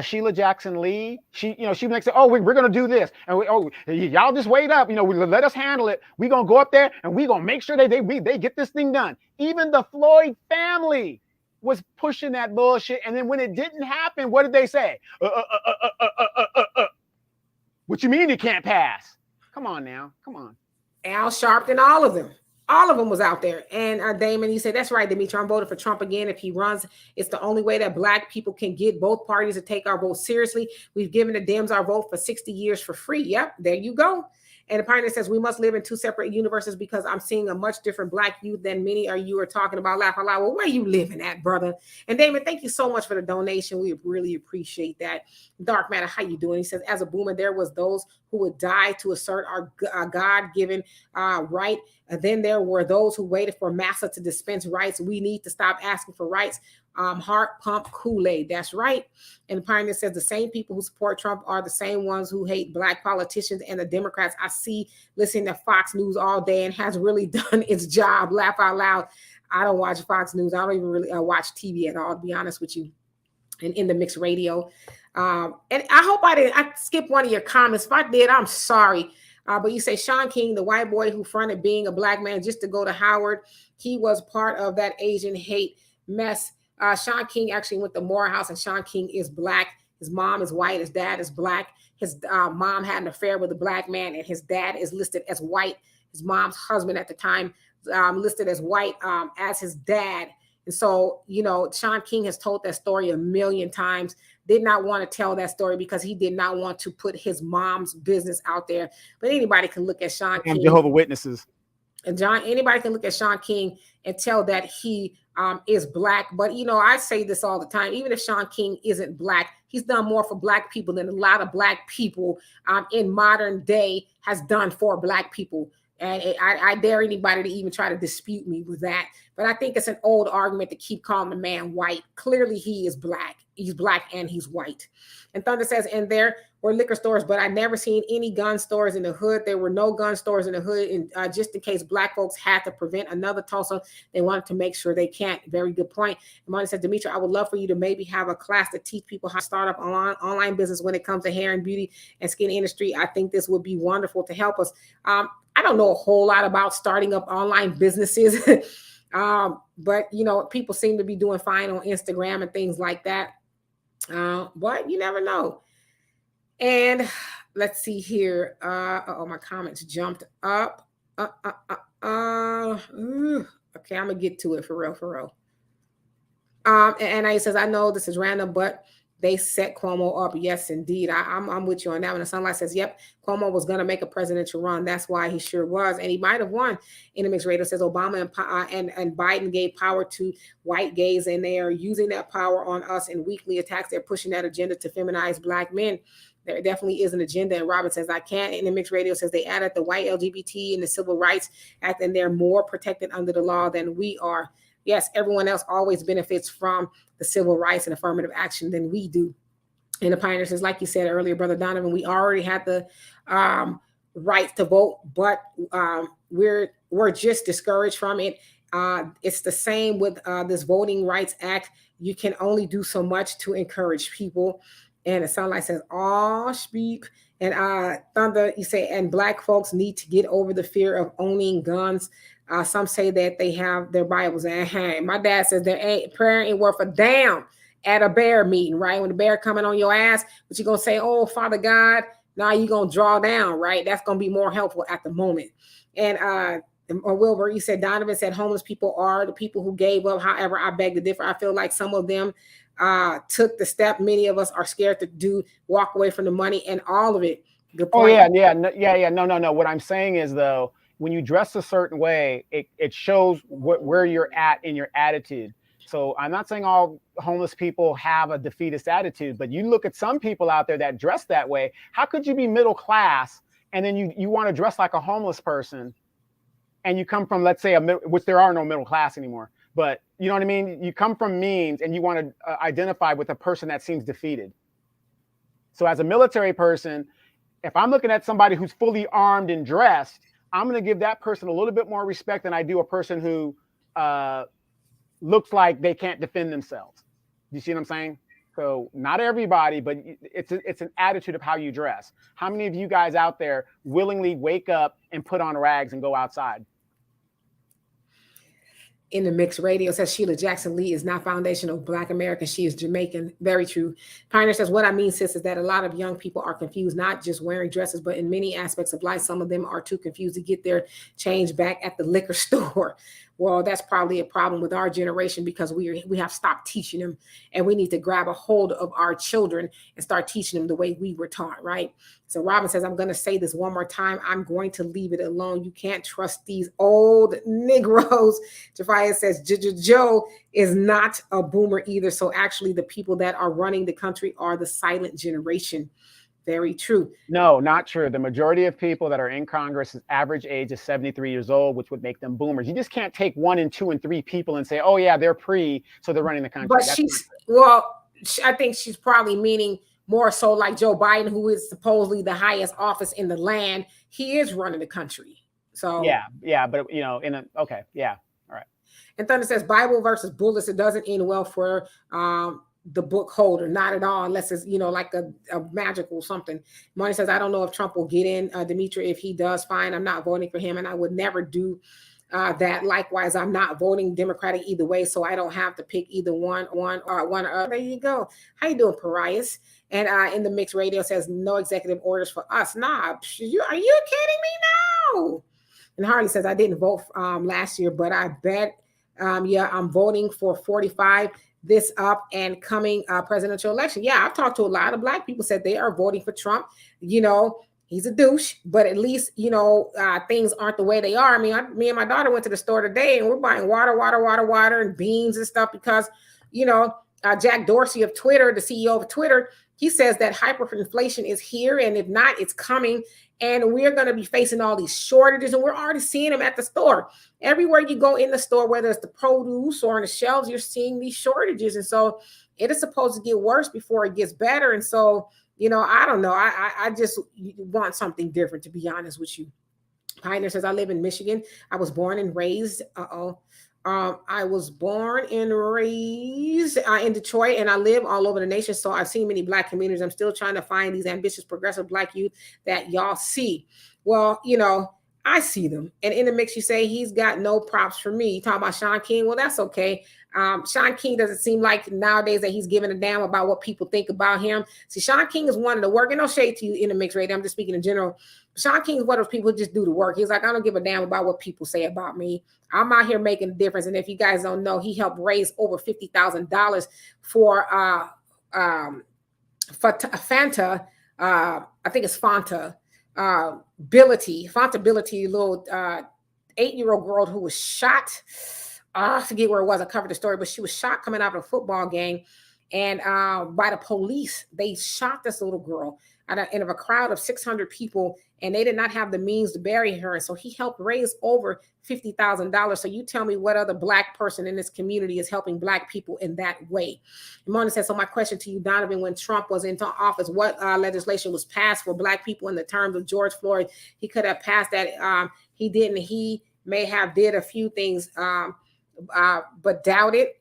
Sheila Jackson Lee, she makes it, we're going to do this. And y'all just wait up, let us handle it. We're going to go up there and we're going to make sure they get this thing done. Even the Floyd family was pushing that bullshit. And then when it didn't happen, what did they say? What you mean it can't pass? Come on now. Come on. Al Sharpton, all of them. All of them was out there. And Damon, he said, that's right, Demetra, I'm voting for Trump again. If he runs, it's the only way that Black people can get both parties to take our vote seriously. We've given the Dems our vote for 60 years for free. Yep, there you go. And the pioneer says, we must live in two separate universes because I'm seeing a much different Black youth than many of you are talking about. Laugh out loud. Well, where are you living at, brother? And Damon, thank you so much for the donation. We really appreciate that. Dark Matter, how you doing? He says, as a boomer, there was those who would die to assert our God-given right. And then there were those who waited for massa to dispense rights. We need to stop asking for rights. Heart pump Kool-Aid. That's right. And the pioneer says the same people who support Trump are the same ones who hate Black politicians and the Democrats. I see listening to Fox News all day and has really done its job. Laugh out loud. I don't watch Fox News. I don't even really watch TV at all, to be honest with you. And in the mixed radio. And I hope I skipped one of your comments. If I did, I'm sorry. But you say Shaun King, the white boy who fronted being a Black man just to go to Howard, he was part of that Asian hate mess. Shaun King actually went to Morehouse, and Shaun King is Black. His mom is white. His dad is Black. His mom had an affair with a Black man, and his dad is listed as white. His mom's husband at the time listed as white as his dad. And so, you know, Shaun King has told that story a million times, did not want to tell that story because he did not want to put his mom's business out there. But anybody can look at Shaun King. Jehovah's Witnesses. And anybody can look at Shaun King and tell that he is Black. But, you know, I say this all the time, even if Shaun King isn't Black, he's done more for Black people than a lot of Black people in modern day has done for Black people. And I dare anybody to even try to dispute me with that. But I think it's an old argument to keep calling the man white. Clearly, he is Black. He's Black and he's white. And Thunder says, and there were liquor stores, but I never seen any gun stores in the hood. There were no gun stores in the hood. And just in case Black folks had to prevent another Tulsa, they wanted to make sure they can't. Very good point. And Monty said, Demetra, I would love for you to maybe have a class to teach people how to start up online business when it comes to hair and beauty and skin industry. I think this would be wonderful to help us. I don't know a whole lot about starting up online businesses, but, you know, people seem to be doing fine on Instagram and things like that. But you never know. And let's see here. Oh, my comments jumped up. Okay, I'm going to get to it for real. And he says, I know this is random, but they set Cuomo up. Yes, indeed. I'm with you on that one. The Sunlight says, yep, Cuomo was going to make a presidential run. That's why he sure was. And he might have won. In the mixed radio says Obama and Biden gave power to white gays, and they are using that power on us in weekly attacks. They're pushing that agenda to feminize Black men. There definitely is an agenda. And Robert says, I can't. In the mixed radio says they added the white LGBT in the Civil Rights Act, and they're more protected under the law than we are. Yes, everyone else always benefits from the civil rights and affirmative action than we do. And the pioneer says, like you said earlier, Brother Donovan, we already had the right to vote, but we're just discouraged from it. It's the same with this Voting Rights Act. You can only do so much to encourage people. And the Sunlight says, oh, speak. And Thunder, you say, and Black folks need to get over the fear of owning guns. Some say that they have their Bibles. And my dad says prayer ain't worth a damn at a bear meeting, right? When the bear coming on your ass, but you're going to say, oh, Father God, now you're going to draw down, right? That's going to be more helpful at the moment. And Wilbur, you said, Donovan said homeless people are the people who gave up. However, I beg to differ. I feel like some of them took the step many of us are scared to walk away from the money and all of it. Good point. Oh, yeah. No. What I'm saying is, though, when you dress a certain way, it shows where you're at in your attitude. So I'm not saying all homeless people have a defeatist attitude, but you look at some people out there that dress that way. How could you be middle class and then you want to dress like a homeless person, and you come from, let's say, which there are no middle class anymore, but you know what I mean? You come from means and you want to identify with a person that seems defeated. So as a military person, if I'm looking at somebody who's fully armed and dressed, I'm going to give that person a little bit more respect than I do a person who looks like they can't defend themselves. You see what I'm saying? So not everybody, but it's an attitude of how you dress. How many of you guys out there willingly wake up and put on rags and go outside? In the mixed radio says Sheila Jackson Lee is not foundational Black American. She is Jamaican. Very true. Pioneer says, what I mean, sis, is that a lot of young people are confused, not just wearing dresses, but in many aspects of life. Some of them are too confused to get their change back at the liquor store. Well, that's probably a problem with our generation because we have stopped teaching them, and we need to grab a hold of our children and start teaching them the way we were taught, right? So Robin says, I'm going to say this one more time. I'm going to leave it alone. You can't trust these old Negroes. Jafia says, Joe is not a boomer either. So actually the people that are running the country are the silent generation. Very true. No, not true. The majority of people that are in Congress' average age is 73 years old, which would make them boomers. You just can't take 1 and 2 and 3 people and say, oh, yeah, they're so they're running the country. But I think she's probably meaning more so like Joe Biden, who is supposedly the highest office in the land. He is running the country. So yeah, but okay, yeah, all right. And Thunder says Bible versus bullets. It doesn't end well for the book holder, not at all, unless it's like a magical something. Money says, I don't know if Trump will get in. Demetra, if he does, fine. I'm not voting for him, and I would never do that. Likewise, I'm not voting Democratic either way, so I don't have to pick either one or other. There you go. How you doing, Pariahs? And in the mixed radio says no executive orders for us. Nah, are you kidding me? No. And Harley says, I didn't vote last year, but I bet I'm voting for 45 this up and coming presidential election. Yeah, I've talked to a lot of Black people said they are voting for Trump. He's a douche, but at least, things aren't the way they are. I mean, me and my daughter went to the store today and we're buying water and beans and stuff because, Jack Dorsey of Twitter, the CEO of Twitter, he says that hyperinflation is here, and if not, it's coming. And we're going to be facing all these shortages, and we're already seeing them at the store. Everywhere you go in the store, whether it's the produce or on the shelves, you're seeing these shortages. And so it is supposed to get worse before it gets better. And so, I don't know. I just want something different, to be honest with you. Pioneer says, I live in Michigan. I was born and raised. I was born and raised in Detroit, and I live all over the nation. So I've seen many Black communities. I'm still trying to find these ambitious, progressive Black youth that y'all see. Well, I see them. And in the mix, you say he's got no props for me. You talking about Sean King? Well, that's okay. Sean King doesn't seem like nowadays that he's giving a damn about what people think about him. See, Sean King is one of the work, and no shade to you in the mix radio. I'm just speaking in general. Sean King is one of those people who just do the work. He's like, I don't give a damn about what people say about me. I'm out here making a difference. And if you guys don't know, he helped raise over $50,000 for Fanta. I think it's Fanta. Ability, little 8-year-old girl who was shot. I forget where it was. I covered the story, but she was shot coming out of a football game, and by the police, they shot this little girl in a crowd of 600 people, and they did not have the means to bury her. And so he helped raise over $50,000. So you tell me what other Black person in this community is helping Black people in that way. Mona says, so my question to you, Donovan, when Trump was into office, what legislation was passed for Black people in the terms of George Floyd? He could have passed that. He didn't. He may have did a few things, but doubt it.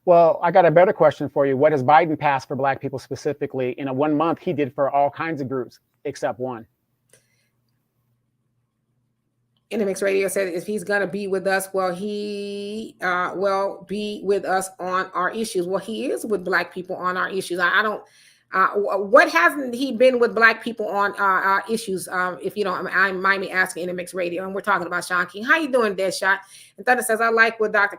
Well, I got a better question for you. What has Biden passed for Black people specifically? In a 1 month, he did for all kinds of groups except one. Intermix Radio said if he's going to be with us, well, he will be with us on our issues. Well, he is with Black people on our issues. I don't. What hasn't he been with Black people on our issues? If you don't, I mind me asking Intermix Radio, and we're talking about Sean King. How you doing, Deadshot? And Thunder says, I like what Dr.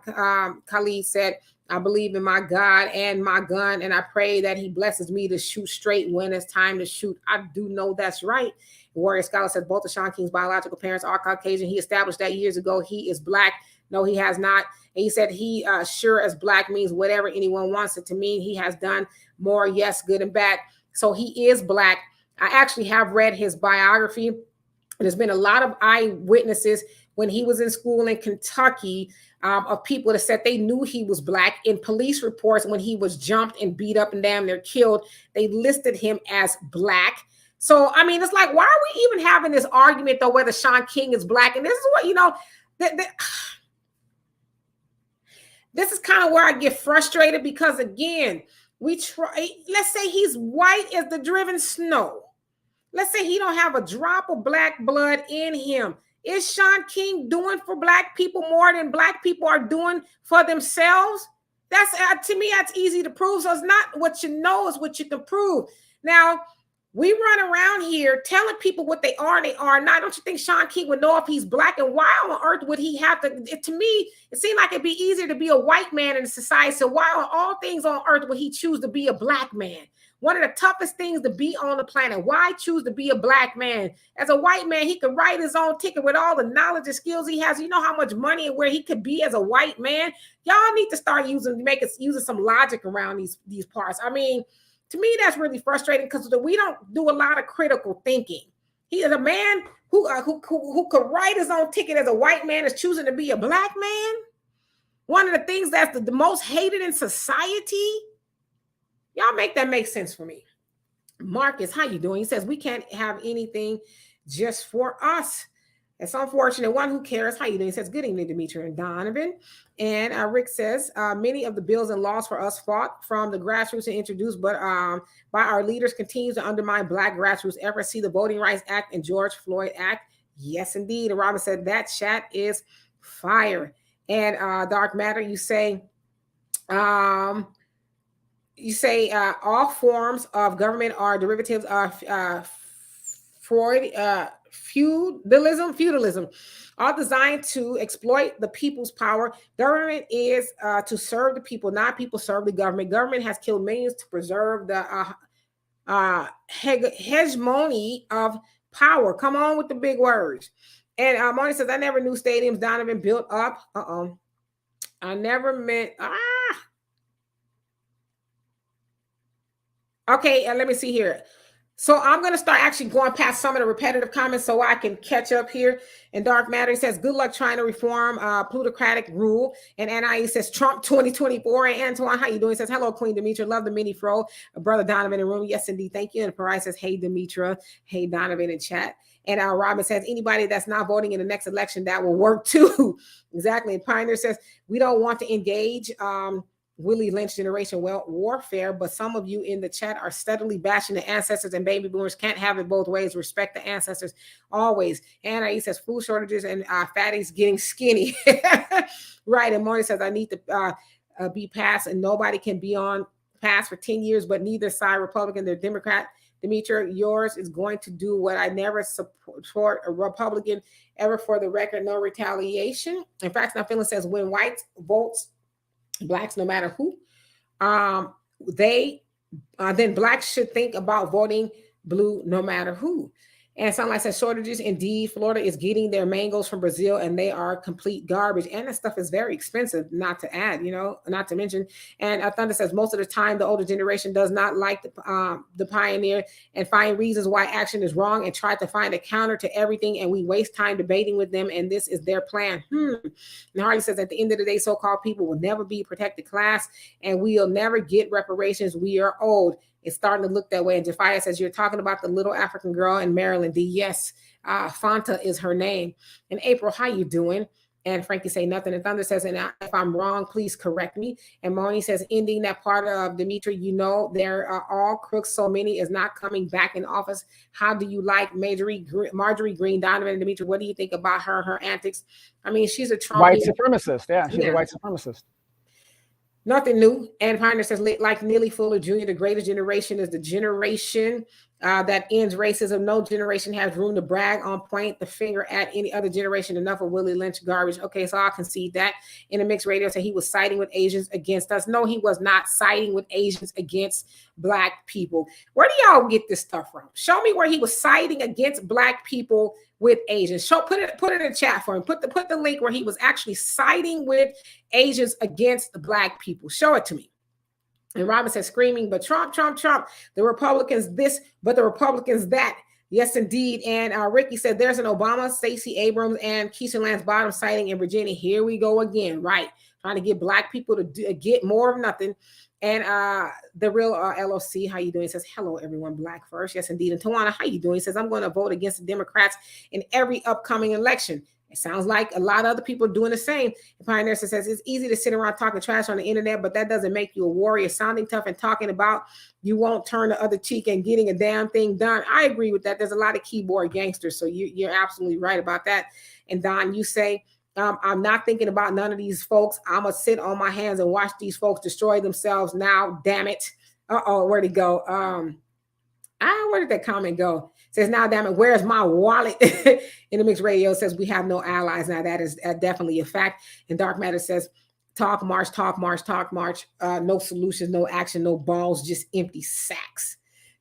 Khalid said. I believe in my God and my gun, and I pray that he blesses me to shoot straight when it's time to shoot. I do know that's right. Warrior Scholar says both of Sean King's biological parents are Caucasian. He established that years ago. He is Black. No, he has not. And he said he sure as Black means whatever anyone wants it to mean. He has done more, yes, good and bad. So he is Black. I actually have read his biography. There's been a lot of eyewitnesses when he was in school in Kentucky of people that said they knew he was Black. In police reports, when he was jumped and beat up and damn near killed, they listed him as Black. So, I mean, it's like, why are we even having this argument, though, whether Sean King is Black? And this is what, this is kind of where I get frustrated because, again, let's say he's white as the driven snow. Let's say he don't have a drop of Black blood in him. Is Sean King doing for Black people more than Black people are doing for themselves? That's to me, that's easy to prove. So it's not what you know, it's what you can prove. Now, We run around here telling people what they are and they are not. Don't you think Sean King would know if he's black? And why on earth would he have to? To me, it seemed like it'd be easier to be a white man in society. So why on all things on earth would he choose to be a black man? One of the toughest things to be on the planet. Why choose to be a black man? As a white man, he could write his own ticket with all the knowledge and skills he has. You know how much money and where he could be as a white man? Y'all need to start using some logic around these parts. I mean, to me, that's really frustrating because we don't do a lot of critical thinking. He is a man who could write his own ticket as a white man is choosing to be a black man. One of the things that's the most hated in society. Y'all make that make sense for me. Marcus, how you doing? He says, we can't have anything just for us. It's unfortunate. One who cares. How you doing? He says, good evening, Demetra and Donovan. And Rick says, many of the bills and laws for us fought from the grassroots and introduced, but by our leaders continues to undermine Black grassroots efforts. See the Voting Rights Act and George Floyd Act. Yes, indeed. And Robin said, that chat is fire. And Dark Matter, you say, all forms of government are derivatives of feudalism, all designed to exploit the people's power. Government is to serve the people, not people serve the government. Government has killed millions to preserve the hegemony of power. Come on with the big words. And Marty says, I never knew stadiums Donovan built up. I never meant. Okay, let me see here. So I'm going to start actually going past some of the repetitive comments so I can catch up here. And Dark Matter says, good luck trying to reform plutocratic rule. And NIE says, Trump 2024. And Antoine, how you doing? He says, hello, Queen Demetra. Love the mini fro. Brother Donovan in the room. Yes, indeed. Thank you. And Parai says, hey, Demetra. Hey, Donovan in chat. And Robin says, anybody that's not voting in the next election, that will work too. Exactly. And Pioneer says, we don't want to engage Willie Lynch generation warfare, but some of you in the chat are steadily bashing the ancestors, and baby boomers can't have it both ways. Respect the ancestors always. Anna says food shortages and fatties getting skinny. Right. And Morning says I need to be passed, and nobody can be on pass for 10 years, but neither side, Republican, they're Democrat. Demetra, yours is going to do what I never support a Republican ever, for the record, no retaliation. In fact, now feeling says when whites votes Blacks, no matter who, then Blacks should think about voting blue no matter who. And Sunlight says shortages. Indeed, Florida is getting their mangoes from Brazil, and they are complete garbage. And that stuff is very expensive, not to add, not to mention. And Thunder says most of the time the older generation does not like the pioneer and find reasons why action is wrong and try to find a counter to everything. And we waste time debating with them, and this is their plan. And Harley says at the end of the day, so-called people will never be a protected class, and we'll never get reparations. We are old. It's starting to look that way. And Jafia says, you're talking about the little African girl in Maryland. Yes, Fanta is her name. And April, how you doing? And Frankie say nothing. And Thunder says, and if I'm wrong, please correct me. And Moni says, ending that part of Demetra, there are all crooks. So many is not coming back in office. How do you like Marjorie Green, Donovan, and Demetra? What do you think about her antics? I mean, she's a Trump white supremacist. Yeah, she's a white supremacist. Nothing new. And Pioneer says, like Neely Fuller Jr., the greatest generation is the generation that ends racism. No generation has room to brag on, point the finger at any other generation. Enough of Willie Lynch garbage. Okay, so I'll concede that. In a mixed radio, said he was siding with Asians against us. No, he was not siding with Asians against Black people. Where do y'all get this stuff from? Show me where he was siding against Black people with Asians. Put it in the chat for him. Put the link where he was actually siding with Asians against the Black people. Show it to me. And Robin says, screaming, but Trump, the Republicans this, but the Republicans that. Yes, indeed. And Ricky said, there's an Obama, Stacey Abrams, and Keisha Lance Bottoms sighting in Virginia. Here we go again, right? Trying to get Black people to get more of nothing. And the real LOC, how you doing? He says, hello, everyone, Black first. Yes, indeed. And Tawana, how you doing? He says, I'm going to vote against the Democrats in every upcoming election. It sounds like a lot of other people are doing the same. The Pioneer says, it's easy to sit around talking trash on the internet, but that doesn't make you a warrior. Sounding tough and talking about you won't turn the other cheek and getting a damn thing done. I agree with that. There's a lot of keyboard gangsters, so you're absolutely right about that. And Don, you say, I'm not thinking about none of these folks. I'm going to sit on my hands and watch these folks destroy themselves now. Damn it. Uh-oh, where'd it go? Where did that comment go? Says, now, damn it, where's my wallet? In the mixed radio says, we have no allies. Now, that is definitely a fact. And Dark Matter says, talk, march, talk, march, talk, march. No solutions, no action, no balls, just empty sacks.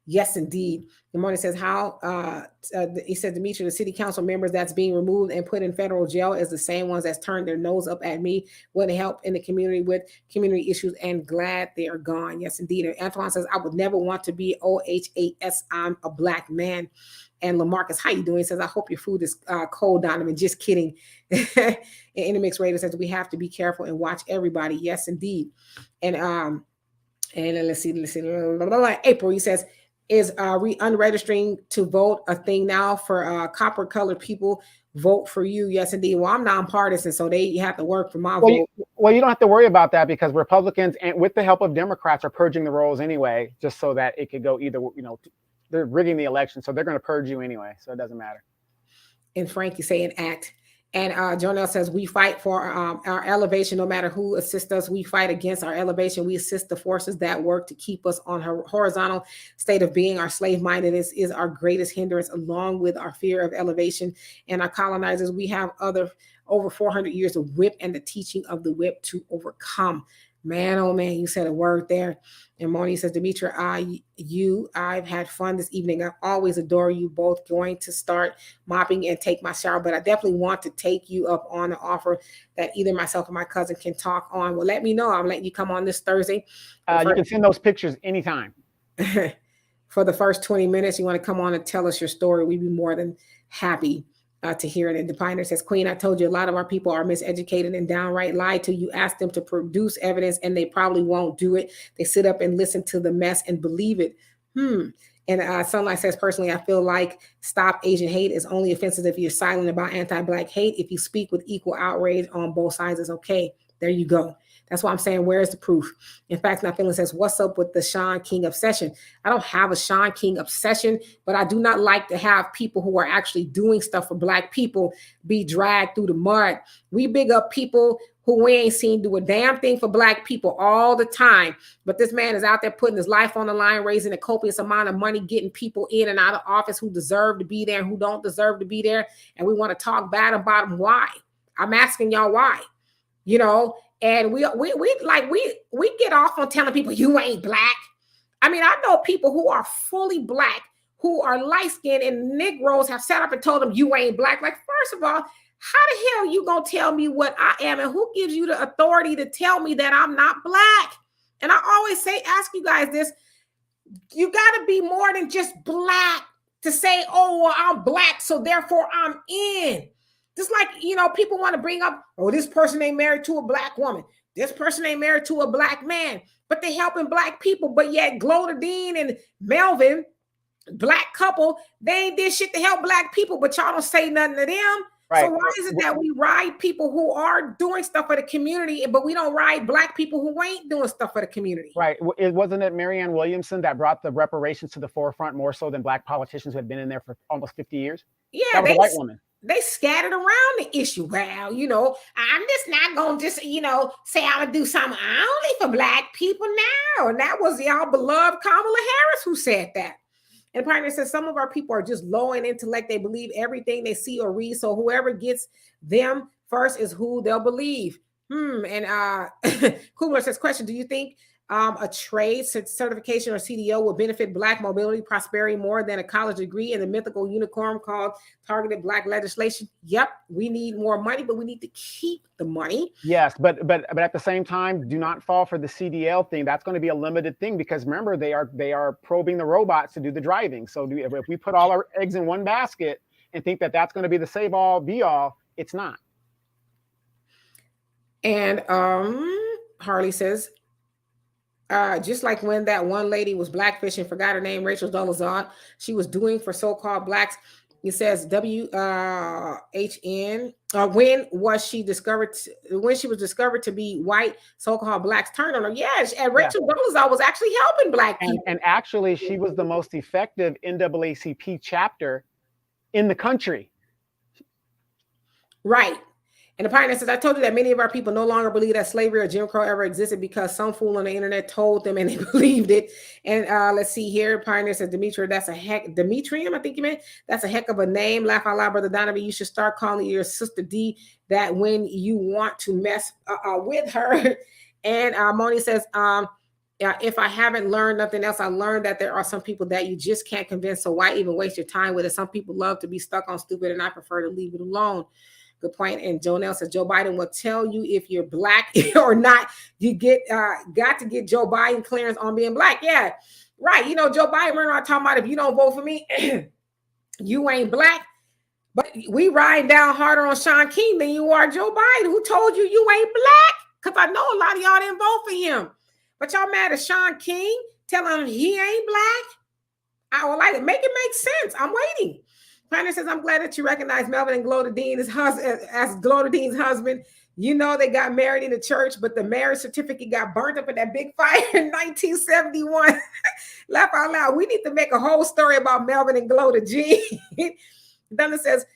Yes, indeed. The morning says, he said, Demetra, the city council members that's being removed and put in federal jail is the same ones that's turned their nose up at me, wouldn't help in the community with community issues, and glad they are gone. Yes, indeed. And Antoine says, I would never want to be OHAS. I'm a black man. And Lamarcus, how you doing? He says, I hope your food is cold, Donovan. Just kidding. And in the mixed radio says, we have to be careful and watch everybody. Yes, indeed. And let's see. April, he says, is unregistering to vote a thing now for copper colored people? Vote for you. Yes, indeed. Well, I'm nonpartisan, so they have to work for my vote. You don't have to worry about that because Republicans, and with the help of Democrats, are purging the rolls anyway, just so that it could go either, they're rigging the election, so they're going to purge you anyway, so it doesn't matter. And Frankie saying act. And Jonelle says, we fight for our elevation, no matter who assists us. We fight against our elevation. We assist the forces that work to keep us on a horizontal state of being. Our slave-mindedness is our greatest hindrance, along with our fear of elevation. And our colonizers, we have over 400 years of whip and the teaching of the whip to overcome. Man, oh man, you said a word there. And Moni says, Demetra, I've had fun this evening. I always adore you both. Going to start mopping and take my shower, but I definitely want to take you up on the offer that either myself or my cousin can talk on. Well, let me know. I'm letting you come on this Thursday. You can send those pictures anytime. For the first 20 minutes, you want to come on and tell us your story. We'd be more than happy to hear it. And the Pioneer says, Queen, I told you a lot of our people are miseducated and downright lied to. You ask them to produce evidence and they probably won't do it. They sit up and listen to the mess and believe it. And Sunlight says, personally, I feel like stop Asian hate is only offensive if you're silent about anti-Black hate. If you speak with equal outrage on both sides, it's okay. There you go. That's why I'm saying, where's the proof? In fact, my feeling says, what's up with the Sean King obsession? I don't have a Sean King obsession, but I do not like to have people who are actually doing stuff for Black people be dragged through the mud. We big up people who we ain't seen do a damn thing for Black people all the time. But this man is out there putting his life on the line, raising a copious amount of money, getting people in and out of office who deserve to be there and who don't deserve to be there. And we want to talk bad about him. Why? I'm asking y'all why. And we get off on telling people you ain't Black. I mean, I know people who are fully Black, who are light-skinned, and Negroes have sat up and told them you ain't Black. Like, first of all, how the hell you gonna tell me what I am, and who gives you the authority to tell me that I'm not Black? And I always ask you guys this, you gotta be more than just Black to say, oh, well, I'm Black, so therefore I'm in. Just like, people want to bring up, oh, this person ain't married to a Black woman. This person ain't married to a Black man. But they're helping Black people. But yet Gloda Dean and Melvin, Black couple, they ain't did shit to help Black people. But y'all don't say nothing to them. Right. So why is it that we ride people who are doing stuff for the community, but we don't ride Black people who ain't doing stuff for the community? Right. Wasn't it Marianne Williamson that brought the reparations to the forefront more so than Black politicians who had been in there for almost 50 years? Yeah. That was a white woman. They scattered around the issue. Well, I'm just not going to say I'm going to do something only for Black people now. And that was y'all beloved Kamala Harris who said that. And Pioneer says some of our people are just low in intellect. They believe everything they see or read. So whoever gets them first is who they'll believe. And Kubler says, question, do you think a trade certification or CDO will benefit Black mobility, prosperity more than a college degree and the mythical unicorn called targeted Black legislation? Yep, we need more money, but we need to keep the money. Yes, but at the same time, do not fall for the CDL thing. That's going to be a limited thing because remember, they are probing the robots to do the driving. So if we put all our eggs in one basket and think that that's going to be the save all be all, it's not. And Harley says, just like when that one lady was blackfishing, forgot her name, Rachel Dolezal, she was doing for so-called Blacks. It says WHN. When she was discovered to be white, so-called Blacks turned on her. Yes, and Rachel Dolezal was actually helping Black people. And actually, she was the most effective NAACP chapter in the country. Right. And the pioneer says, I told you that many of our people no longer believe that slavery or Jim Crow ever existed because some fool on the internet told them and they believed it. And let's see here. Pioneer says, Demetra, that's a heck. Demetrium, I think you meant. That's a heck of a name. Laugh out loud, Brother Donovan. You should start calling your sister D that when you want to mess with her. And Moni says, if I haven't learned nothing else, I learned that there are some people that you just can't convince. So why even waste your time with it? Some people love to be stuck on stupid, and I prefer to leave it alone. Good point. And Jonelle says Joe Biden will tell you if you're black or not. You got to get Joe Biden clearance on being black. Yeah, right. You know, Joe Biden running around talking about if you don't vote for me, you ain't black. But we riding down harder on Sean King than you are Joe Biden, who told you you ain't black. Because I know a lot of y'all didn't vote for him. But y'all mad at Sean King telling him he ain't black? I would like to make it make sense. I'm waiting. Pioneer says, I'm glad that you recognize Melvin and Gloda Dean as Gloda Dean's husband. You know, they got married in the church, but the marriage certificate got burnt up in that big fire in 1971. Laugh out loud. We need to make a whole story about Melvin and Gloda Jean. Donna says,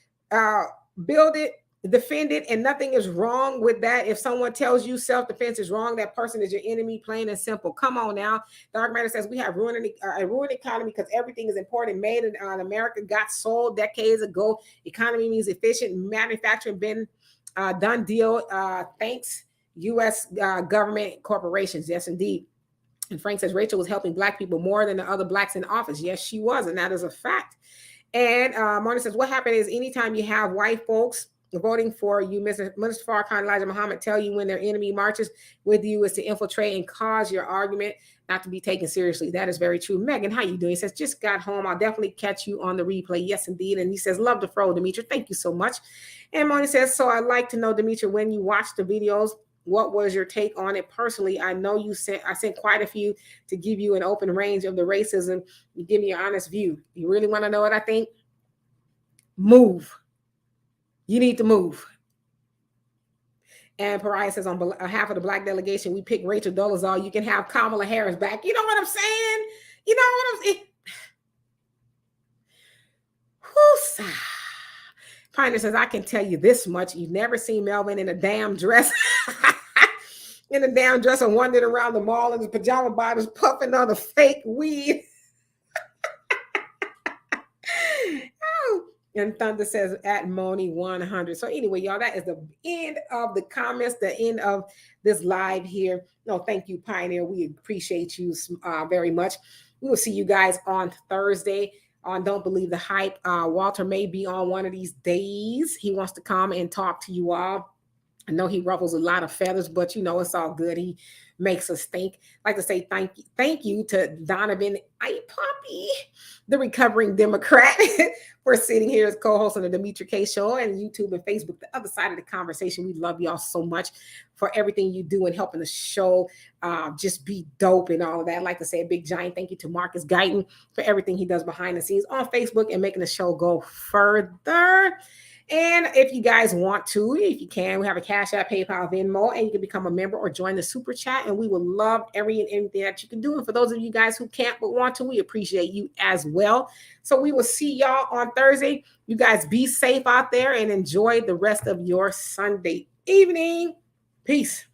build it, defend it, and nothing is wrong with that. If someone tells you self-defense is wrong, that person is your enemy, plain and simple. Come on now. Dark Matter says we have a ruined economy because everything is imported, made in America, got sold decades ago. Economy means efficient manufacturing, been done deal. Thanks, U.S. Government corporations. Yes, indeed. And Frank says Rachel was helping Black people more than the other Blacks in office. Yes, she was, and that is a fact. And Mona says what happened is anytime you have white folks voting for you, Mr. Farrakhan, Elijah Muhammad, tell you when their enemy marches with you is to infiltrate and cause your argument not to be taken seriously. That is very true. Megan, how you doing? He says, just got home. I'll definitely catch you on the replay. Yes, indeed. And he says, love the fro, Demetra. Thank you so much. And Moni says, so I'd like to know, Demetra, when you watch the videos, what was your take on it personally? I know I sent quite a few to give you an open range of the racism. You give me your honest view. You really want to know what I think? Move. You need to move. And Pariah says on behalf of the Black delegation, we pick Rachel Dolezal. You can have Kamala Harris back. You know what I'm saying? You know what I'm saying? Whoosa. Pioneer says, I can tell you this much. You've never seen Melvin in a damn dress. In a damn dress and wandering around the mall in his pajama bottoms, puffing on the fake weed. And Thunder says at Moni 100. So anyway, y'all, that is the end of the comments, the end of this live here. No, thank you, Pioneer. We appreciate you very much. We will see you guys on Thursday on Don't Believe the Hype. Walter may be on one of these days. He wants to come and talk to you all. I know he ruffles a lot of feathers, but you know, it's all good. He makes us think. I'd like to say thank you to Donovan, Poppy, the recovering Democrat, for sitting here as co-host on the Demetra Kaye Show and YouTube and Facebook, the other side of the conversation. We love y'all so much for everything you do and helping the show just be dope and all of that. I'd like to say a big giant thank you to Marcus Guyton for everything he does behind the scenes on Facebook and making the show go further. And if you guys want to, if you can, we have a Cash App, PayPal, Venmo, and you can become a member or join the Super Chat. And we will love anything that you can do. And for those of you guys who can't but want to, we appreciate you as well. So we will see y'all on Thursday. You guys be safe out there and enjoy the rest of your Sunday evening. Peace.